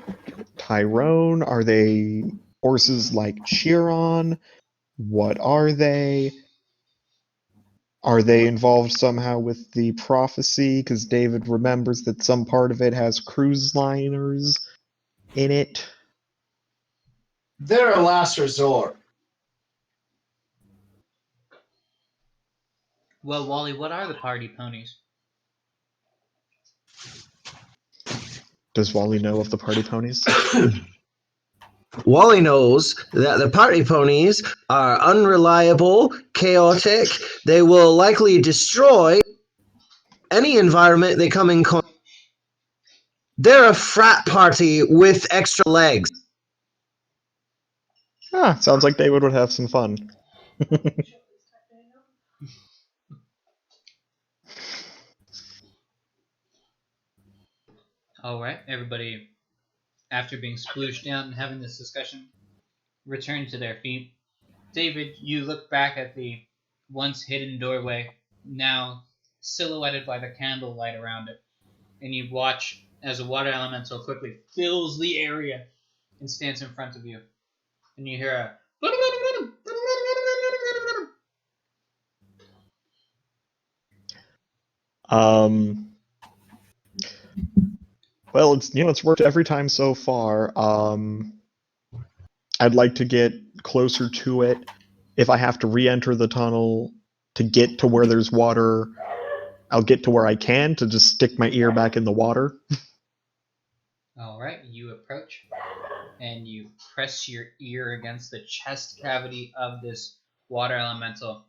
Tyrone? Are they horses like Chiron? What are they? Are they involved somehow with the prophecy? Because David remembers that some part of it has cruise liners in it. They're a last resort. Well, Wally, what are the party ponies? Does Wally know of the party ponies? Wally knows that the party ponies are unreliable, chaotic. They will likely destroy any environment they come in contact. They're a frat party with extra legs. Sounds like David would have some fun. All right, everybody, after being splooshed out and having this discussion, return to their feet. David, you look back at the once hidden doorway, now silhouetted by the candlelight around it, and you watch as a water elemental quickly fills the area and stands in front of you. And you hear a Well, it's worked every time so far. I'd like to get closer to it. If I have to re-enter the tunnel to get to where there's water, I'll get to where I can to just stick my ear back in the water. All right, you approach and you press your ear against the chest cavity of this water elemental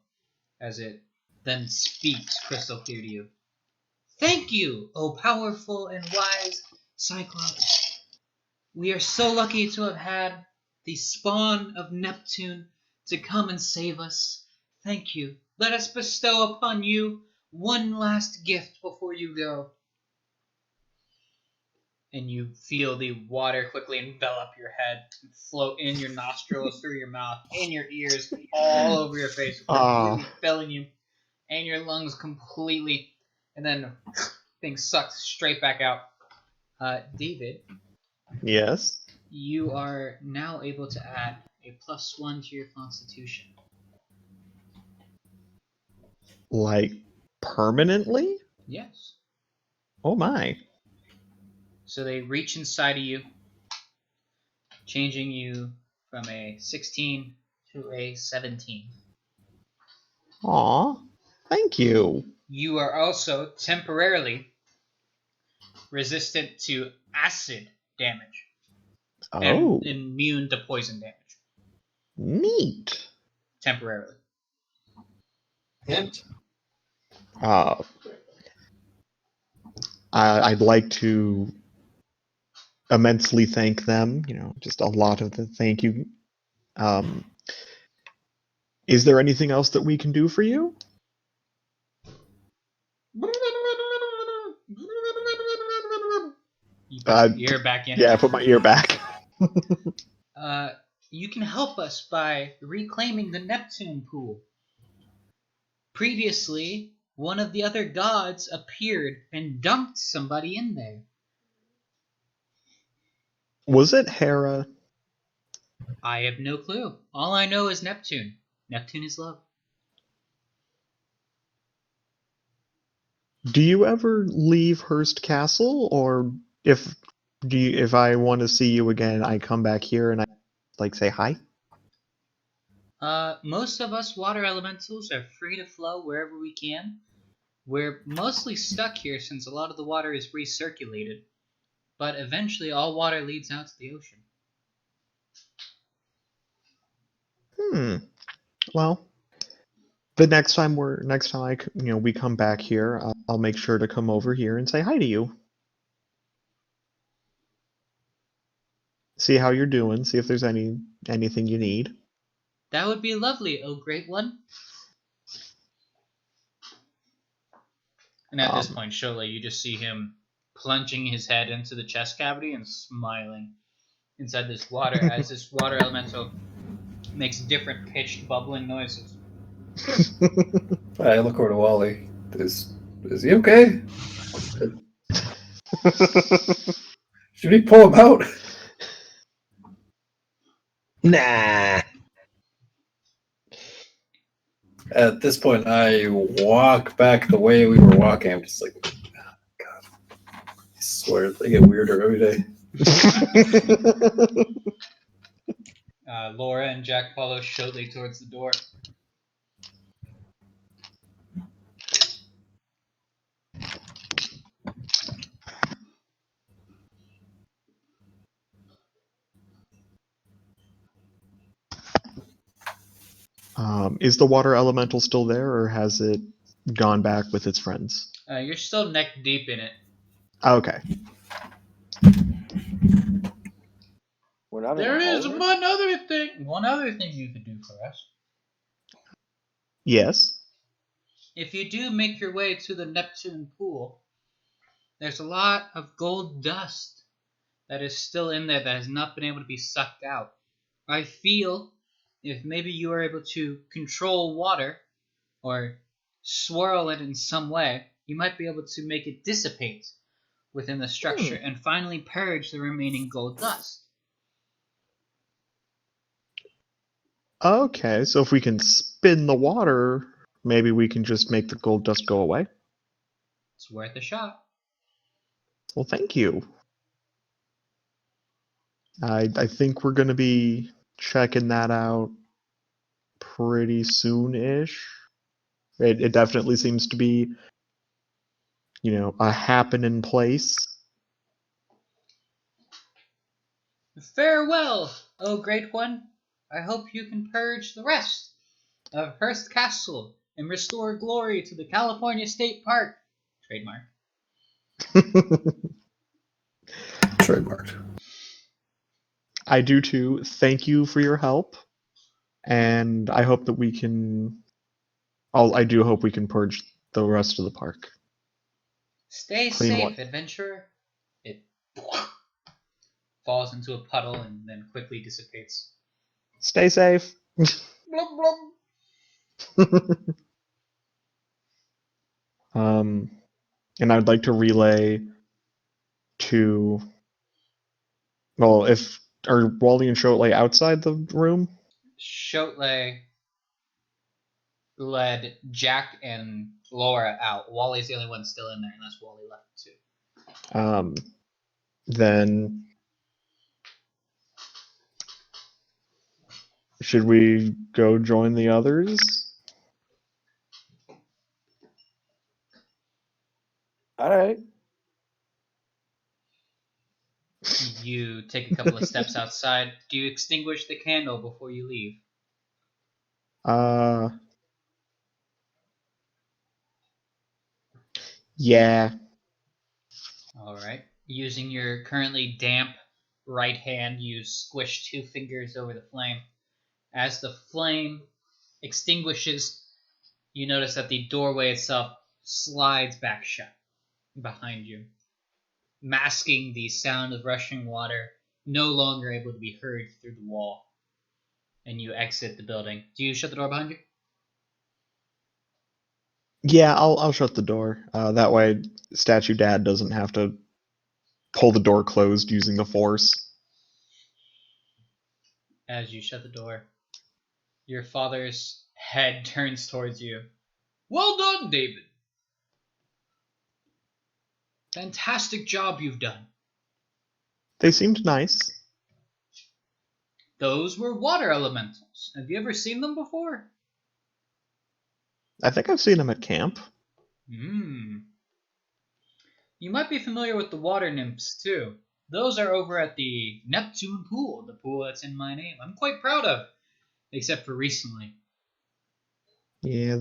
as it then speaks crystal clear to you. Thank you, O powerful and wise Cyclops. We are so lucky to have had the spawn of Neptune to come and save us. Thank you. Let us bestow upon you one last gift before you go. And you feel the water quickly envelop your head, and float in your nostrils, through your mouth, in your ears, all over your face, completely filling you, and your lungs completely, and then things sucked straight back out. David, Yes. you are now able to add a +1 to your Constitution. Like permanently? Yes. Oh my. So they reach inside of you, changing you from a 16 to a 17. Aw. Thank you. You are also temporarily resistant to acid damage and Oh. immune to poison damage. Neat. Temporarily. Hint. I'd like to immensely thank them. Just a lot of the thank you. Is there anything else that we can do for you? You put your ear back in. Yeah, I put my ear back. You can help us by reclaiming the Neptune pool. Previously, one of the other gods appeared and dumped somebody in there. Was it Hera? I have no clue. All I know is Neptune. Neptune is love. Do you ever leave Hearst Castle, or if I want to see you again, I come back here and I say hi? Most of us water elementals are free to flow wherever we can. We're mostly stuck here since a lot of the water is recirculated, but eventually all water leads out to the ocean. Well, the next time we come back here, I'll make sure to come over here and say hi to you. See how you're doing. See if there's anything you need. That would be lovely, oh great one. And at this point, Shola, you just see him plunging his head into the chest cavity and smiling inside this water as this water elemental makes different pitched bubbling noises. I look over to Wally. Is he okay? Should we pull him out? Nah. At this point, I walk back the way we were walking. I'm just like, oh, God. I swear, they get weirder every day. Laura and Jack follow shortly towards the door. Is the water elemental still there, or has it gone back with its friends? You're still neck deep in it. Okay. There is one other thing you could do for us. Yes. If you do make your way to the Neptune pool, there's a lot of gold dust that is still in there that has not been able to be sucked out. I feel if maybe you are able to control water or swirl it in some way, you might be able to make it dissipate within the structure and finally purge the remaining gold dust. Okay, so if we can spin the water, maybe we can just make the gold dust go away. It's worth a shot. Well, thank you. I think we're going to be checking that out pretty soon-ish. It definitely seems to be, a happening place. Farewell, O great one. I hope you can purge the rest of Hearst Castle and restore glory to the California State Park. Trademark. Trademarked. I do too. Thank you for your help, and I hope that we can. I do hope we can purge the rest of the park. Stay Clean safe, what? adventurer. It falls into a puddle and then quickly dissipates. Stay safe. Blub, blub. And I'd like to relay to. Well, if are Wally and Shotley outside the room? Shotley led Jack and Laura out. Wally's the only one still in there, unless Wally left too. Then should we go join the others? All right. You take a couple of steps outside. Do you extinguish the candle before you leave? Yeah. Alright. Using your currently damp right hand, you squish 2 fingers over the flame. As the flame extinguishes, you notice that the doorway itself slides back shut behind you, masking the sound of rushing water, no longer able to be heard through the wall. And you exit the building. Do you shut the door behind you? Yeah, I'll shut the door. That way, Statue Dad doesn't have to pull the door closed using the force. As you shut the door, your father's head turns towards you. Well done, David. Fantastic job you've done. They seemed nice. Those were water elementals. Have you ever seen them before? I think I've seen them at camp. You might be familiar with the water nymphs, too. Those are over at the Neptune pool, the pool that's in my name. I'm quite proud of, except for recently. Yeah,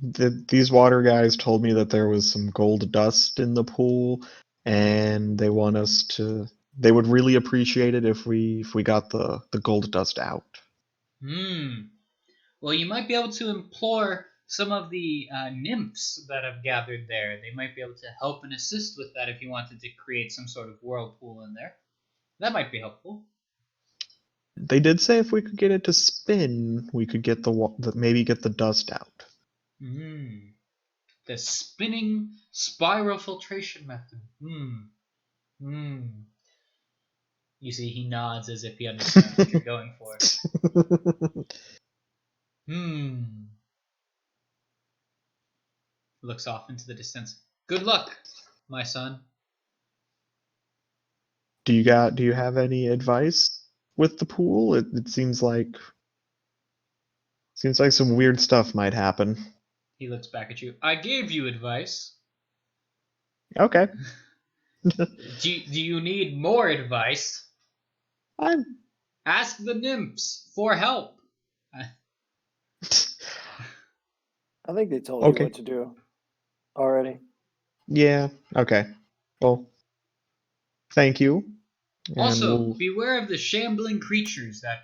these water guys told me that there was some gold dust in the pool, and they want us to. They would really appreciate it if we got the gold dust out. Well, you might be able to implore some of the nymphs that have gathered there. They might be able to help and assist with that if you wanted to create some sort of whirlpool in there. That might be helpful. They did say if we could get it to spin, we could get maybe get the dust out. The spinning spiral filtration method. You see, he nods as if he understands what you're going for. Looks off into the distance. Good luck, my son. Do you have any advice with the pool? It seems like some weird stuff might happen. He looks back at you. I gave you advice. Okay. Do you need more advice? I'm. Ask the nymphs for help. I think they told Okay. you what to do already. Yeah. Okay. Well, thank you. And Also, beware of the shambling creatures that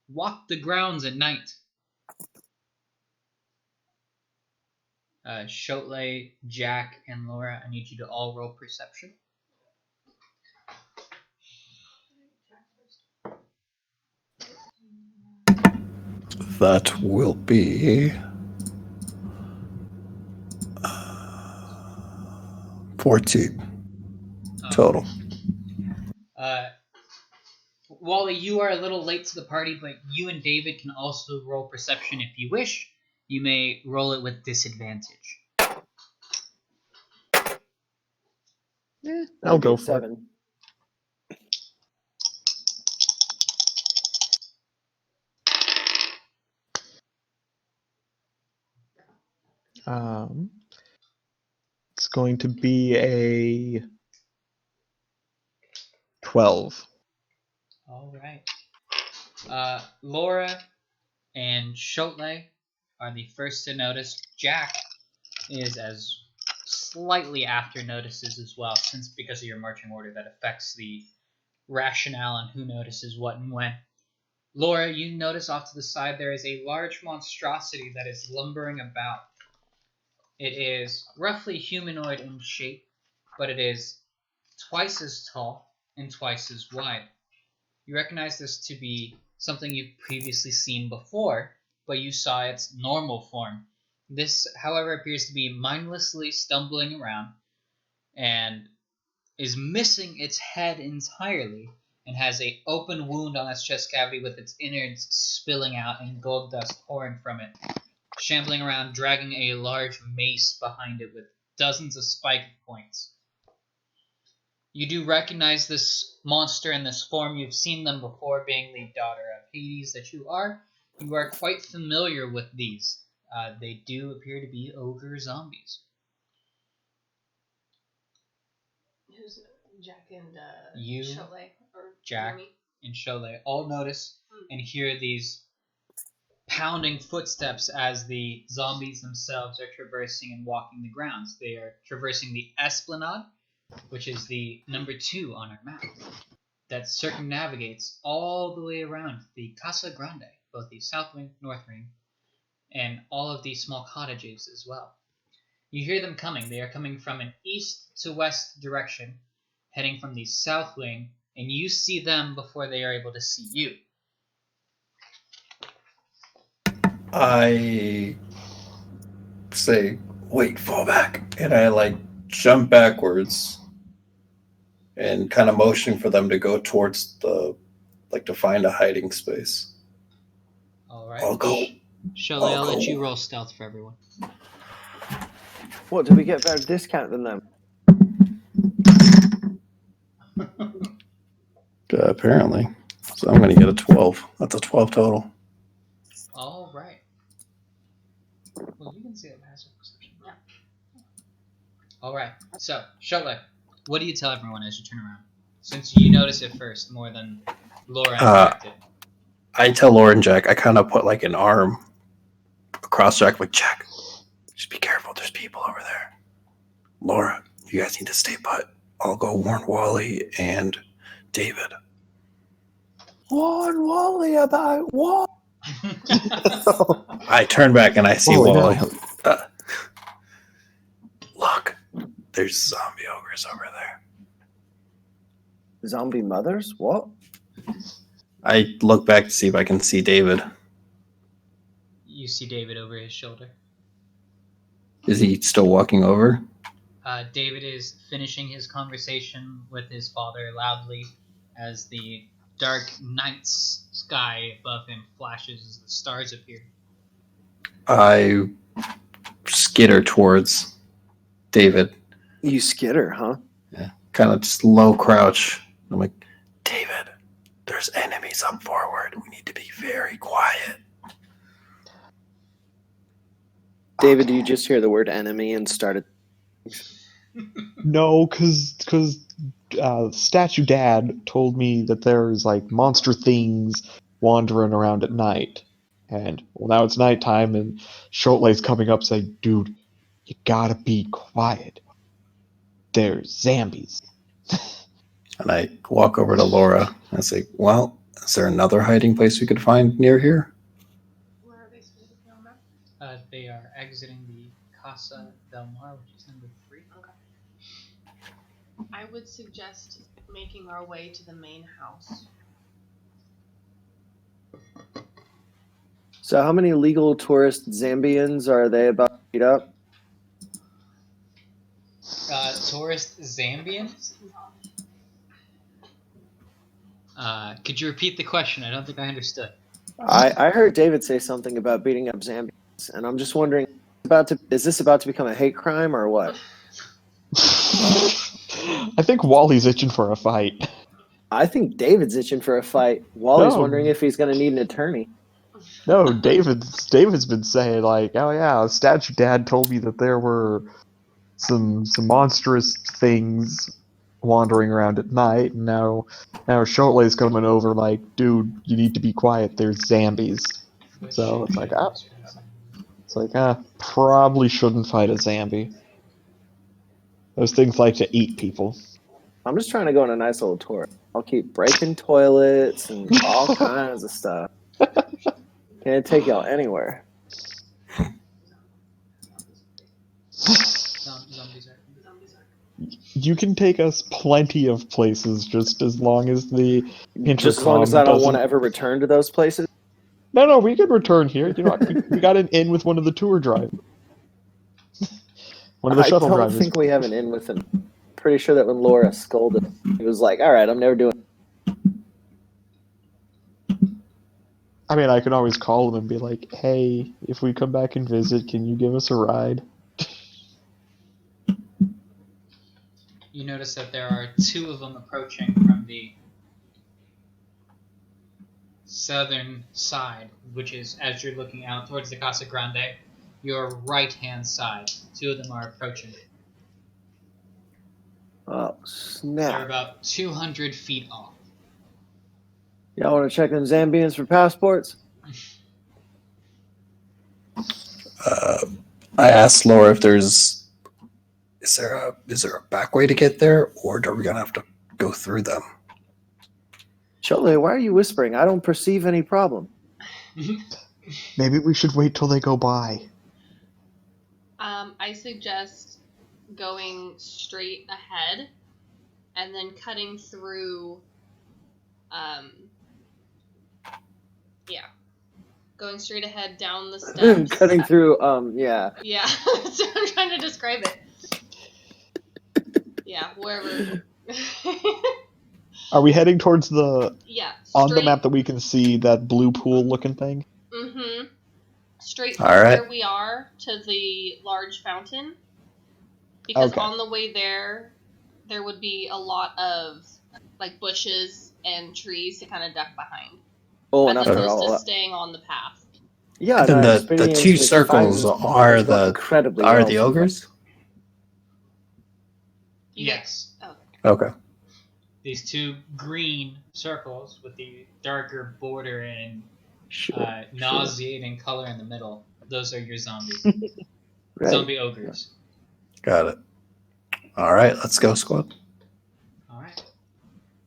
walk the grounds at night. Shotley, Jack, and Laura, I need you to all roll perception. That will be 14 total. Wally, you are a little late to the party, but you and David can also roll perception if you wish. You may roll it with disadvantage. I'll That'd be go a for 7. it. It's going to be a 12. All right. Laura and Shotley, are the first to notice. Jack is as slightly after notices as well, since because of your marching order that affects the rationale on who notices what and when. Laura, you notice off to the side there is a large monstrosity that is lumbering about. It is roughly humanoid in shape, but it is twice as tall and twice as wide. You recognize this to be something you've previously seen before, but you saw its normal form. This, however, appears to be mindlessly stumbling around and is missing its head entirely and has an open wound on its chest cavity with its innards spilling out and gold dust pouring from it, shambling around, dragging a large mace behind it with dozens of spike points. You do recognize this monster in this form. You've seen them before, being the daughter of Hades that you are. You are quite familiar with these. They do appear to be ogre zombies. Who's Jack and You, Cholet or Jack, Jeremy? and Cholet all notice and hear these pounding footsteps as the zombies themselves are traversing and walking the grounds. They are traversing the Esplanade, which is the number 2 on our map, that circumnavigates all the way around the Casa Grande, both the south wing, north wing, and all of these small cottages as well. You hear them coming. They are coming from an east to west direction, heading from the south wing, and you see them before they are able to see you. I say, wait, fall back. And I like jump backwards and kind of motion for them to go towards to find a hiding space. All right. I'll go. Shelley, I'll let you roll stealth for everyone. What, did we get better discount than them? Apparently. So I'm going to get a 12. That's a 12 total. All right. Well, you can see that passive perception. Yeah. All right. So, Shelley, what do you tell everyone as you turn around? Since you notice it first more than Laura and Jack did. I tell Laura and Jack, I kind of put like an arm across Jack, like, Jack, just be careful. There's people over there. Laura, you guys need to stay put. I'll go warn Wally and David. Warn Wally about what? I turn back and I see Wally. No. Look, there's zombie ogres over there. Zombie mothers? What? I look back to see if I can see David. You see David over his shoulder. Is he still walking over? David is finishing his conversation with his father loudly as the dark night sky above him flashes as the stars appear. I skitter towards David. You skitter, huh? Yeah, kind of just low crouch. I'm like, David, there's enemies up forward. We need to be very quiet. David, do you just hear the word enemy and started? No, because Statue Dad told me that there's like monster things wandering around at night. And well, now it's nighttime, and Shotley's coming up saying, dude, you gotta be quiet. There's zombies. And I walk over to Laura and I say, well, is there another hiding place we could find near here? Where are they specifically on that? They are exiting the Casa del Mar, which is number 3. Okay. I would suggest making our way to the main house. So how many legal tourist Zambians are they about to meet up? Tourist Zambians? Could you repeat the question? I don't think I understood. I heard David say something about beating up Zambians, and I'm just wondering, is this about to become a hate crime or what? I think Wally's itching for a fight. I think David's itching for a fight. Wally's wondering if he's going to need an attorney. No, David's been saying like, oh yeah, Statue Dad told me that there were some monstrous things wandering around at night, and now Shotley's coming over like, dude, you need to be quiet. There's zombies. So it's like, It's like, probably shouldn't fight a zombie. Those things like to eat people. I'm just trying to go on a nice little tour. I'll keep breaking toilets and all kinds of stuff. Can't take y'all anywhere. Zombies are. You can take us plenty of places, just as long as the intercom Just as long as I don't want to doesn't- ever return to those places. No, we could return here. You know, we got an in with one of the tour drivers. One of the I shuttle don't drivers. think we have an in with him. Pretty sure that when Laura scolded, he was like, "All right, I'm never doing." I mean, I can always call him and be like, "Hey, if we come back and visit, can you give us a ride?" You notice that there are two of them approaching from the southern side, which is as you're looking out towards the Casa Grande, your right-hand side. Two of them are approaching. Oh They're snap! about 200 feet off. Y'all want to check them Zambians for passports? I asked Laura if is there a back way to get there, or are we gonna have to go through them? Chole, why are you whispering? I don't perceive any problem. Maybe we should wait till they go by. I suggest going straight ahead and then cutting through. Going straight ahead down the steps. Cutting through. Yeah. Yeah, so I'm trying to describe it. Yeah, wherever. Are we heading towards the Yeah. on the map that we can see that blue pool looking thing? Mm-hmm. Straight All from right. where we are to the large fountain. Because Okay. on the way there would be a lot of like bushes and trees to kind of duck behind. Oh, as and after opposed all, to staying on the path. yeah. Then no, the experience two with circles fighters are go the incredibly well. ogres. Yes. Okay. These two green circles with the darker border and Sure. nauseating color in the middle. Those are your zombies. Right. Zombie ogres. Got it. All right, let's go, squad. All right.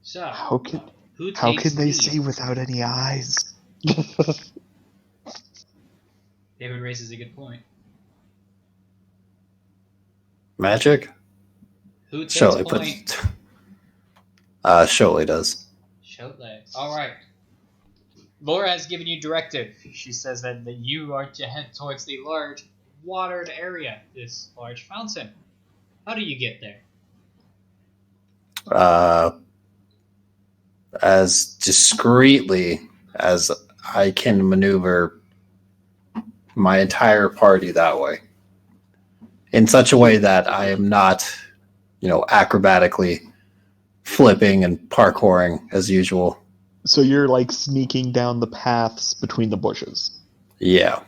So, How can who takes how can they lead? see without any eyes? David raises a good point. Magic. Who takes Shirley point? Shirley does. Shotley. All right. Laura has given you directive. She says that you are to head towards the large watered area, this large fountain. How do you get there? As discreetly as I can maneuver my entire party that way, in such a way that I am not, acrobatically flipping and parkouring as usual. So you're like sneaking down the paths between the bushes. Yeah.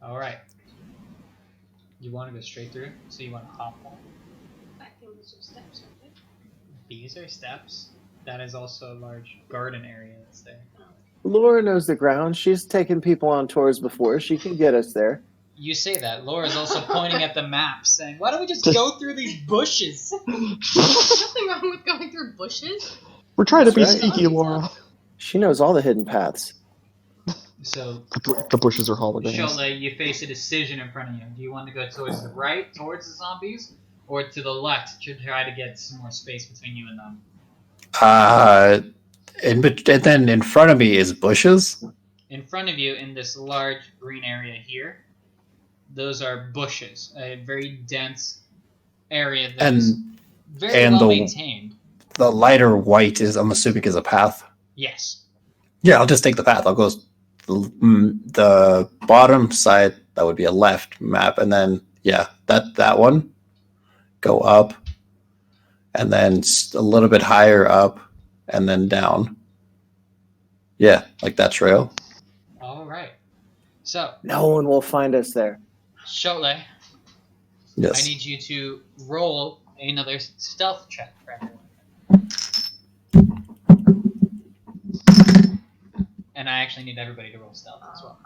All right. You want to go straight through? So you want to hop on? I think those are steps, aren't they? These are steps. That is also a large garden area that's there. Laura knows the ground. She's taken people on tours before. She can get us there. You say that. Laura's also pointing at the map, saying, "Why don't we just go through these bushes?" There's nothing wrong with going through bushes. We're trying to be That's right. sneaky, Laura. She knows all the hidden paths. So, The bushes are holograms. Shotley, you face a decision in front of you. Do you want to go towards the right, towards the zombies, or to the left to try to get some more space between you and them? And then in front of me is bushes. In front of you, in this large green area here, those are bushes. A very dense area that is very well maintained. The lighter white is, I'm assuming, is a path. Yes. Yeah, I'll just take the path. I'll go the bottom side. That would be a left map, and then that one. Go up, and then a little bit higher up, and then down. Yeah, like that trail. All right. So No one will find us there. Shotley, Yes. I need you to roll another stealth check for everyone. And I actually need everybody to roll stealth as well.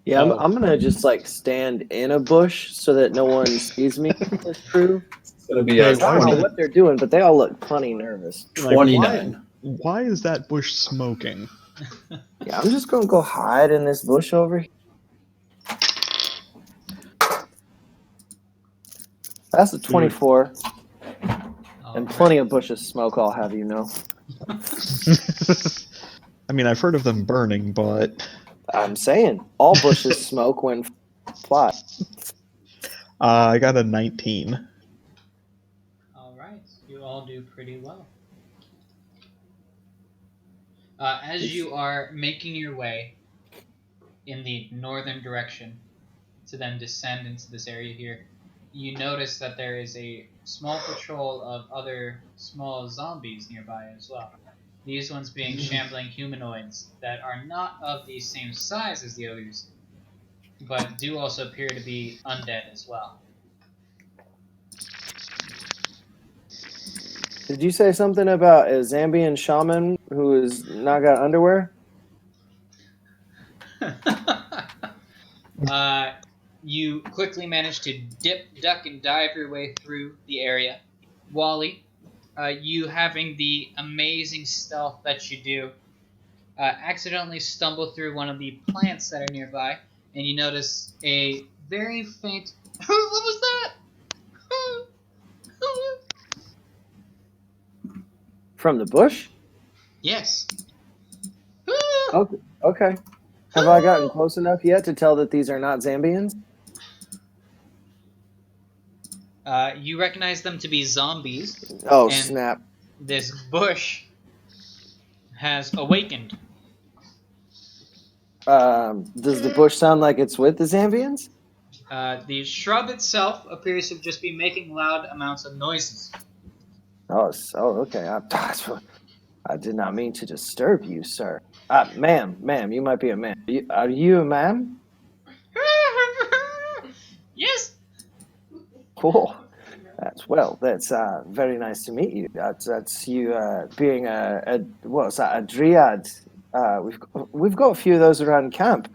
Yeah, Oh. I'm gonna just like stand in a bush so that no one sees me with this crew. It's gonna be Hey, I don't know what they're doing, but they all look plenty nervous. 29. Why is that bush smoking? Yeah, I'm just gonna go hide in this bush over here. That's a 24, and plenty of bushes smoke. I'll have you know. I mean, I've heard of them burning, but I'm saying all bushes smoke when fly. I got a 19. All right, you all do pretty well. As you are making your way in the northern direction to then descend into this area here, you notice that there is a small patrol of other small zombies nearby as well. These ones being shambling humanoids that are not of the same size as the others, but do also appear to be undead as well. Did you say something about a Zambian shaman who is not got underwear? You quickly manage to dip, duck, and dive your way through the area. Wally, you having the amazing stealth that you do, accidentally stumble through one of the plants that are nearby, and you notice a very faint. What was that? From the bush? Yes. Okay. Have I gotten close enough yet to tell that these are not Zambians? You recognize them to be zombies. Oh, And snap. this bush has awakened. Does the bush sound like it's with the Zambians? The shrub itself appears to just be making loud amounts of noises. Oh, okay. I did not mean to disturb you, sir. Ma'am, you might be a man. Are you a ma'am? Yes. Cool. That's very nice to meet you. That's you being a what's that? A dryad. We've got a few of those around camp.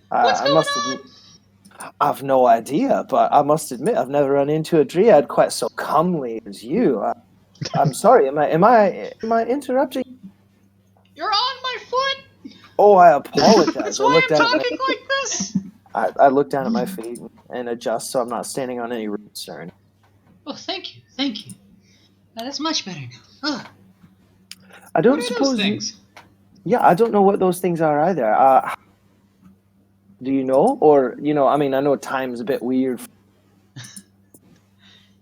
What's I going must on? I've no idea, but I must admit I've never run into a dryad quite so comely as you. I'm sorry. Am I interrupting? You're on my foot. Oh, I apologize. That's I why look I'm down at talking like this. I look down at my feet and adjust so I'm not standing on any roots or anything. Oh, thank you. That's much better now. Ugh. I don't What are suppose those things? Yeah, I don't know what those things are either. Do you know? Or, I mean, I know time's a bit weird.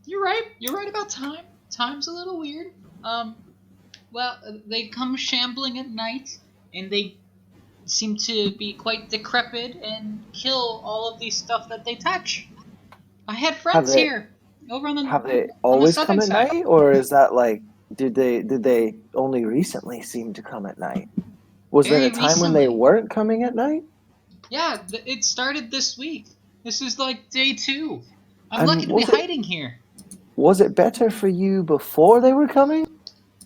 You're right. You're right about time. Time's a little weird. Well, they come shambling at night, and they seem to be quite decrepit and kill all of the stuff that they touch. I had friends here over on Have the they always southern come at side. night? Or is that like, did they only recently seem to come at night? Was there Very a time when they recently. weren't coming at night? Yeah, it started this week. This is like day 2. I'm And lucky to be hiding here. Was it better for you before they were coming?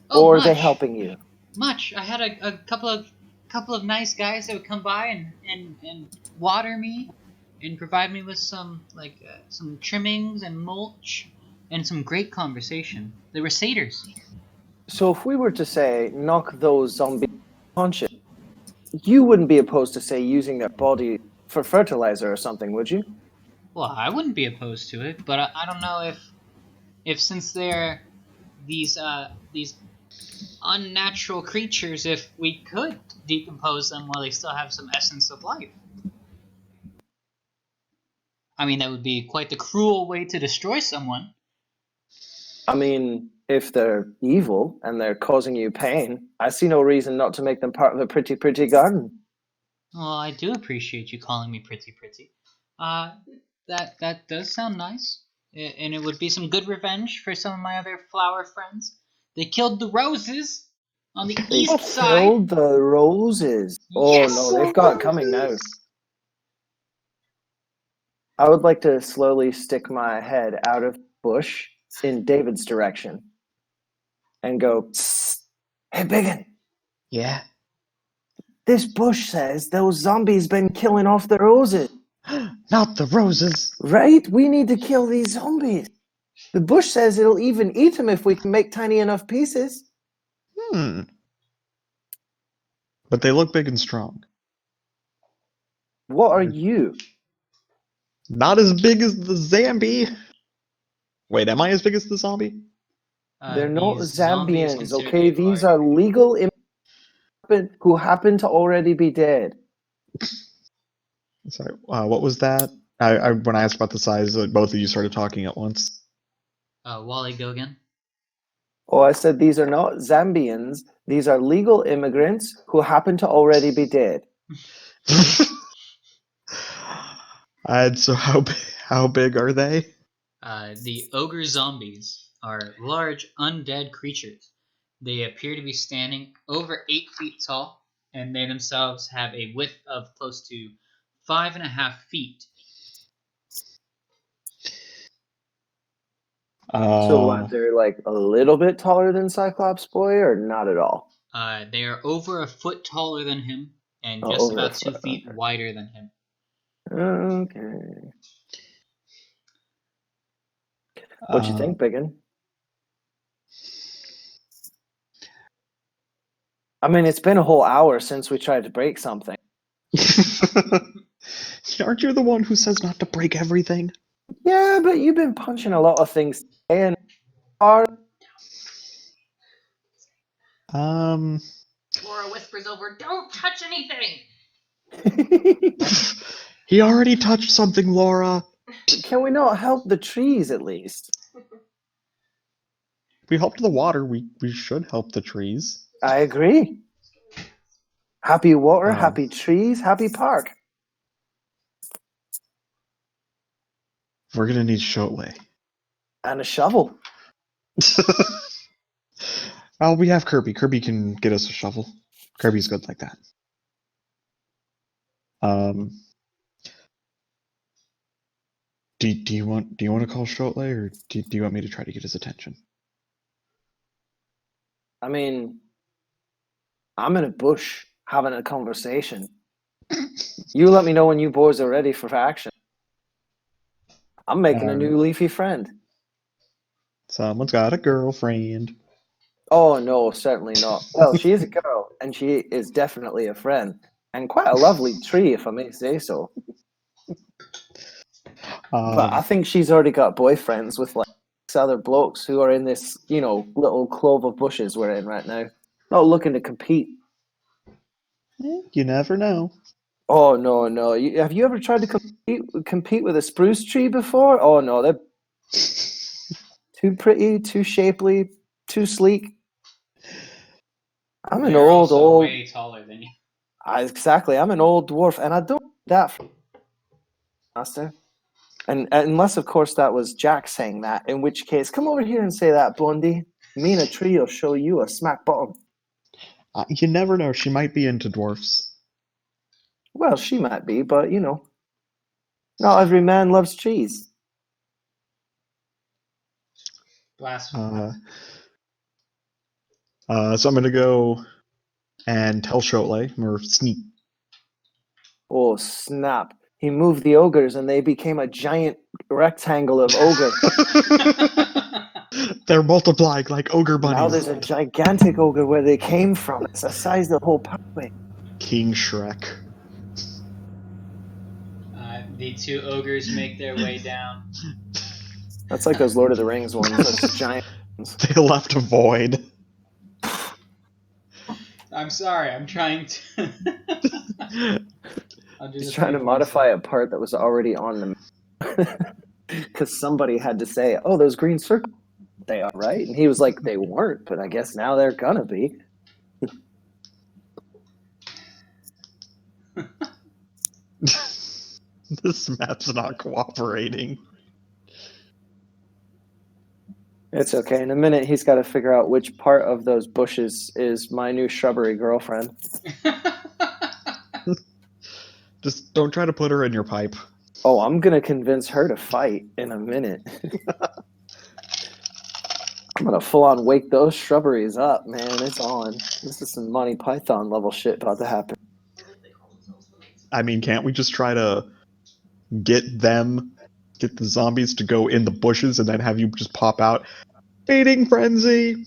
Oh, Or are much. they helping you? Much. I had a couple of nice guys that would come by and water me and provide me with some trimmings and mulch and some great conversation. They were satyrs. So if we were to say, knock those zombies unconscious, you wouldn't be opposed to, say, using their body for fertilizer or something, would you? Well, I wouldn't be opposed to it, but I don't know if since they're these unnatural creatures, if we could decompose them while they still have some essence of life. I mean, that would be quite the cruel way to destroy someone. I mean, if they're evil and they're causing you pain, I see no reason not to make them part of a pretty, pretty garden. Well, I do appreciate you calling me pretty. That does sound nice, and it would be some good revenge for some of my other flower friends. They killed the roses on the They east side. killed the roses. Yes! Oh no, they've got it coming now. I would like to slowly stick my head out of the bush in David's direction and go, "Psst. Hey, Biggin, Yeah. this bush says those zombies been killing off the roses. Not the roses. Right? We need to kill these zombies. The bush says it'll even eat them if we can make tiny enough pieces. But they look big and strong. What are you? Not as big as the zombie. Wait, am I as big as the zombie? They're not these zombies Zambians, consider okay? you These large. are legal immigrants who happen to already be dead. Sorry, what was that? When I asked about the size, both of you started talking at once. Wally, go again. Oh, I said these are not Zambians. These are legal immigrants who happen to already be dead. And so how big are they? The ogre zombies are large undead creatures. They appear to be standing over 8 feet tall, and they themselves have a width of close to 5.5 feet. So what? They're like a little bit taller than Cyclops Boy, or not at all? They are over a foot taller than him, and Oh, just over a about 2 foot, feet okay. wider than him. Okay. What you think, Biggin? I mean, it's been a whole hour since we tried to break something. Aren't you the one who says not to break everything? Yeah, but you've been punching a lot of things today, and are Laura whispers over, "Don't touch anything!" He already touched something, Laura. Can we not help the trees at least? If we helped the water, we should help the trees. I agree. Happy water, happy trees, happy park. We're gonna need Shotley. And a shovel. Oh, we have Kirby. Kirby can get us a shovel. Kirby's good like that. Do you want to call Shotley, or do you want me to try to get his attention? I mean, I'm in a bush having a conversation. You let me know when you boys are ready for action. I'm making a new leafy friend. Someone's got a girlfriend. Oh, no, certainly not. Well, she is a girl, and she is definitely a friend. And quite a lovely tree, if I may say so. But I think she's already got boyfriends with like 6 other blokes who are in this, little clove of bushes we're in right now. Not looking to compete. You never know. Oh, no. Have you ever tried to compete with a spruce tree before? Oh, no, they're too pretty, too shapely, too sleek. I'm an old. Way taller than you. Exactly, I'm an old dwarf, and I don't need that from Master. And unless, of course, that was Jack saying that, in which case, come over here and say that, Blondie. Me and a tree will show you a smack bottom. You never know. She might be into dwarfs. Well, she might be, but, not every man loves trees. Blasphemy. So I'm going to go and tell Shotley, or sneak. Oh, snap. He moved the ogres, and they became a giant rectangle of ogre. They're multiplying like ogre bunnies. Now there's a gigantic ogre where they came from. It's the size of the whole pathway. King Shrek. The 2 ogres make their way down. That's like those Lord of the Rings ones. Those giant ones. They left a void. I'm sorry, I'm trying to... He's trying to modify a part that was already on the because somebody had to say, "Oh, those green circles, they are right," and he was like, "They weren't, but I guess now they're gonna be." This map's not cooperating. It's okay. In a minute, he's got to figure out which part of those bushes is my new shrubbery girlfriend. Just don't try to put her in your pipe. Oh, I'm gonna convince her to fight in a minute. I'm gonna full-on wake those shrubberies up, man. It's on. This is some Monty Python level shit about to happen. I mean, can't we just try to get the zombies to go in the bushes and then have you just pop out. Feeding frenzy!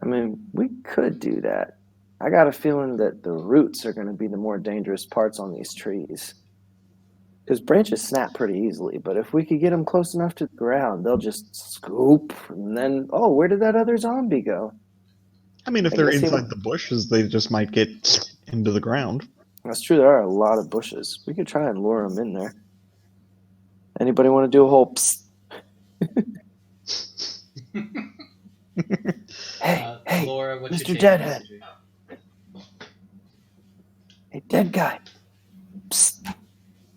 I mean, we could do that. I got a feeling that the roots are going to be the more dangerous parts on these trees. Because branches snap pretty easily, but if we could get them close enough to the ground, they'll just scoop, and then, oh, where did that other zombie go? I mean, if I they're guess he inside went- the bushes, they just might get into the ground. That's true, there are a lot of bushes. We could try and lure them in there. Anybody want to do a whole psst? Hey, Laura, what's Mr. your take Deadhead. on this? Hey, dead guy. Psst.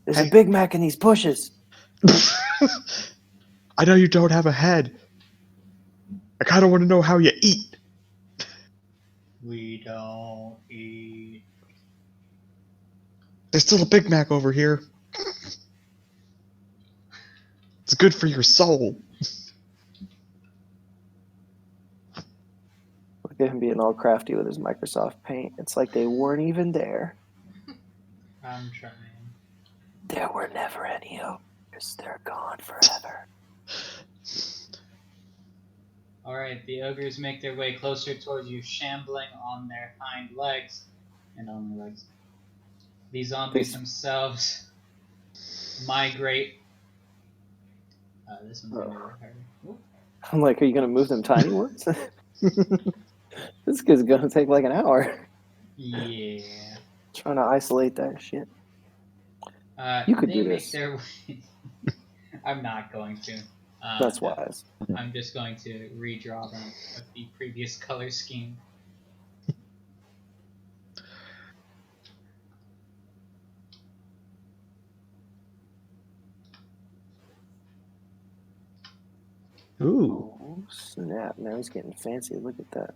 There's Hey. a Big Mac in these bushes. I know you don't have a head. I kind of want to know how you eat. We don't eat. There's still a Big Mac over here. It's good for your soul. Look at him being all crafty with his Microsoft Paint. It's like they weren't even there. I'm trying. There were never any ogres. They're gone forever. Alright, the ogres make their way closer towards you, shambling on their hind legs. And on their legs. The zombies themselves migrate. This one's gonna work harder. Ooh. I'm like, are you going to move them tiny ones? This kid's going to take like an hour. Yeah. Trying to isolate that shit. You could they do make this. their way. I'm not going to. That's wise. I'm just going to redraw them with the previous color scheme. Ooh. Oh, snap. Now he's getting fancy. Look at that.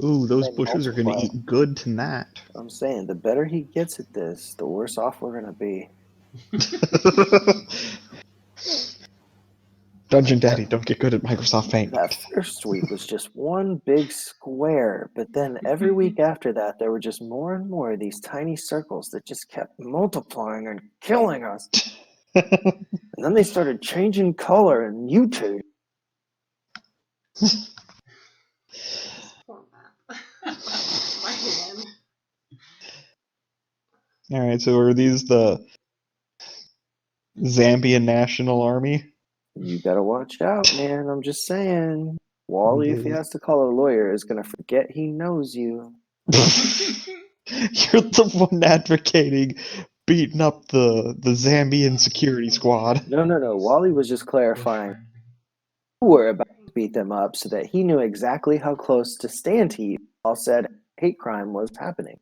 Ooh, those They bushes are going to multiply. eat good tonight. I'm saying, the better he gets at this, the worse off we're going to be. Dungeon Daddy, don't get good at Microsoft Paint. That first week was just one big square, but then every week after that, there were just more and more of these tiny circles that just kept multiplying and killing us. And then they started changing color and mutating. Poor map. My hand. Alright, so are these the Zambian National Army? You gotta watch out, man. I'm just saying. Wally, if he has to call a lawyer, is gonna forget he knows you. You're the one advocating beating up the Zambian security squad. No. Wally was just clarifying. You were about to beat them up so that he knew exactly how close to stand he all said hate crime was happening.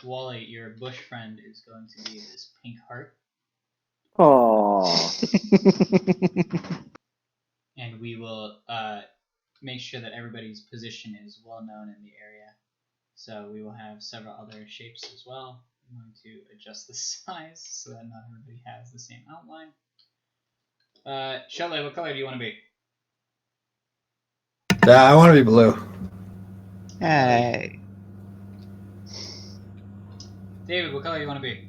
Wally, your bush friend is going to be this pink heart, Oh, and we will make sure that everybody's position is well known in the area. So we will have several other shapes as well. I'm going to adjust the size so that not everybody has the same outline. Shelley, what color do you want to be? I want to be blue. Hey. David, what color do you want to be?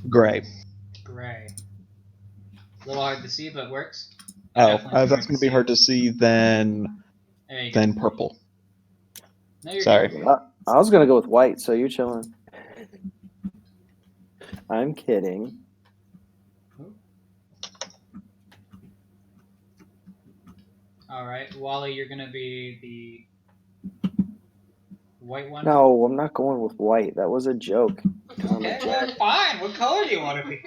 Gray. Gray. A little hard to see, but works. Oh, Definitely that's going to be hard to see than purple. No, you're Sorry. good. I was gonna go with white, so you're chilling. I'm kidding. All right, Wally, you're gonna be the white one. No, I'm not going with white. That was a joke. Okay, well, fine. What color do you want to be?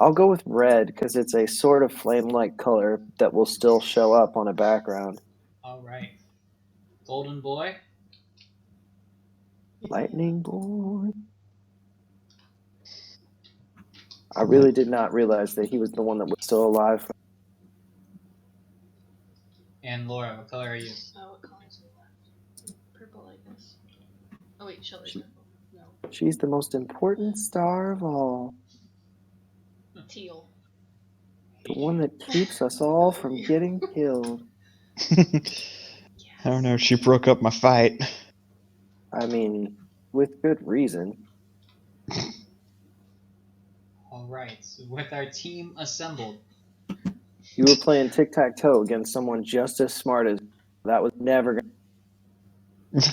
I'll go with red because it's a sort of flame-like color that will still show up on a background. All right, golden boy. Lightning boy. I really did not realize that he was the one that was still alive. And Laura, what color are you? What color is left? Purple, I guess. Oh wait, Shelly's purple. No. She's the most important star of all. Teal. The one that keeps us all from getting killed. Yeah. I don't know. She broke up my fight. I mean, with good reason. All right, so with our team assembled, You were playing tic-tac-toe against someone just as smart as that was never going to.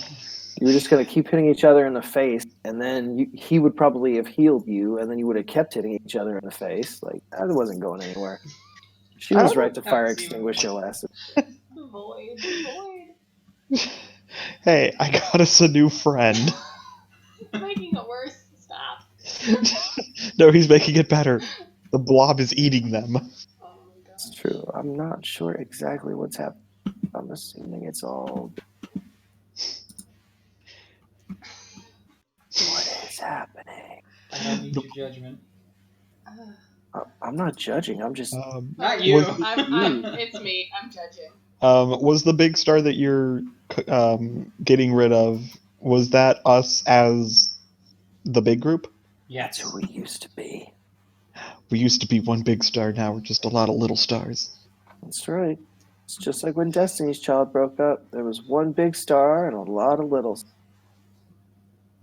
You were just going to keep hitting each other in the face, and then he would probably have healed you, and then you would have kept hitting each other in the face. Like, that wasn't going anywhere. She was right to fire extinguish your ass. Void. Hey, I got us a new friend. It's making it worse. Stop. No, he's making it better. The blob is eating them. Oh my god. It's true. I'm not sure exactly what's happening. I'm assuming it's all. What is happening? I don't need your judgment. I'm not judging. I'm just. Not you. It's me. I'm judging. Was the big star that you're getting rid of, was that us as the big group? Yes. That's who we used to be. We used to be one big star, now we're just a lot of little stars. That's right. It's just like when Destiny's Child broke up. There was one big star and a lot of little.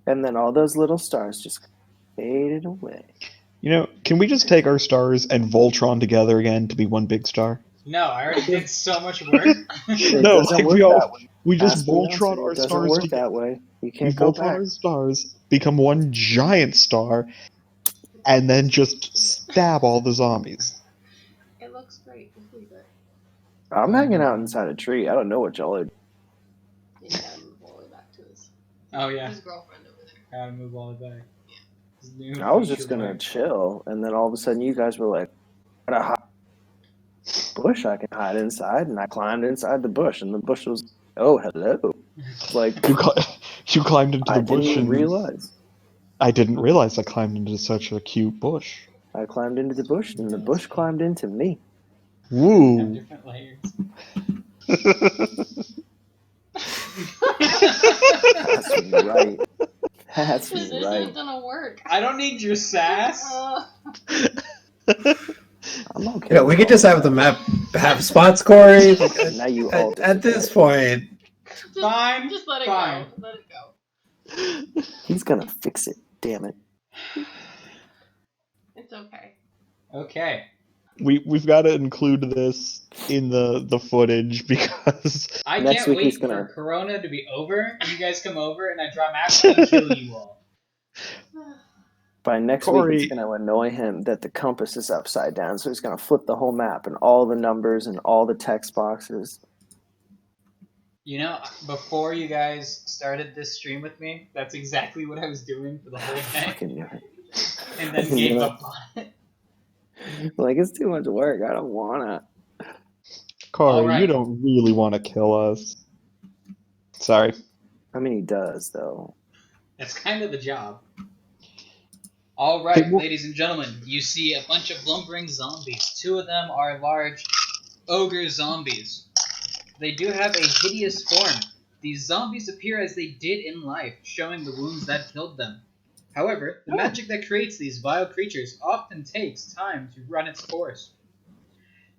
And then all those little stars just faded away. You know, can we just take our stars and Voltron together again to be one big star? No, I already did so much work. It No, doesn't like work we all that way. we just Ask me, Voltron Nelson, our it doesn't stars work together. that way. You We can't go Voltron back. our stars, become one giant star, and then just stab all the zombies. It looks great. Just leave it. I'm hanging out inside a tree. I don't know what y'all are. He's gotta move all the way back to his Yeah. his girlfriend over there. Gotta move all the way. I was just gonna chill, and then all of a sudden you guys were like, "Got a hot bush I can hide inside," and I climbed inside the bush, and the bush was, "Oh, hello." It's like You climbed into the I bush didn't and realize. I didn't realize I climbed into such a cute bush. I climbed into the bush, and the bush climbed into me. Have Woo! different layers. That's right. That's This right. isn't gonna work. I don't need your sass. I'm okay. You know, we could just have the map have spots, Corey. Like, Now you all at this point, Fine. Just let it Fine. go. Let it go. He's gonna fix it. Damn it. It's okay. Okay. We've got to include this in the footage because I Next can't week wait he's for gonna- Corona to be over, and you guys come over, and I dramatically kill you all. By next Corey- week, it's going to annoy him that the compass is upside down. So he's going to flip the whole map and all the numbers and all the text boxes. You know, before you guys started this stream with me, that's exactly what I was doing for the whole day, Fucking knew it. and then knew gave it. up on it. Like, it's too much work. I don't want to. Corey, Alright. you don't really want to kill us. Sorry. I mean, he does, though. That's kind of the job. All right, Hey, well- ladies and gentlemen, you see a bunch of lumbering zombies. 2 of them are large ogre zombies. They do have a hideous form. These zombies appear as they did in life, showing the wounds that killed them. However, the magic that creates these vile creatures often takes time to run its course.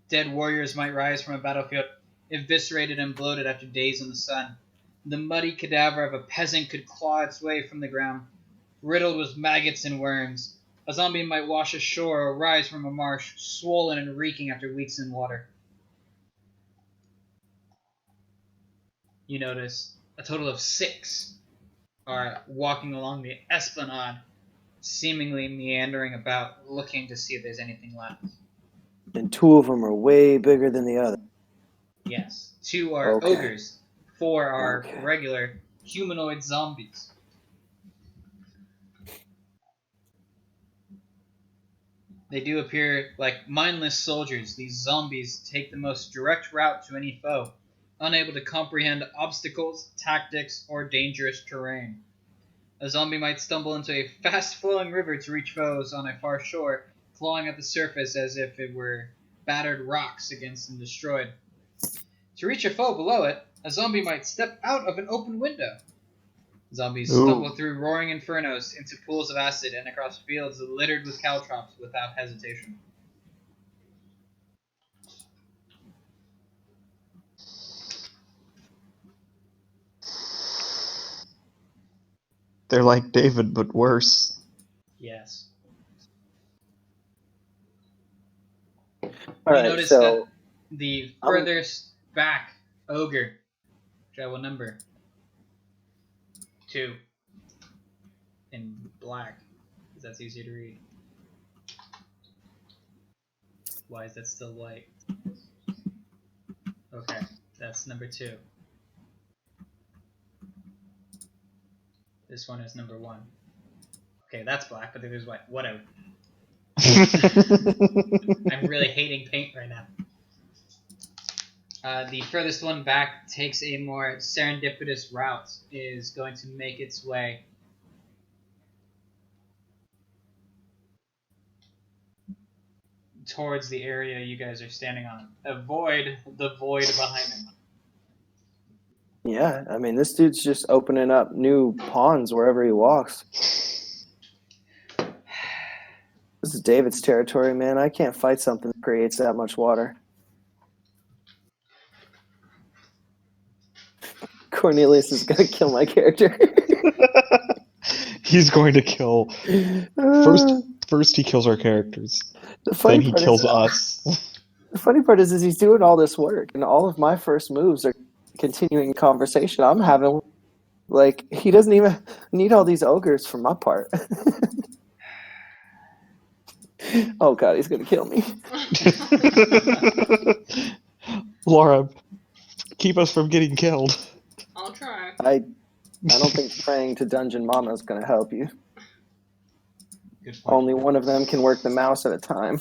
Dead warriors might rise from a battlefield, eviscerated and bloated after days in the sun. The muddy cadaver of a peasant could claw its way from the ground, riddled with maggots and worms. A zombie might wash ashore or rise from a marsh, swollen and reeking after weeks in water. You notice a total of 6 are walking along the esplanade, seemingly meandering about, looking to see if there's anything left. And 2 of them are way bigger than the other. Yes. 2 are Okay. ogres. 4 are Okay. regular humanoid zombies. They do appear like mindless soldiers. These zombies take the most direct route to any foe, unable to comprehend obstacles, tactics, or dangerous terrain. A zombie might stumble into a fast-flowing river to reach foes on a far shore, clawing at the surface as if it were battered rocks against and destroyed. To reach a foe below it, a zombie might step out of an open window. Zombies stumble through roaring infernos, into pools of acid, and across fields littered with caltrops without hesitation. They're like David, but worse. Yes. All You right, notice so that the furthest back ogre, try what number? 2. In black, because that's easier to read. Why is that still white? Okay, that's number 2. This one is number 1. Okay, that's black, but there's white. Whatever. I'm really hating paint right now. The furthest one back takes a more serendipitous route, is going to make its way towards the area you guys are standing on. Avoid the void behind him. yeah, I mean, this dude's just opening up new ponds wherever he walks. This is David's territory, man. I can't fight something that creates that much water. Cornelius is gonna kill my character. He's going to kill. First he kills our characters. The funny Then he part kills is, us. the funny part is he's doing all this work, and all of my first moves are continuing conversation I'm having. Like, he doesn't even need all these ogres for my part. Oh god, he's gonna kill me. Laura, keep us from getting killed. I'll try. I don't think praying to Dungeon Mama is gonna help you. Good point. Only one of them can work the mouse at a time.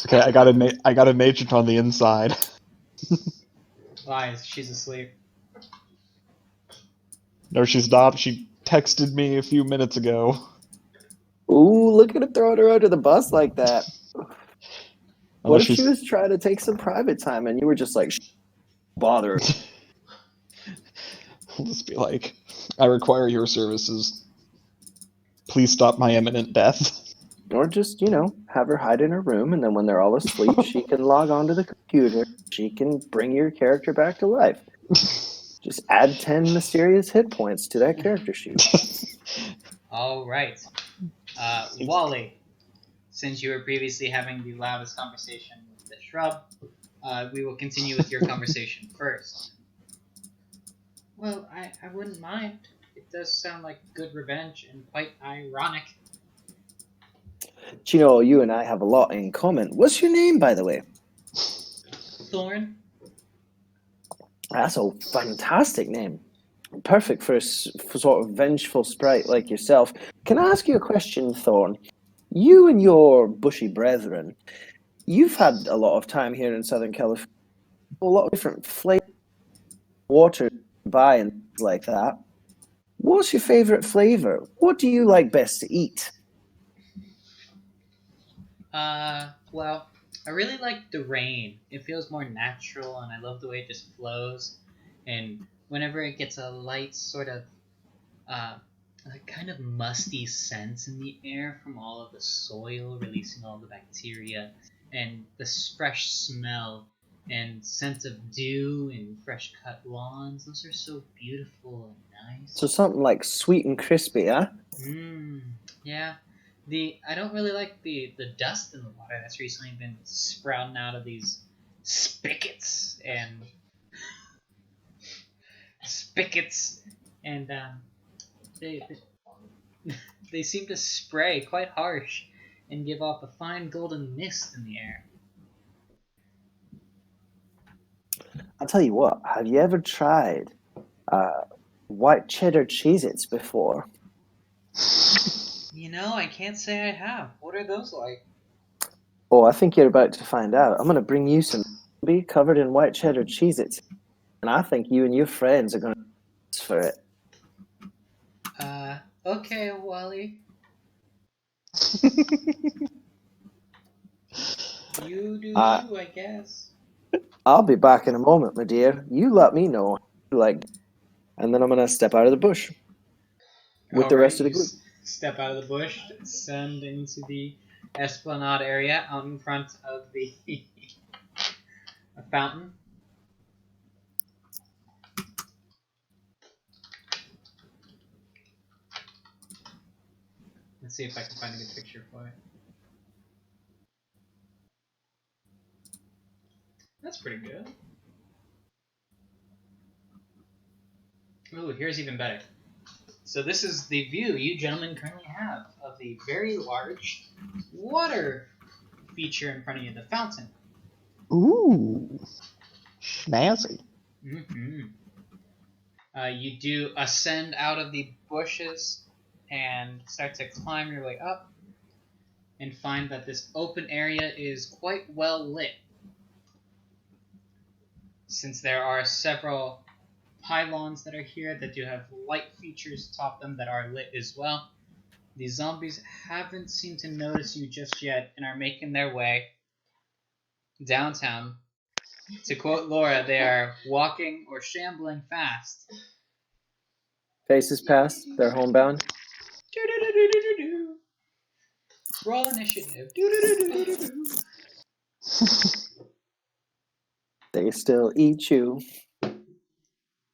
Okay, I got an agent on the inside. Lies, she's asleep. No, she's not. She texted me a few minutes ago. Ooh, look at her throwing her under the bus like that. What Unless if she was trying to take some private time and you were just like, bother? I'll just be like, I require your services. Please stop my imminent death. Or just, have her hide in her room, and then when they're all asleep, she can log onto the computer. She can bring your character back to life. Just add 10 mysterious hit points to that character sheet. All right. Wally, since you were previously having the loudest conversation with the shrub, we will continue with your conversation first. Well, I wouldn't mind. It does sound like good revenge and quite ironic. Do you know, you and I have a lot in common. What's your name, by the way? Thorn? That's a fantastic name. Perfect for a sort of vengeful sprite like yourself. Can I ask you a question, Thorn? You and your bushy brethren, you've had a lot of time here in Southern California. A lot of different flavors, water by and things like that. What's your favorite flavor? What do you like best to eat? Well, I really like the rain. It feels more natural, and I love the way it just flows. And whenever it gets a light sort of, a kind of musty sense in the air from all of the soil releasing all the bacteria, and the fresh smell and scent of dew and fresh cut lawns, those are so beautiful and nice. So something like sweet and crispy, huh? Yeah. I don't really like the dust in the water that's recently been sprouting out of these spigots and they seem to spray quite harsh and give off a fine golden mist in the air. I'll tell you what, have you ever tried white cheddar Cheez-Its before? I can't say I have. What are those like? Oh, I think you're about to find out. I'm going to bring you some covered in white cheddar Cheez-Its, and I think you and your friends are going to for it. Okay, Wally. You do you, I guess. I'll be back in a moment, my dear. You let me know. And then I'm going to step out of the bush with the rest of the group. Step out of the bush, descend into the esplanade area out in front of the fountain. Let's see if I can find a good picture for it. That's pretty good. Ooh, here's even better. So this is the view you gentlemen currently have of the very large water feature in front of you, the fountain. Ooh, snazzy. Mm-hmm. You do ascend out of the bushes and start to climb your way up and find that this open area is quite well lit. Since there are several pylons that are here that do have light features atop them that are lit as well, the zombies haven't seemed to notice you just yet and are making their way downtown. To quote Laura, they are walking or shambling fast. Faces past. They're homebound. Do-do-do-do-do-do. Roll initiative. Do-do-do-do-do-do. They still eat you.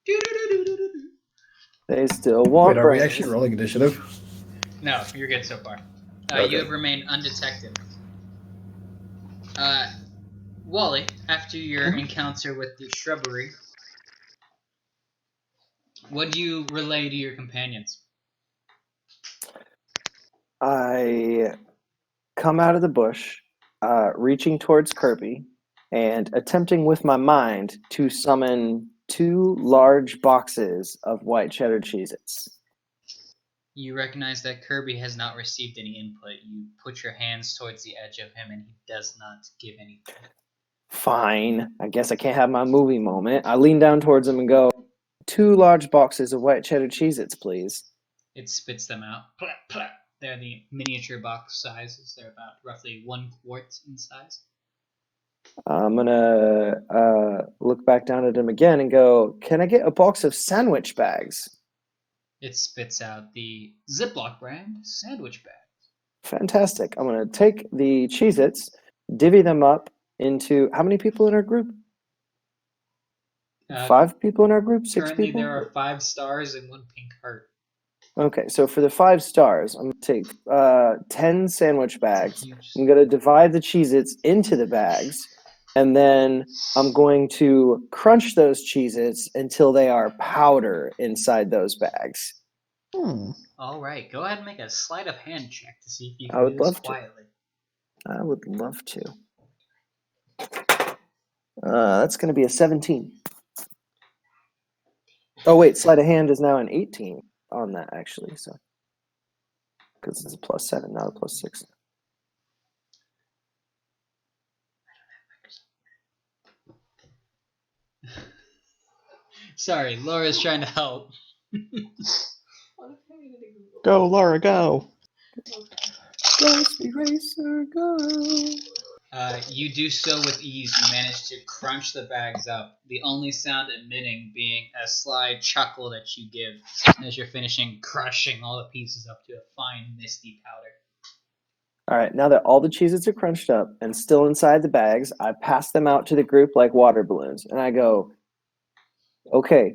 Do-do-do-do-do-do. They still want Wait, are we brains. actually rolling initiative? No, you're good so far. Okay. You have remained undetected. Wally, after your encounter with the shrubbery, what do you relay to your companions? I come out of the bush, reaching towards Kirby, and attempting with my mind to summon 2 large boxes of white cheddar Cheez-Its. You recognize that Kirby has not received any input. You put your hands towards the edge of him and he does not give anything. Fine. I guess I can't have my movie moment. I lean down towards him and go, 2 large boxes of white cheddar Cheez-Its, please. It spits them out. Plap, plap. They're the miniature box sizes. They're about roughly 1 quart in size. I'm gonna look back down at him again and go, can I get a box of sandwich bags? It spits out the Ziploc brand sandwich bag. Fantastic. I'm gonna take the Cheez-Its, divvy them up into how many people in our group? 5 people in our group? 6 Currently, people? there are 5 stars and 1 pink heart. Okay, so for the 5 stars, I'm gonna take 10 sandwich bags. Huge. I'm gonna divide the Cheez-Its into the bags, and then I'm going to crunch those Cheez-Its until they are powder inside those bags. All right, go ahead and make a sleight of hand check to see if you I can would do this love to. quietly. I would love to. That's going to be a 17. Oh wait, sleight of hand is now an 18 on that actually, so because it's a +7, not a +6. Sorry, Laura's trying to help. Go, Laura, go. Go, Speed Racer, go. You do so with ease. You manage to crunch the bags up, the only sound emitting being a sly chuckle that you give as you're finishing crushing all the pieces up to a fine, misty powder. All right, now that all the Cheez-Its are crunched up and still inside the bags, I pass them out to the group like water balloons, and I go, okay,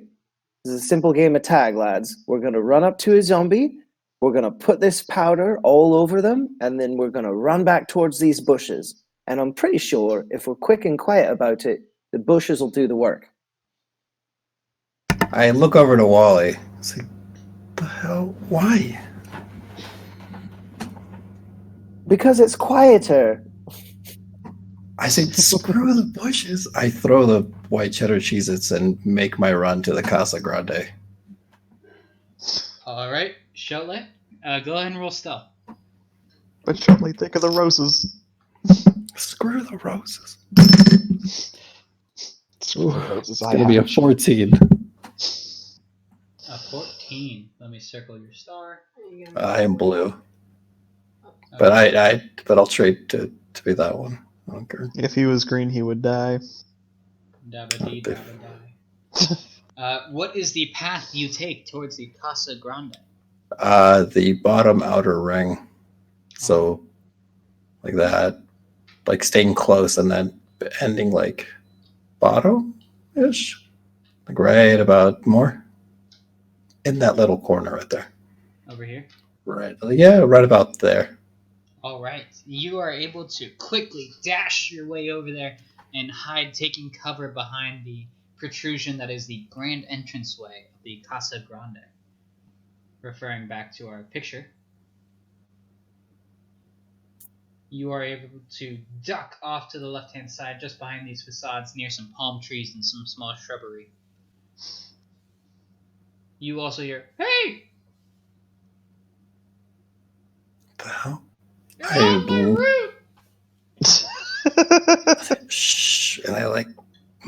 this is a simple game of tag, lads. We're going to run up to a zombie, we're going to put this powder all over them, and then we're going to run back towards these bushes. And I'm pretty sure if we're quick and quiet about it, the bushes will do the work. I look over to Wally. It's like, the hell? Why? Because it's quieter. I say, screw the bushes. I throw the white cheddar Cheez-Its and make my run to the Casa Grande. All right, Cholet, go ahead and roll stealth. But surely think of the roses. Screw the roses. Screw the roses. It's going to be a 14. A 14. Let me circle your star. I am blue. But but I'll trade to be that one. I don't care. If he was green, he would die. Dabba-dee, dabba-die. What is the path you take towards the Casa Grande? The bottom outer ring. So, like that. Like staying close and then ending like bottom-ish. Like right about more. In that little corner right there. Over here? Right. Yeah, right about there. All right. You are able to quickly dash your way over there and hide, taking cover behind the protrusion that is the grand entranceway of the Casa Grande. Referring back to our picture, you are able to duck off to the left-hand side just behind these facades near some palm trees and some small shrubbery. You also hear, "Hey! The hell? You're on my route!" Shh, and I like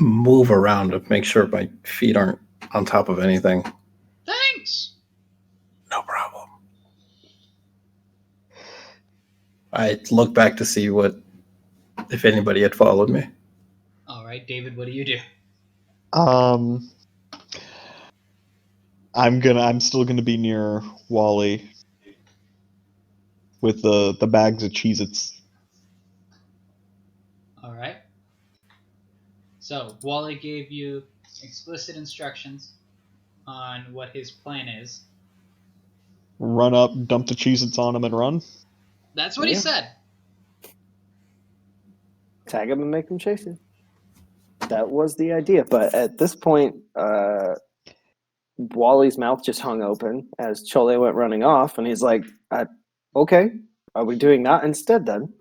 move around to make sure my feet aren't on top of anything. Thanks! No problem. I look back to see if anybody had followed me. All right, David, what do you do? I'm still gonna be near Wally with the bags of Cheez-Its. All right. So, Wally gave you explicit instructions on what his plan is. Run up, dump the Cheez-Its on him, and run. That's what he said. Tag him and make him chase you. That was the idea. But at this point, Wally's mouth just hung open as Chole went running off, and he's like, okay, are we doing that instead then?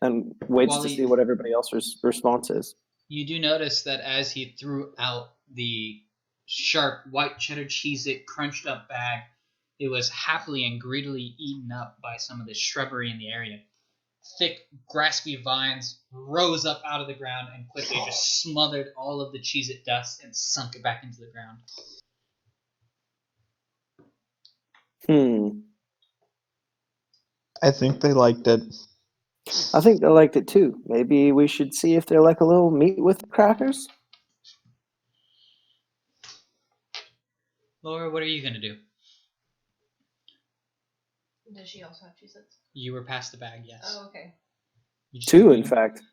And waits Wally, to see what everybody else's response is. You do notice that as he threw out the sharp white cheddar Cheez-It crunched up bag, it was happily and greedily eaten up by some of the shrubbery in the area. Thick, graspy vines rose up out of the ground and quickly just smothered all of the Cheez-It dust and sunk it back into the ground. I think they liked it. I think they liked it too. Maybe we should see if they're like a little meat with crackers. Laura, what are you going to do? Does she also have Cheez-Its? You were past the bag, yes. Oh, okay. Two, in fact.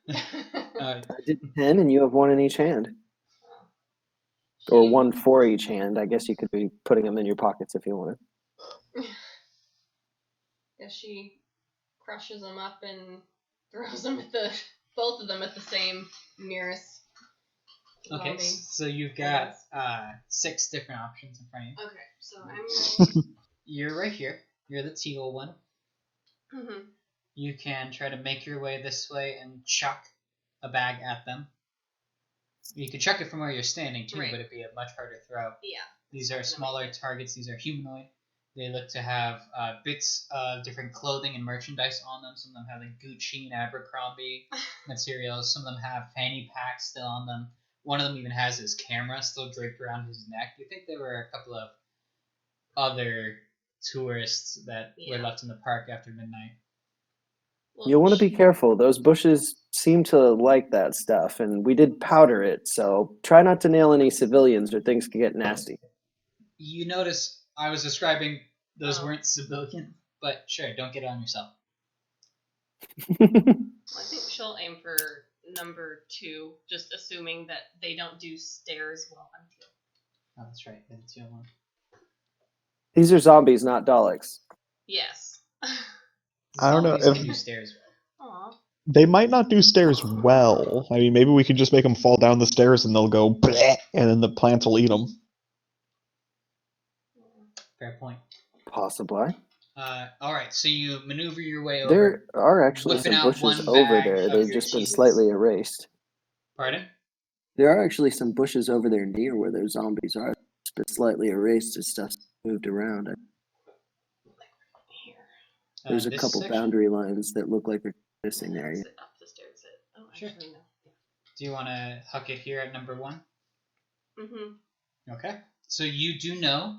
I did 10, and you have one in each hand. Or one for each hand. I guess you could be putting them in your pockets if you wanted. Guess she crushes them up and throws them at both of them at the same nearest. Okay, zombie. so you've got 6 different options in front of you. Okay, so I'm ready. You're right here. You're the teal one. Mm-hmm. You can try to make your way this way and chuck a bag at them. You can chuck it from where you're standing too, Right. but it'd be a much harder throw. Yeah. These are smaller targets. These are humanoid. They look to have bits of different clothing and merchandise on them. Some of them have like Gucci and Abercrombie materials. Some of them have fanny packs still on them. One of them even has his camera still draped around his neck. You think there were a couple of other tourists that were left in the park after midnight. Well, You'll want to be careful. Those bushes seem to like that stuff, and we did powder it, so try not to nail any civilians or things could get nasty. You notice I was describing those weren't civilian, but sure, don't get it on yourself. I think she'll aim for number 2, just assuming that they don't do stairs while I'm teal. Oh, that's right. That's the one. These are zombies, not Daleks. Yes. I don't know Zombies if can do stairs well. Aw. they might not do stairs well. I mean, maybe we could just make them fall down the stairs and they'll go bleh, and then the plants will eat them. Fair point. Possibly. All right, so you maneuver your way over. There are actually whipping some out bushes one over bag there. of They've your just been Cheez-Its. slightly erased. Pardon? There are actually some bushes over there near where those zombies are. It's been slightly erased as stuff moved around. Here. There's a This couple section? boundary lines that look like they're missing there. Is it up the stairs? Oh, Sure. actually, no. Do you want to huck it here at number 1? Mm-hmm. Okay. So you do know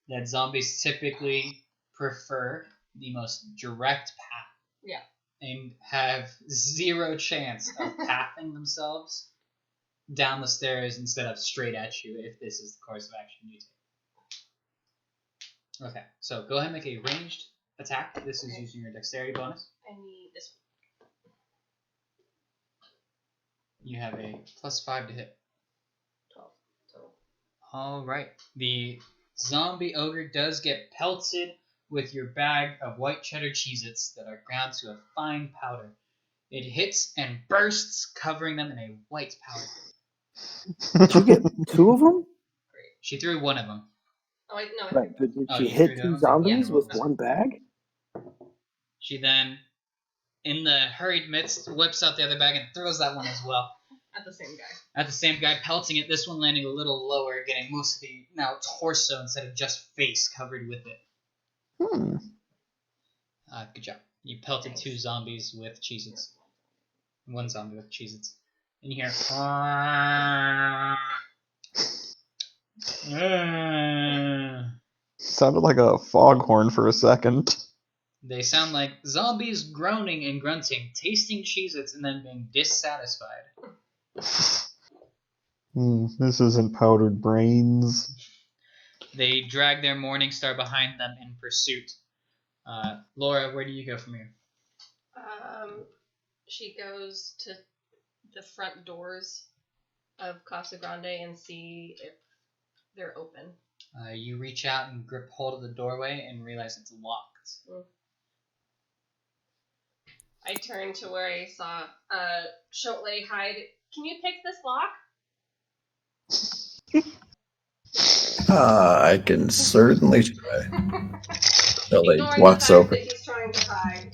that zombies typically prefer the most direct path. Yeah. And have 0 chance of pathing themselves down the stairs instead of straight at you if this is the course of action you take. Okay, so go ahead and make a ranged attack. This is using your dexterity bonus. I need this You have a +5 to hit. 12 total. All right. The Zombie ogre does get pelted with your bag of white cheddar Cheez-Its that are ground to a fine powder. It hits and bursts, covering them in a white powder. Did you get 2 of them? Great. She threw one of them. Oh, wait, no. Right, but did Oh, she you hit threw 2 them? zombies Yeah. with 1 bag? She then, in the hurried midst, whips out the other bag and throws that one as well. At the same guy. At the same guy, pelting it, this one landing a little lower, getting most of the now torso instead of just face covered with it. Good job. You pelted 2 zombies with Cheez-Its. 1 zombie with Cheez-Its. And you hear... Sounded like a foghorn for a second. They sound like zombies groaning and grunting, tasting Cheez-Its, and then being dissatisfied. This isn't powdered brains. They drag their morning star behind them in pursuit. Laura, where do you go from here? She goes to the front doors of Casa Grande and see if they're open. You reach out and grip hold of the doorway and realize it's locked. I turn to where I saw Short Lady hide. Can you pick this lock? I can certainly try. Billy Ignoring walks the fact over. that he's trying to hide.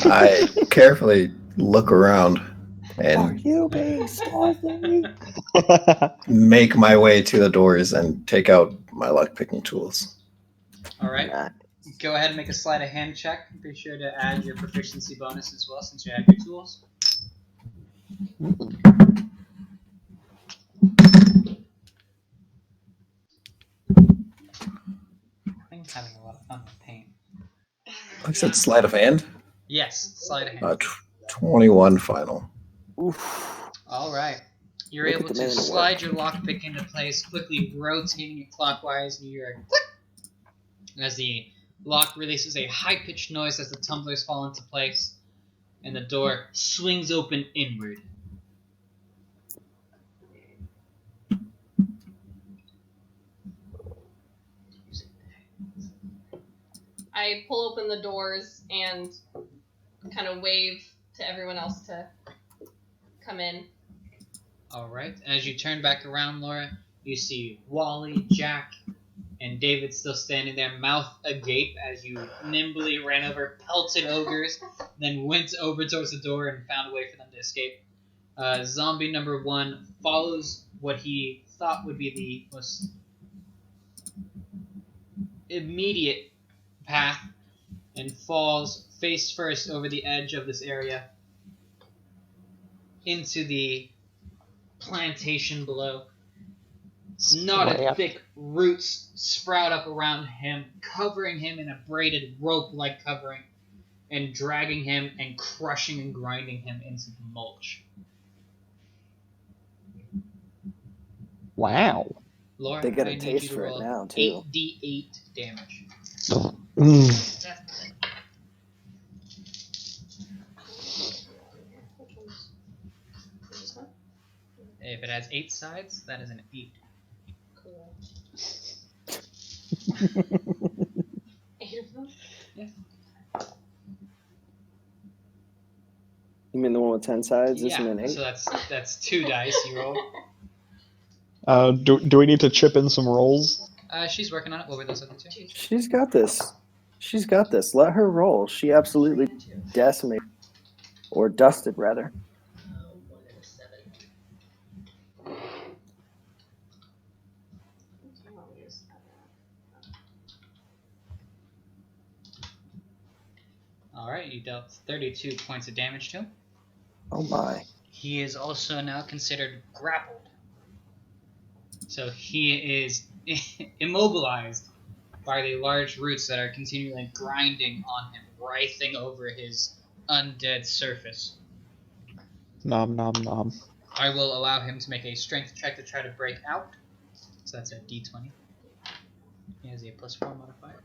I carefully look around Are and you being stealthy? make my way to the doors and take out my lockpicking tools. All right. Nah. Go ahead and make a sleight of hand check. Be sure to add your proficiency bonus as well, since you have your tools. I'm having a lot of fun with paint. I said sleight of hand. Yes, sleight of hand. 21 final. Oof. All right. You're Look able at the to man at slide work. your lockpick into place, quickly rotating it clockwise, and you hear a click as the lock releases a high-pitched noise as the tumblers fall into place, and the door swings open inward. I pull open the doors and kind of wave to everyone else to come in. All right. As you turn back around, Laura, you see Wally, Jack, and David still standing there, mouth agape, as you nimbly ran over pelted ogres, then went over towards the door and found a way for them to escape. Zombie number 1 follows what he thought would be the most immediate path and falls face first over the edge of this area into the plantation below. Knotted thick roots sprout up around him, covering him in a braided rope-like covering, and dragging him and crushing and grinding him into the mulch. Wow. Laura, They get a I need taste you to for it roll now, too. 8d8 damage. If it has 8 sides, that is an 8. Cool. 8 of them? Yeah. You mean the one with 10 sides isn't an Yeah, 8? so that's 2 dice you roll. Do we need to chip in some rolls? She's working on it. What were those other 2? She's got this. She's got this. Let her roll. She absolutely decimated. Or dusted, rather. 1 and a 7. Alright, you dealt 32 points of damage to him. Oh my. He is also now considered grappled. So he is immobilized by the large roots that are continually grinding on him, writhing over his undead surface. Nom nom nom. I will allow him to make a strength check to try to break out. So that's a d20. He has a +4 modifier.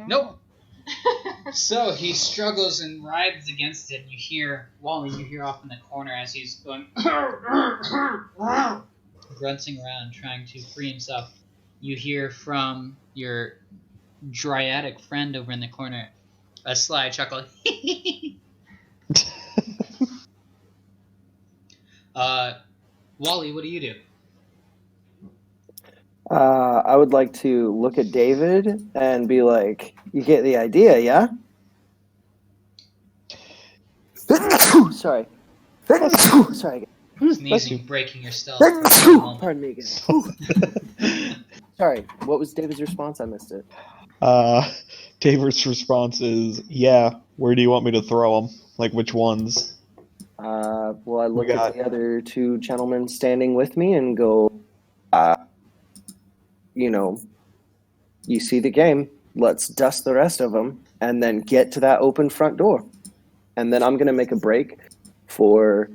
Nope! So he struggles and writhes against it. You hear Wally, you hear off in the corner as he's going grunting around, trying to free himself. you hear from your Dryadic friend over in the corner a sly chuckle. Wally, what do you do? I would like to look at David and be like, "You get the idea, yeah?" Sorry. Sorry. Sneezing, breaking your stealth. For a moment. Pardon me again. Sorry. What was David's response? I missed it. David's response is, "Yeah. Where do you want me to throw them? Like which ones?" Well, I look at the other two gentlemen standing with me and go, you see the game. Let's dust the rest of them and then get to that open front door. And then I'm going to make a break for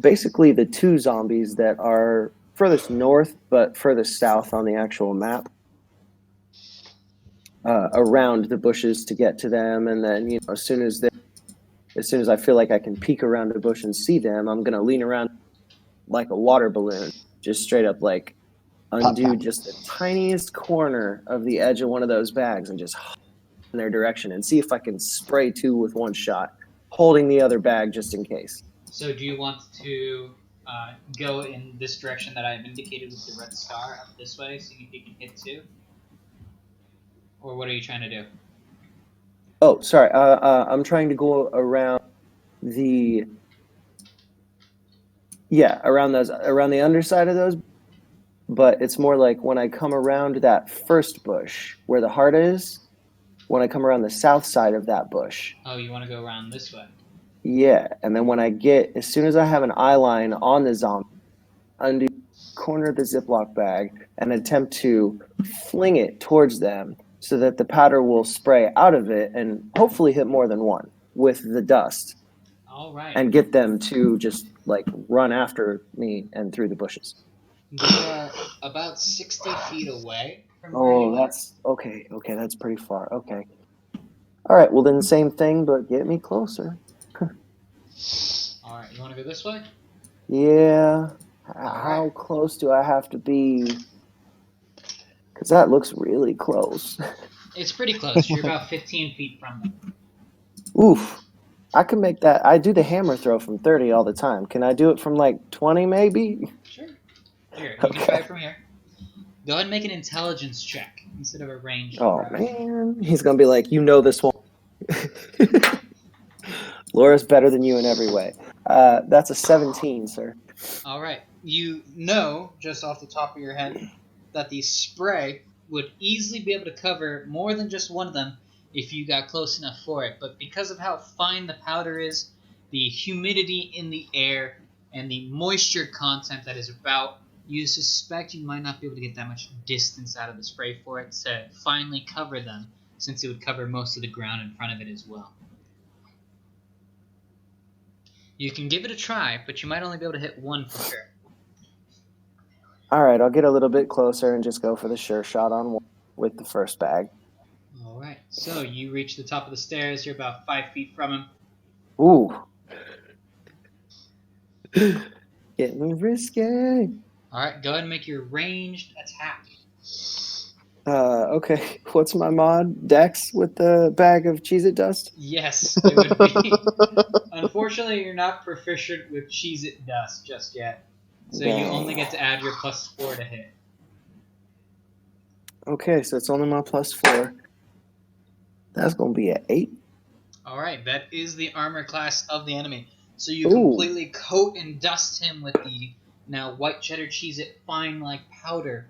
basically the two zombies that are furthest north but furthest south on the actual map. Around the bushes to get to them, and then as soon as I feel like I can peek around a bush and see them, I'm going to lean around like a water balloon, just straight up like undo just the tiniest corner of the edge of one of those bags and just in their direction and see if I can spray two with one shot, holding the other bag just in case. So do you want to go in this direction that I've indicated with the red star up this way, see if you can hit two? Or what are you trying to do? Oh, sorry. I'm trying to go around around the underside of those. But it's more like when I come around that first bush where the heart is, when I come around the south side of that bush. Oh, you want to go around this way? Yeah, and then as soon as I have an eye line on the zombie, undo corner of the Ziploc bag and attempt to fling it towards them so that the powder will spray out of it and hopefully hit more than one with the dust. All right. And get them to just like run after me and through the bushes. They are about 60 feet away from where you are. That's okay. Okay, that's pretty far. Okay. All right, well then same thing, but get me closer. All right, you want to go this way? Yeah. How close do I have to be? Because that looks really close. It's pretty close. You're about 15 feet from them. Oof. I can make that. I do the hammer throw from 30 all the time. Can I do it from like 20 maybe? Sure. Here, you can try it from here. Go ahead and make an intelligence check instead of a ranged Oh, throw. man. He's going to be like, this one. Laura's better than you in every way. That's a 17, sir. All right. You know, just off the top of your head, that the spray would easily be able to cover more than just one of them if you got close enough for it. But because of how fine the powder is, the humidity in the air, and the moisture content that is about, you suspect you might not be able to get that much distance out of the spray for it to finally cover them, since it would cover most of the ground in front of it as well. You can give it a try, but you might only be able to hit one for sure. All right, I'll get a little bit closer and just go for the sure shot on one with the first bag. All right, so you reach the top of the stairs. You're about 5 feet from him. Ooh. Getting risky. All right, go ahead and make your ranged attack. Okay. What's my mod? Dex with the bag of Cheez-It dust? Yes, it would be. Unfortunately, you're not proficient with Cheez-It dust just yet, so you only get to add your +4 to hit. Okay, so it's only my +4. That's going to be an 8. All right, that is the armor class of the enemy. So you completely coat and dust him with the now white cheddar Cheez-It fine like powder.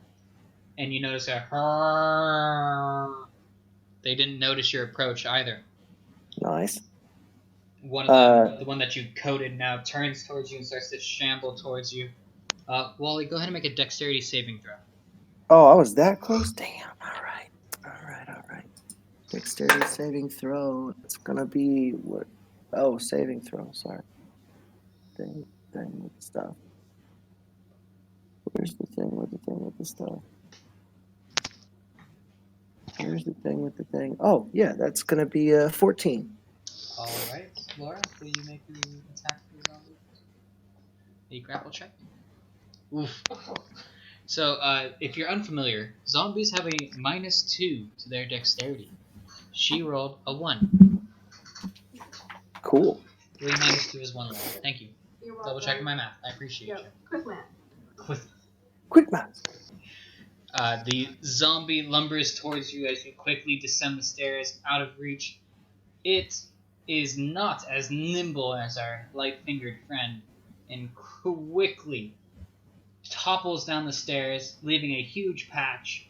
And you notice they didn't notice your approach either. Nice. One of them, the one that you coated now, turns towards you and starts to shamble towards you. Wally, go ahead and make a dexterity saving throw. Oh, I was that close? Damn. All right. Dexterity saving throw. It's going to be what? Oh, saving throw. Sorry. Thing with the stuff. Where's the thing with the stuff? Here's the thing with the thing. Oh, yeah, that's going to be 14. All right, Laura, will you make the attack for the zombie? A grapple check? Oof. So, if you're unfamiliar, zombies have a -2 to their dexterity. She rolled a 1. Cool. 3 minus 2 is 1 roll. Thank you. You're Double welcome. checking my math. I appreciate Yep. Quick math. you. Quick math. The zombie lumbers towards you as you quickly descend the stairs out of reach. It is not as nimble as our light-fingered friend and quickly topples down the stairs, leaving a huge patch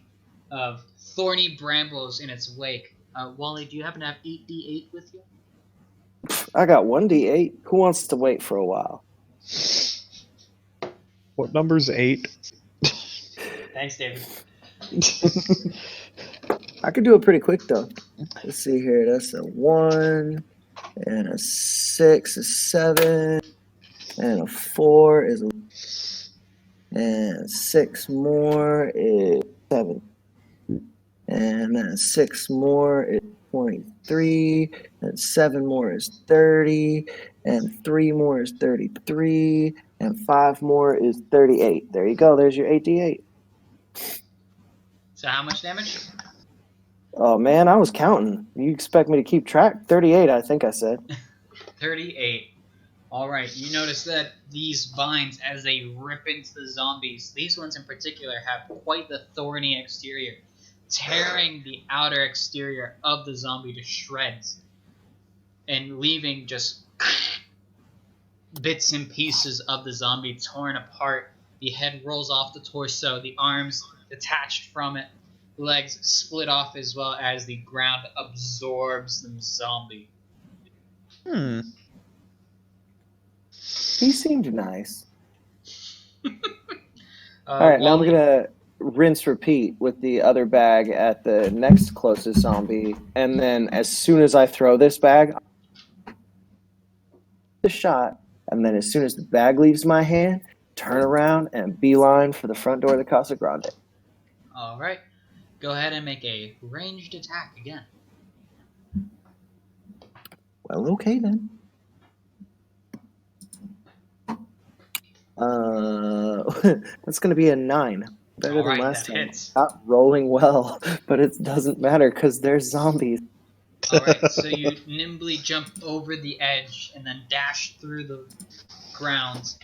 of thorny brambles in its wake. Wally, do you happen to have 8d8 with you? I got 1d8. Who wants to wait for a while? What number's 8? Thanks, David. I could do it pretty quick though. Let's see here. That's a 1 and a 6 is 7 and a 4 is and 6 more is 7 and then 6 more is 23 and 7 more is 30 and 3 more is 33 and 5 more is 38. There you go. There's your 8d8. So how much damage? Oh man, I was counting. You expect me to keep track? 38, I think I said. 38. Alright, you notice that these vines, as they rip into the zombies, these ones in particular have quite the thorny exterior, tearing the outer exterior of the zombie to shreds, and leaving just bits and pieces of the zombie torn apart. The head rolls off the torso, the arms detached from it, legs split off as well as the ground absorbs the zombie. He seemed nice. All right, now I'm Wally, gonna rinse repeat with the other bag at the next closest zombie, and then as soon as I throw this bag, the shot, and then as soon as the bag leaves my hand, turn around and beeline for the front door of the Casa Grande. Alright, go ahead and make a ranged attack again. Well, okay then. That's gonna be a 9. Better than Alright, last that time. hits. Not rolling well, but it doesn't matter because they're zombies. Alright, so you nimbly jump over the edge and then dash through the grounds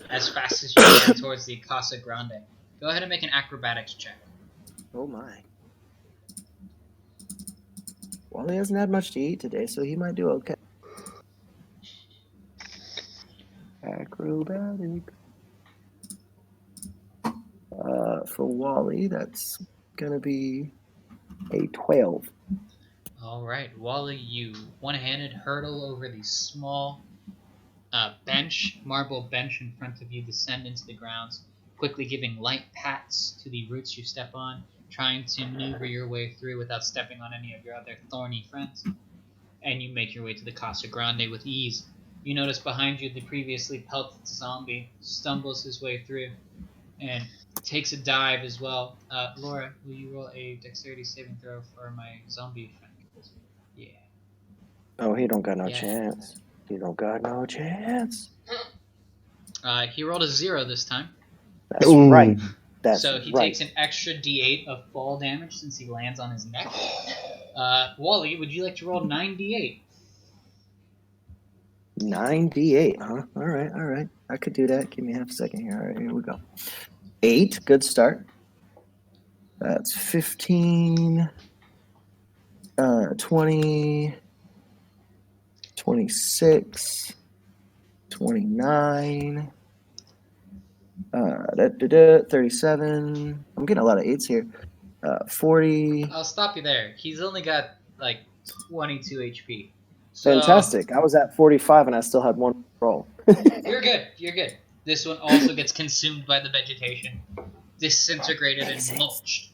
as fast as you can towards the Casa Grande. Go ahead and make an acrobatics check. Oh my. Well, he hasn't had much to eat today, so he might do okay. Acrobatics. For Wally, that's gonna be a 12. Alright, Wally, you one-handed hurdle over the small marble bench in front of you, descend into the grounds, quickly giving light pats to the roots you step on, trying to maneuver your way through without stepping on any of your other thorny friends. And you make your way to the Casa Grande with ease. You notice behind you the previously pelted zombie stumbles his way through and takes a dive as well. Laura, will you roll a dexterity saving throw for my zombie friend? Yeah. Oh, he don't got no Yeah. chance. He don't got no chance. He rolled a 0 this time. That's Ooh. right. That's So he right. takes an extra d8 of fall damage since he lands on his neck. Wally, would you like to roll 9d8? 9d8, huh? All right. I could do that. Give me half a second here. All right, here we go. 8, good start. That's 15, 20, 26, 29, 37. I'm getting a lot of 8s here. 40. I'll stop you there. He's only got like 22 HP. So Fantastic. I was at 45 and I still had one roll. You're good. You're good. This one also gets consumed by the vegetation, disintegrated and mulched.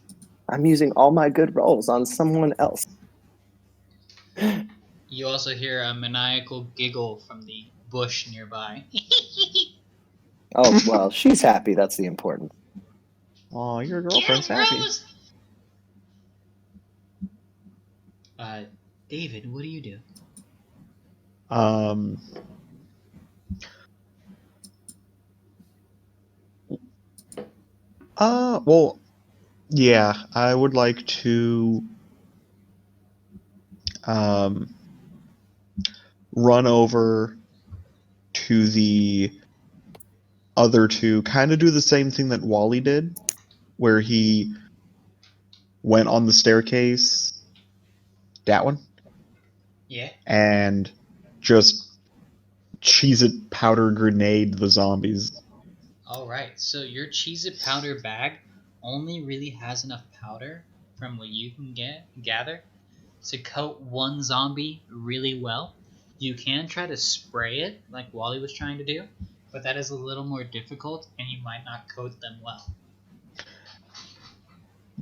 I'm using all my good rolls on someone else. You also hear a maniacal giggle from the bush nearby. Oh, well, she's happy. That's the important. Oh, your girlfriend's Get him, happy. Rose! David, what do you do? Well, yeah, I would like to run over to the other two, kind of do the same thing that Wally did, where he went on the staircase, that one, Yeah. and just cheese it powder grenade the zombies. Alright, so your Cheez-It powder bag only really has enough powder, from what you can gather, to coat one zombie really well. You can try to spray it, like Wally was trying to do, but that is a little more difficult, and you might not coat them well.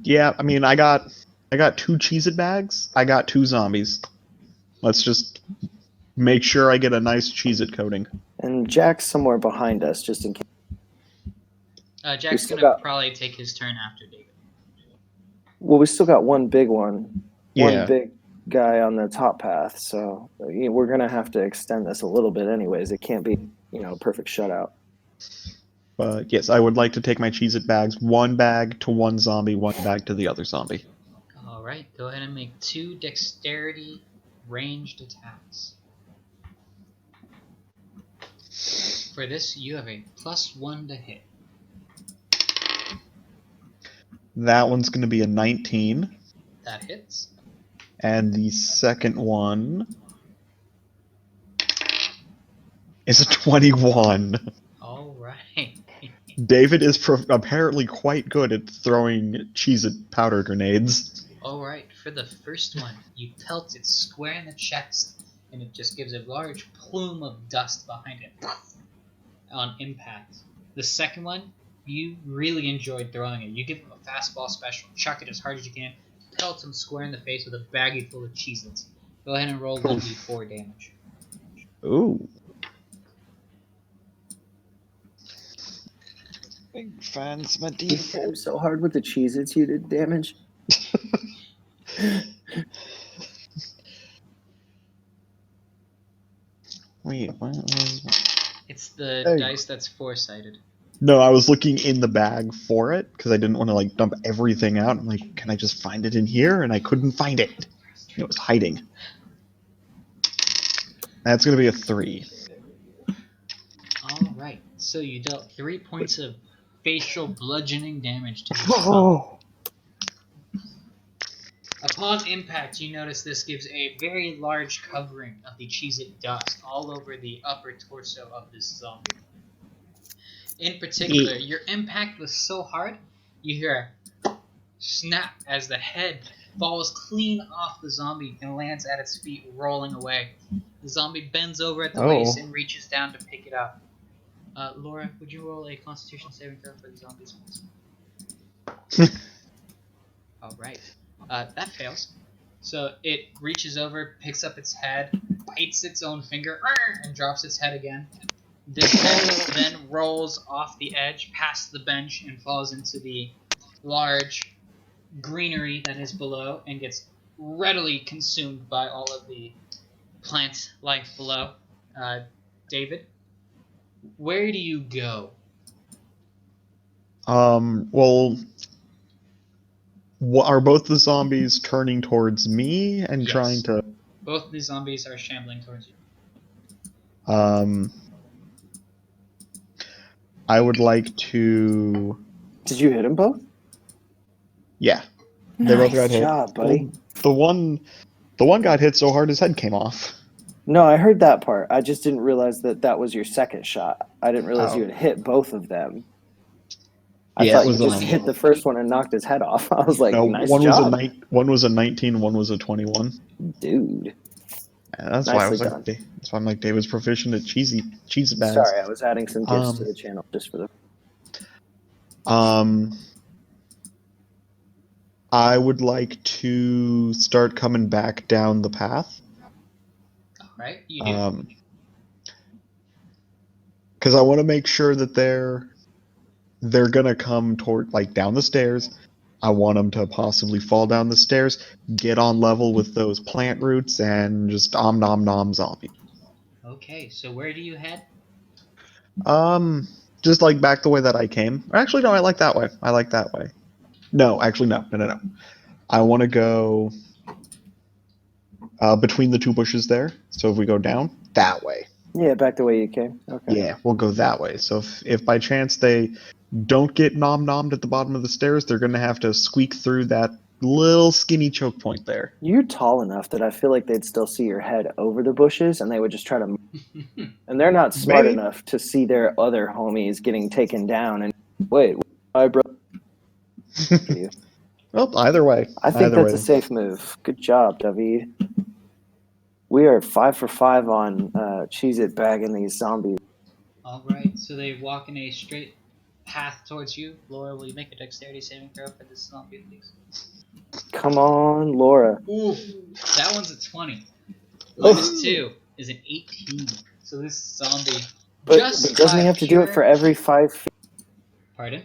Yeah, I mean, I got 2 Cheez-It bags. I got 2 zombies. Let's just make sure I get a nice Cheez-It coating. And Jack's somewhere behind us, just in case. Jack's still gonna got- probably take his turn after David. Well, we still got one big one. Yeah. One big guy on the top path, so we're going to have to extend this a little bit anyways. It can't be, a perfect shutout. But yes, I would like to take my Cheez-It bags, 1 bag to one zombie, 1 bag to the other zombie. Alright, go ahead and make 2 dexterity ranged attacks. For this, you have a +1 to hit. That one's going to be a 19. That hits. And the second one is a 21. Alright. David is apparently quite good at throwing Cheez-It powder grenades. Alright, for the first one, you pelt it square in the chest, and it just gives a large plume of dust behind it on impact. The second one, you really enjoyed throwing it. You give him a fastball special, chuck it as hard as you can, pelt him square in the face with a baggie full of Cheez-Its. Go ahead and roll 1d4 damage. Ooh. Big fans, my You hit him so hard with the Cheez-Its you did damage. Wait, what was... It's the Hey. dice that's four-sided. No, I was looking in the bag for it, because I didn't want to, dump everything out. I'm like, can I just find it in here? And I couldn't find it. It was hiding. That's going to be a 3. Alright, so you dealt 3 points of facial bludgeoning damage to this Oh! Upon impact, you notice this gives a very large covering of the Cheez-It dust all over the upper torso of this zombie. In particular, your impact was so hard, you hear a snap as the head falls clean off the zombie and lands at its feet, rolling away. The zombie bends over at the waist and reaches down to pick it up. Laura, would you roll a Constitution saving throw for the zombies? Alright. That fails. So it reaches over, picks up its head, bites its own finger, and drops its head again. This head then rolls off the edge, past the bench, and falls into the large greenery that is below, and gets readily consumed by all of the plant life below. David, where do you go? Well, are both the zombies turning towards me and Yes. trying to... Both of the zombies are shambling towards you. I would like to... Did you hit them both? Yeah. They both got hit. Job, buddy. Well, the one got hit so hard his head came off. No, I heard that part. I just didn't realize that was your second shot. I didn't realize Oh. you had hit both of them. I Yeah, thought it you was, just hit the first one and knocked his head off. I was like, No, nice one job, one was a 19, one was a 21. dude. And that's why I was Nicely like, done. that's why I'm like, David's proficient at cheese bags. Sorry, I was adding some gifts to the channel just for the. I would like to start coming back down the path. Alright, you do. Because I want to make sure that they're gonna come toward, down the stairs. I want them to possibly fall down the stairs, get on level with those plant roots, and just nom nom zombie. Okay, so where do you head? just like back the way that I came. Or actually, no, I like that way. I like that way. No, actually, no. I want to go between the two bushes there. So if we go down, that way. Yeah, back the way you came. Okay. Yeah, we'll go that way. So if by chance they don't get nom-nommed at the bottom of the stairs, they're going to have to squeak through that little skinny choke point there. You're tall enough that I feel like they'd still see your head over the bushes, and they would just try to. And they're not smart Maybe. enough to see their other homies getting taken down. And wait, I bro. you. Well, either way. I think either that's a safe move. Good job, David. We are 5 for 5 on Cheez-It bagging these zombies. All right, so they walk in a straight path towards you. Laura, will you make a dexterity saving throw for this zombie, please? Come on, Laura. Ooh, that one's a 20. Oh. Minus 2 is an 18. So this zombie But just doesn't by he have to do it pure- for every 5 feet? Pardon?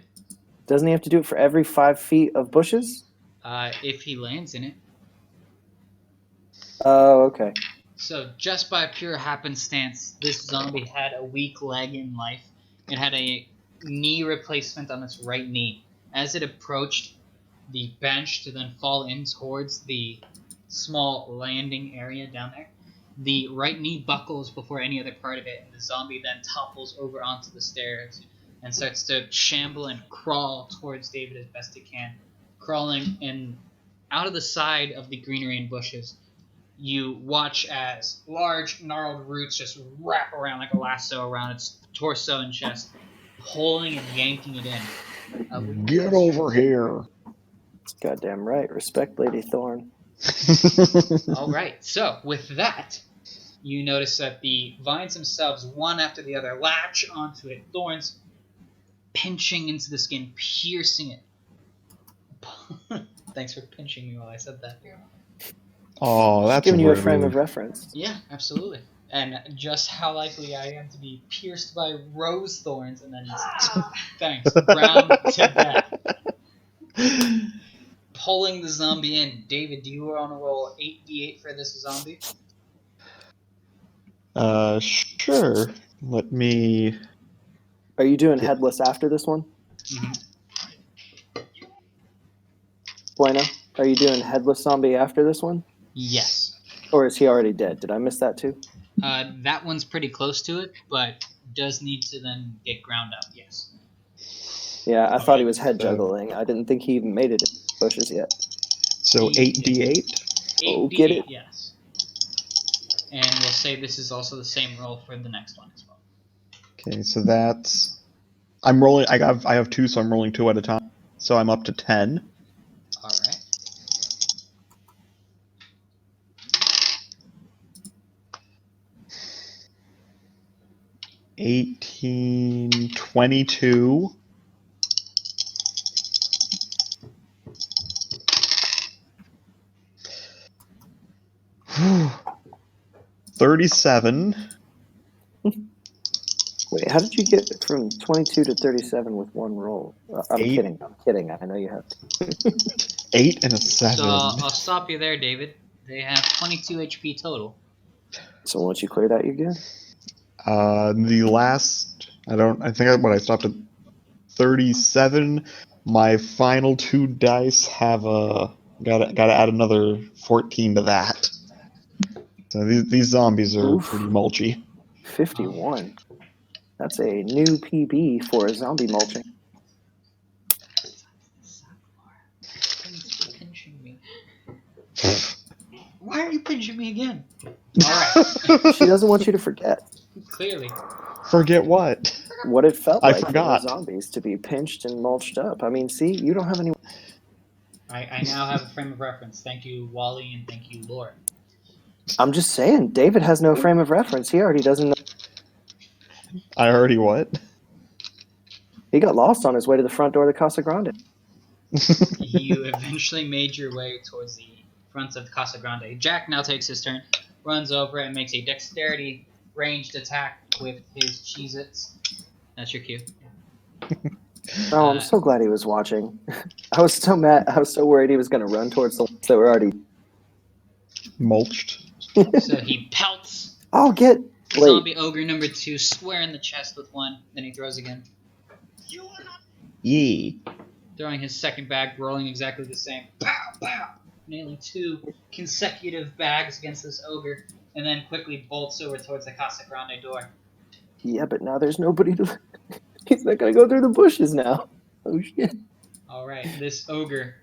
Doesn't he have to do it for every 5 feet of bushes? If he lands in it. Oh, okay. So just by pure happenstance, this zombie had a weak leg in life. It had a knee replacement on its right knee. As it approached the bench to then fall in towards the small landing area down there, the right knee buckles before any other part of it, and the zombie then topples over onto the stairs and starts to shamble and crawl towards David as best it can, crawling in out of the side of the greenery and bushes. You watch as large, gnarled roots just wrap around like a lasso around its torso and chest, pulling and yanking it in. Get over here. Goddamn right. Respect Lady Thorn. All right, so with that, you notice that the vines themselves, one after the other, latch onto it, thorns pinching into the skin, piercing it. Thanks for pinching me while I said that. Oh, that's Giving you a rude. frame of reference. Yeah, absolutely. And just how likely I am to be pierced by rose thorns and then thanks, ground to death. Pulling the zombie in. David, do you want to roll 8d8 for this zombie? Sure. Let me. Are you doing headless after this one? Mm-hmm. Bueno, are you doing headless zombie after this one? Yes. Or is he already dead? Did I miss that too? That one's pretty close to it, but does need to then get ground up, yes. Yeah, I thought he was head juggling. I didn't think he even made it in the bushes yet. So 8d8? 8d8, Oh, get it? yes. And we'll say this is also the same roll for the next one as well. Okay, so that's. I'm rolling. I have 2, so I'm rolling 2 at a time. So I'm up to 10. All right. $18, 22. $37. Wait, how did you get from 22 to 37 with one roll? I'm 8. kidding. I know you have to. 8 and a 7. So I'll stop you there, David. They have 22 HP total. So once you clear that, you're good? The last. I stopped at 37. My final 2 dice have gotta add another 14 to that. So these zombies are Oof. pretty mulchy. 51. That's a new PB for a zombie mulching. Thanks for pinching me. Why are you pinching me again? Alright, She doesn't want you to forget clearly. Forget what? what it felt I like forgot. for the zombies to be pinched and mulched up. I mean, see, you don't have any. I now have a frame of reference. Thank you, Wally, and thank you, Laura. I'm just saying, David has no frame of reference. He already doesn't know. I already what? He got lost on his way to the front door of the Casa Grande. You eventually made your way towards the front of Casa Grande. Jack now takes his turn, runs over and makes a dexterity ranged attack with his Cheez-Its. That's your cue. Oh, I'm so glad he was watching. I was so mad. I was so worried he was going to run towards the ones that were already Mulched. So he pelts I'll get. Wait, zombie ogre number 2 square in the chest with one, then he throws again. Yee. Throwing his second bag, rolling exactly the same. Pow, pow, nailing 2 consecutive bags against this ogre, and then quickly bolts over towards the Casa Grande door. Yeah, but now there's nobody to. He's not gonna go through the bushes now. Oh shit! All right, this ogre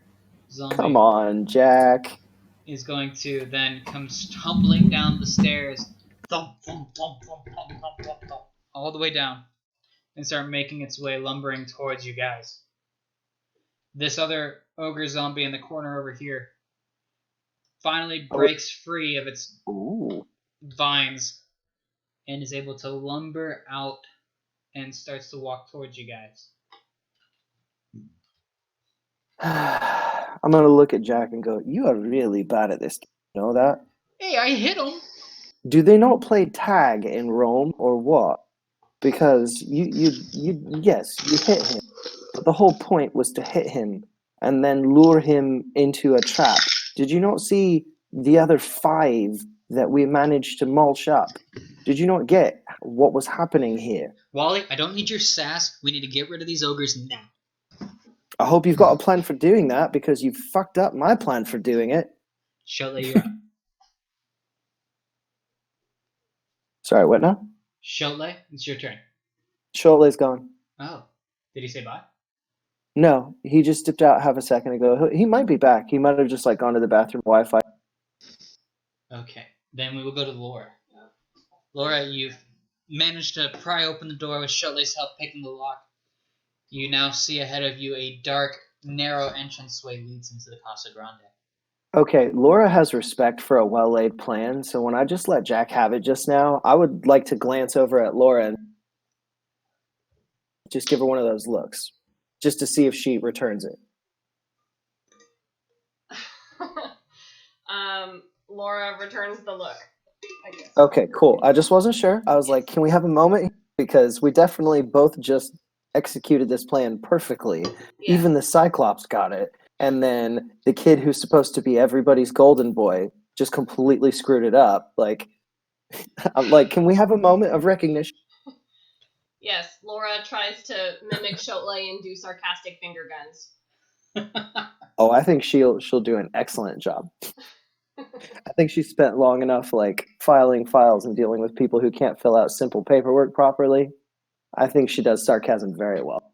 zombie Come on, Jack. is going to then come tumbling down the stairs, thump, thump, thump, thump, thump, thump, thump, thump, all the way down, and start making its way lumbering towards you guys. This other ogre zombie in the corner over here finally breaks free of its Ooh. vines and is able to lumber out and starts to walk towards you guys. I'm gonna look at Jack and go, "You are really bad at this. You know that? Hey, I hit him! Do they not play tag in Rome or what? Because yes, you hit him, but the whole point was to hit him and then lure him into a trap. Did you not see the other 5 that we managed to mulch up? Did you not get what was happening here? Wally, I don't need your sass. We need to get rid of these ogres now. I hope you've got a plan for doing that, because you fucked up my plan for doing it." Cholet, you're up. Sorry, what now? Cholet, it's your turn. Cholet's gone. Oh, did he say bye? No, he just dipped out half a second ago. He might be back. He might have just gone to the bathroom Wi-Fi. Okay, then we will go to Laura. Laura, you've managed to pry open the door with Cholet's help picking the lock. You now see ahead of you a dark, narrow entranceway leads into the Casa Grande. Okay, Laura has respect for a well-laid plan, so when I just let Jack have it just now, I would like to glance over at Laura and just give her one of those looks, just to see if she returns it. Laura returns the look, I guess. Okay, cool. I just wasn't sure. I was like, can we have a moment? Because we definitely both just executed this plan perfectly. Yeah. Even the Cyclops got it. And then the kid who's supposed to be everybody's golden boy just completely screwed it up. Like, I'm like, can we have a moment of recognition? Yes, Laura tries to mimic Cholet and do sarcastic finger guns. Oh, I think she'll do an excellent job. I think she spent long enough filing files and dealing with people who can't fill out simple paperwork properly. I think she does sarcasm very well.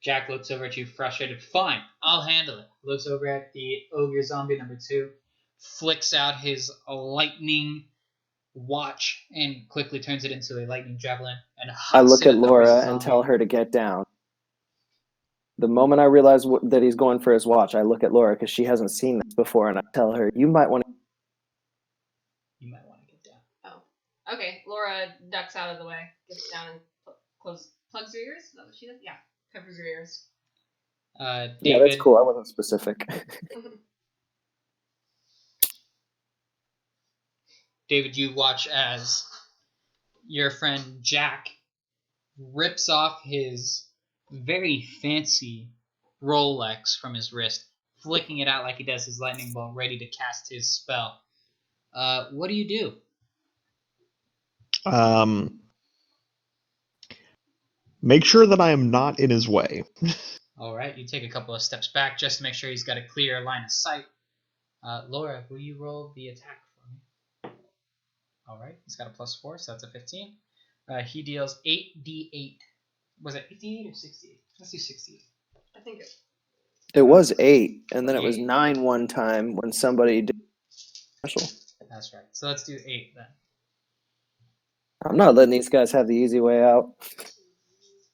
Jack looks over at you frustrated. Fine, I'll handle it. Looks over at the ogre zombie number 2, flicks out his lightning watch and quickly turns it into a lightning javelin and hucks I look it at the Laura first and zombie. tell her to get down. The moment I realize that he's going for his watch, I look at Laura because she hasn't seen this before, and I tell her, You might want to get down. Oh. Okay, Laura ducks out of the way, gets down and plugs her ears? Is that what she does? Yeah, covers her ears. David, Yeah, that's cool. I wasn't specific. David, you watch as your friend Jack rips off his very fancy Rolex from his wrist, flicking it out like he does his lightning bolt, ready to cast his spell. What do you do? Make sure that I am not in his way. All right, you take a couple of steps back just to make sure he's got a clear line of sight. Laura, will you roll the attack for me? All right, he's got a +4, so that's a 15. He deals 8d8. Was it 8d8 or 68? Let's do 68. I think It was 8, and then it was 9 one time when somebody did special. That's right. So let's do 8 then. I'm not letting these guys have the easy way out.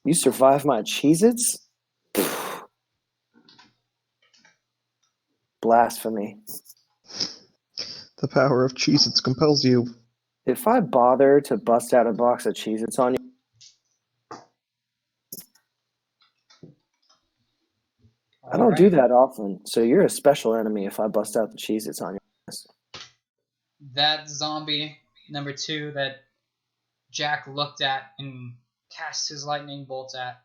You survived my Cheez-Its? Blasphemy. The power of Cheez-Its compels you. If I bother to bust out a box of Cheez-Its on you, I don't do that often, so you're a special enemy if I bust out the Cheez-Its on you. That zombie number 2 that Jack looked at and cast his lightning bolts at,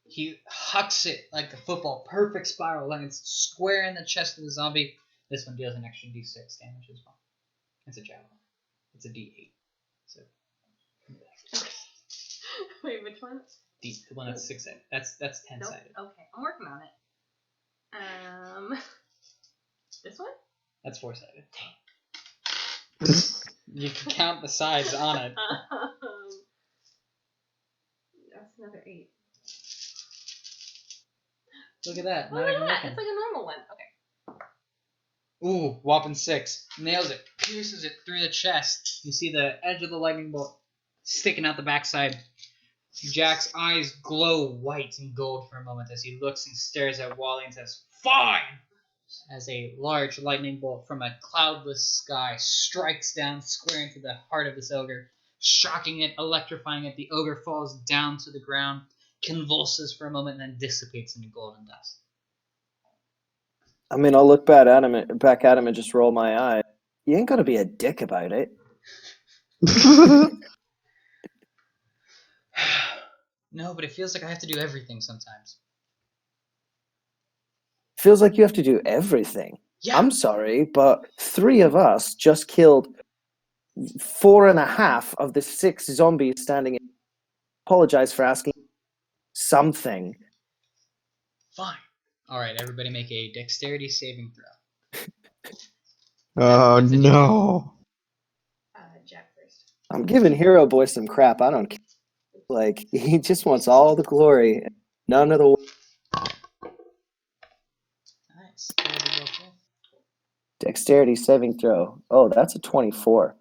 he hucks it like a football, perfect spiral, lands square in the chest of the zombie. This one deals an extra d6 damage as well. It's a javelin. It's a d8. So. Wait, which one? The one that's 6-sided. That's 10-sided. Nope. Okay, I'm working on it. This one? That's 4-sided. You can count the sides on it. That's another 8. Look at that. Look Not at even that. looking. It's like a normal one. Okay. Ooh, whopping 6. Nails it. Pierces it through the chest. You see the edge of the lightning bolt sticking out the backside. Jack's eyes glow white and gold for a moment as he looks and stares at Wally and says, "Fine!" As a large lightning bolt from a cloudless sky strikes down square into the heart of this ogre, shocking it, electrifying it. The ogre falls down to the ground, convulses for a moment, and then dissipates into golden dust. I mean, I'll look back at him and just roll my eye. You ain't gonna be a dick about it. No, but it feels like I have to do everything sometimes. Feels like you have to do everything. Yeah. I'm sorry, but 3 of us just killed 4.5 of the 6 zombies standing in. Apologize for asking something. Fine. All right, everybody make a dexterity saving throw. Oh no. Jack first. I'm giving Hero Boy some crap. I don't care. Like, he just wants all the glory, none of the Nice. dexterity saving throw. Oh, that's a 24.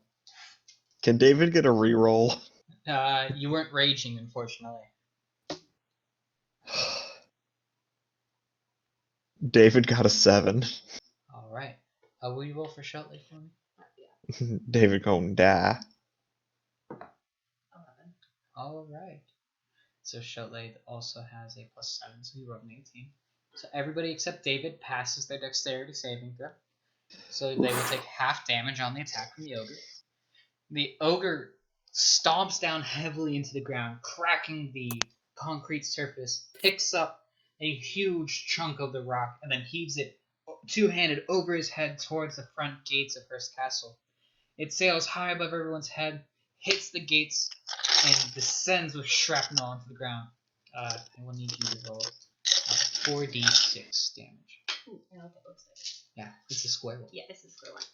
Can David get a reroll? You weren't raging, unfortunately. David got a 7. All right. Will you roll for Sheltley for me? David gonna die. 11. All right. So Sheltley also has a +7, so he rolled an 18. So everybody except David passes their dexterity saving throw. So they will take half damage on the attack from the ogre. The ogre stomps down heavily into the ground, cracking the concrete surface, picks up a huge chunk of the rock, and then heaves it two-handed over his head towards the front gates of Hearst Castle. It sails high above everyone's head, hits the gates, and descends with shrapnel onto the ground. I will need you to roll 4d6 damage. Ooh, I know what that looks like. Yeah, it's a square one. Yeah, it's a square one.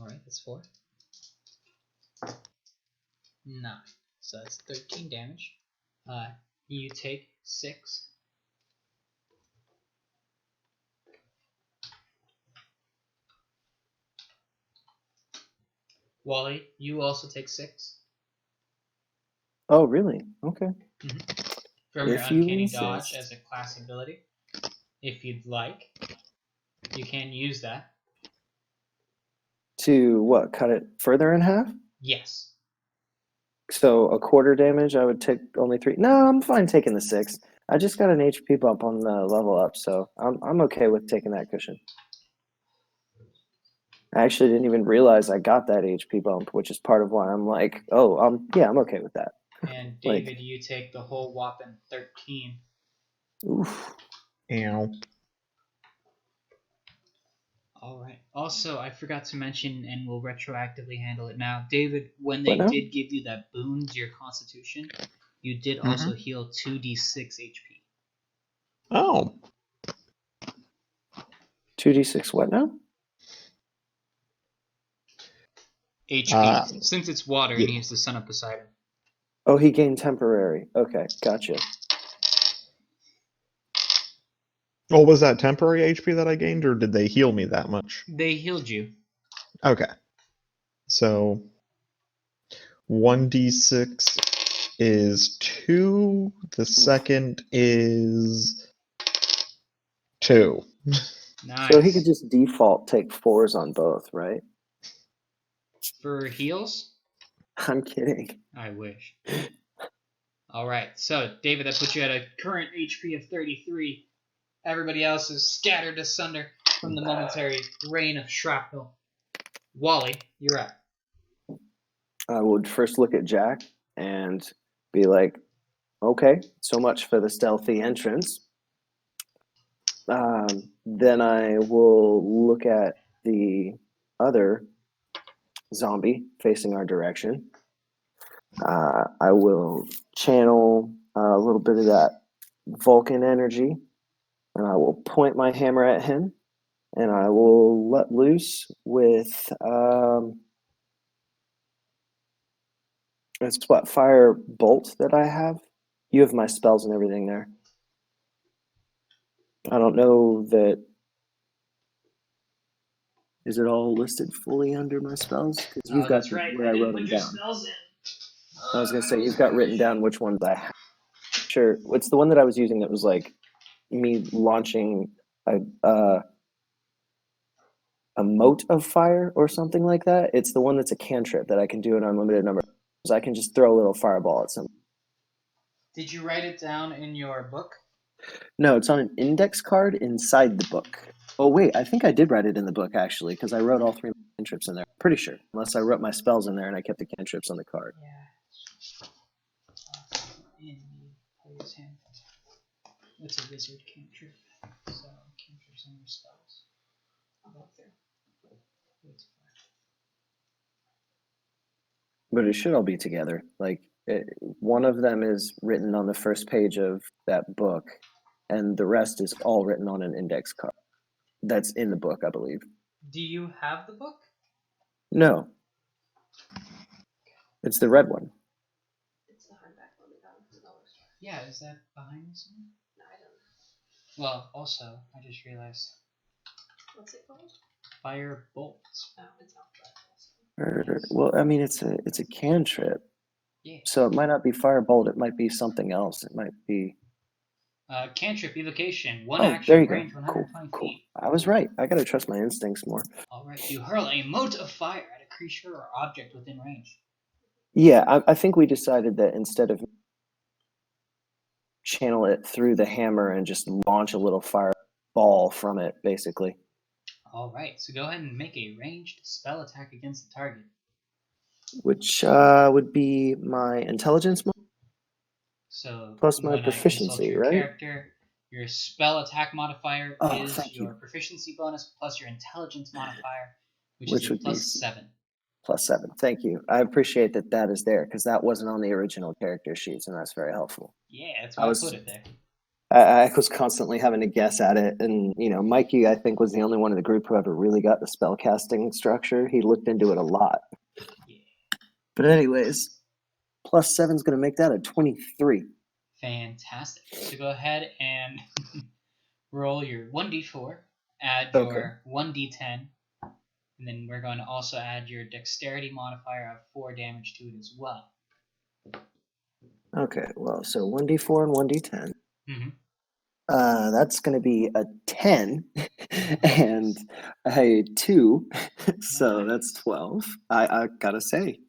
Alright, that's 4. 9. So that's 13 damage. You take 6. Wally, you also take 6. Oh, really? Okay. From your If you uncanny insist. dodge as a class ability. If you'd like, you can use that. To what? Cut it further in half? Yes. So a quarter damage, I would take only 3. No, I'm fine taking the 6. I just got an HP bump on the level up, so I'm okay with taking that cushion. I actually didn't even realize I got that HP bump, which is part of why I'm like, oh, I'm okay with that. And David, you take the whole whopping 13. Oof. Ow. Alright. Also, I forgot to mention, and we'll retroactively handle it now. David, when they What now? did give you that boon to your constitution, you did also heal 2d6 HP. Oh. 2d6 what now? HP. Since it's water yeah. and he has the sun up beside him. Oh, he gained temporary. Okay, gotcha. Well, was that temporary HP that I gained, or did they heal me that much? They healed you. Okay. So 1d6 is 2. The second is 2. Nice. So he could just default take 4s on both, right? For heals? I'm kidding. I wish. Alright, so David, that puts you at a current HP of 33. Everybody else is scattered asunder from the momentary rain of shrapnel. Wally, you're up. I would first look at Jack and be like, okay, so much for the stealthy entrance. Then I will look at the other zombie facing our direction. I will channel a little bit of that Vulcan energy, and I will point my hammer at him, and I will let loose with it's what, fire bolt that I have. You have my spells and everything there. I don't know that. Is it all listed fully under my spells? Because you've got that's right. where I wrote them your down. spells in. I was gonna say you've got written down which ones I have. Sure. What's the one that I was using that was like me launching a mote of fire or something like that? It's the one that's a cantrip that I can do an unlimited number of times. I can just throw a little fireball at something. Did you write it down in your book? No, it's on an index card inside the book. Oh wait, I think I did write it in the book actually, because I wrote all 3 cantrips in there. Pretty sure, unless I wrote my spells in there and I kept the cantrips on the card. Yeah. In the player's hand. It's a wizard cantrip. So cantrips and your spells. Up there. But it should all be together. Like one of them is written on the first page of that book, and the rest is all written on an index card. That's in the book, I believe. Do you have the book? No. It's the red one. It's the hardback one we got from the dollar store. Yeah, is that behind me somewhere? No, I don't know. Well, also, I just realized. What's it called? Fire bolts. Oh, it's alphabetical. Well, I mean, it's a cantrip. Yeah. So it might not be firebolt. It might be something else. It might be. Cantrip evocation. One Oh, action, there you go. range 120 Cool. feet. I was right. I gotta trust my instincts more. All right, you hurl a mote of fire at a creature or object within range. Yeah, I think we decided that instead of channel it through the hammer and just launch a little fireball from it, basically. All right, so go ahead and make a ranged spell attack against the target. Which would be my intelligence So plus my when I consult proficiency, your right? character, your spell attack modifier is thank your you. proficiency bonus plus your intelligence modifier, which is a would be +7. +7. Thank you. I appreciate that is there because that wasn't on the original character sheets, and that's very helpful. Yeah, that's why I put it there. I was constantly having to guess at it, and Mikey, I think, was the only one in the group who ever really got the spell casting structure. He looked into it a lot. Yeah. But anyways, +7 is going to make that a 23. Fantastic. So go ahead and roll your 1d4, add your 1d10, and then we're going to also add your dexterity modifier of 4 damage to it as well. Okay, well, so 1d4 and 1d10. Mm-hmm. That's going to be a 10 and a 2, so that's 12. I gotta say,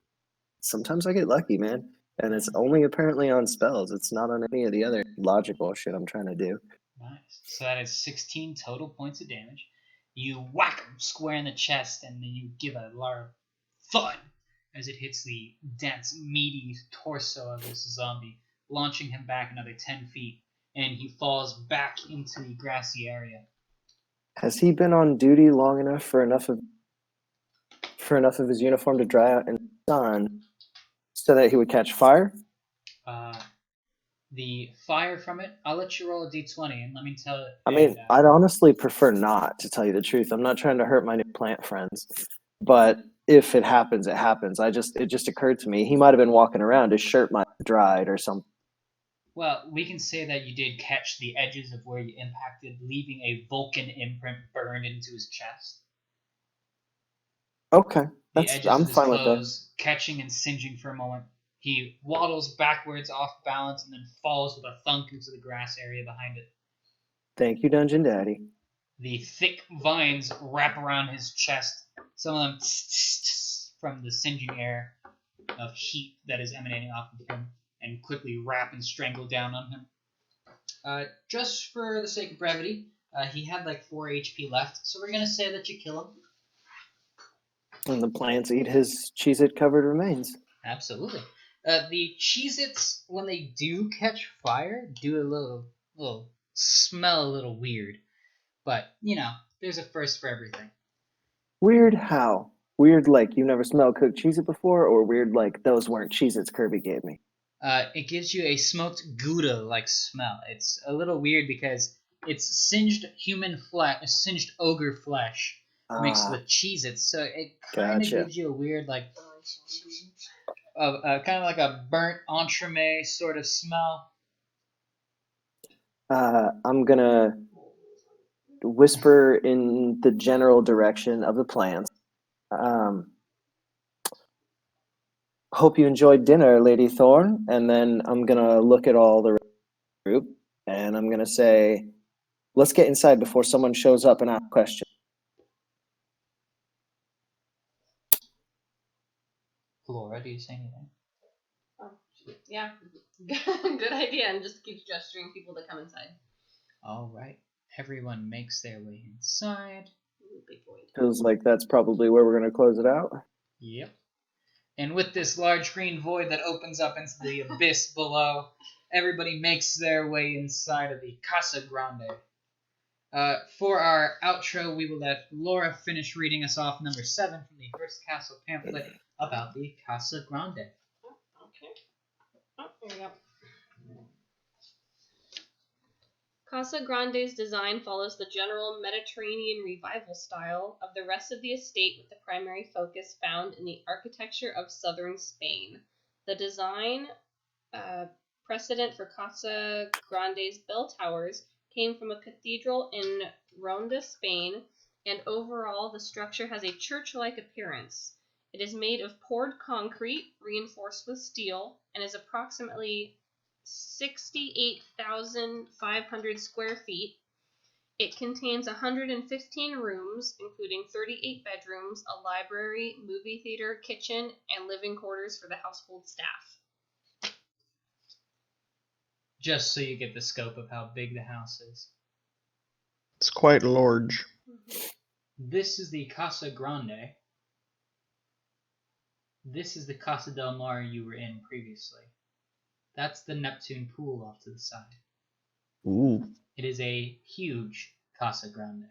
sometimes I get lucky, man. And it's only apparently on spells. It's not on any of the other logical shit I'm trying to do. Nice. So that is 16 total points of damage. You whack him square in the chest, and then you give a loud thud as it hits the dense, meaty torso of this zombie, launching him back another 10 feet, and he falls back into the grassy area. Has he been on duty long enough for enough of his uniform to dry out in the sun so that he would catch fire? The fire from it, I'll let you roll a d20 and let me tell it. I mean, I'd honestly prefer not, to tell you the truth. I'm not trying to hurt my new plant friends, but if it happens, it happens. It just occurred to me he might have been walking around, his shirt might have dried or something. Well, we can say that you did catch the edges of where you impacted, leaving a Vulcan imprint burned into his chest. Okay, the edges I'm of his fine with that. clothes catching and singeing for a moment. He waddles backwards off balance and then falls with a thunk into the grass area behind it. Thank you, Dungeon Daddy. The thick vines wrap around his chest, some of them from the singeing air of heat that is emanating off of him, and quickly wrap and strangle down on him. Just for the sake of brevity, he had like 4 HP left, so we're going to say that you kill him. And the plants eat his Cheez-It covered remains. Absolutely. The Cheez-Its, when they do catch fire, do a little smell a little weird. But, there's a first for everything. Weird how? Weird like you never smelled cooked Cheez-It before, or weird like those weren't Cheez-Its Kirby gave me? It gives you a smoked Gouda-like smell. It's a little weird because it's singed human flesh, singed ogre flesh mixed Ah, with Cheez-Its, so it kind of gotcha. gives you a weird, like, kind of like a burnt entremet sort of smell. I'm gonna whisper in the general direction of the plants. Hope you enjoyed dinner, Lady Thorn. And then I'm gonna look at all the group and I'm gonna say, let's get inside before someone shows up and asks questions. Laura, do you say anything? Oh, yeah. Good idea. And just keeps gesturing people to come inside. All right. Everyone makes their way inside. Ooh, big void. Feels like that's probably where we're gonna close it out. Yep. And with this large green void that opens up into the abyss below, everybody makes their way inside of the Casa Grande. For our outro, we will let Laura finish reading us off number 7 from the Hearst Castle pamphlet about the Casa Grande. Okay. Oh, there we go. Casa Grande's design follows the general Mediterranean revival style of the rest of the estate, with the primary focus found in the architecture of southern Spain. The design precedent for Casa Grande's bell towers came from a cathedral in Ronda, Spain, and overall the structure has a church-like appearance. It is made of poured concrete, reinforced with steel, and is approximately 68,500 square feet. It contains 115 rooms, including 38 bedrooms, a library, movie theater, kitchen, and living quarters for the household staff. Just so you get the scope of how big the house is. It's quite large. This is the Casa Grande. This is the Casa del Mar you were in previously. That's the Neptune pool off to the side. Ooh. It is a huge Casa Grande.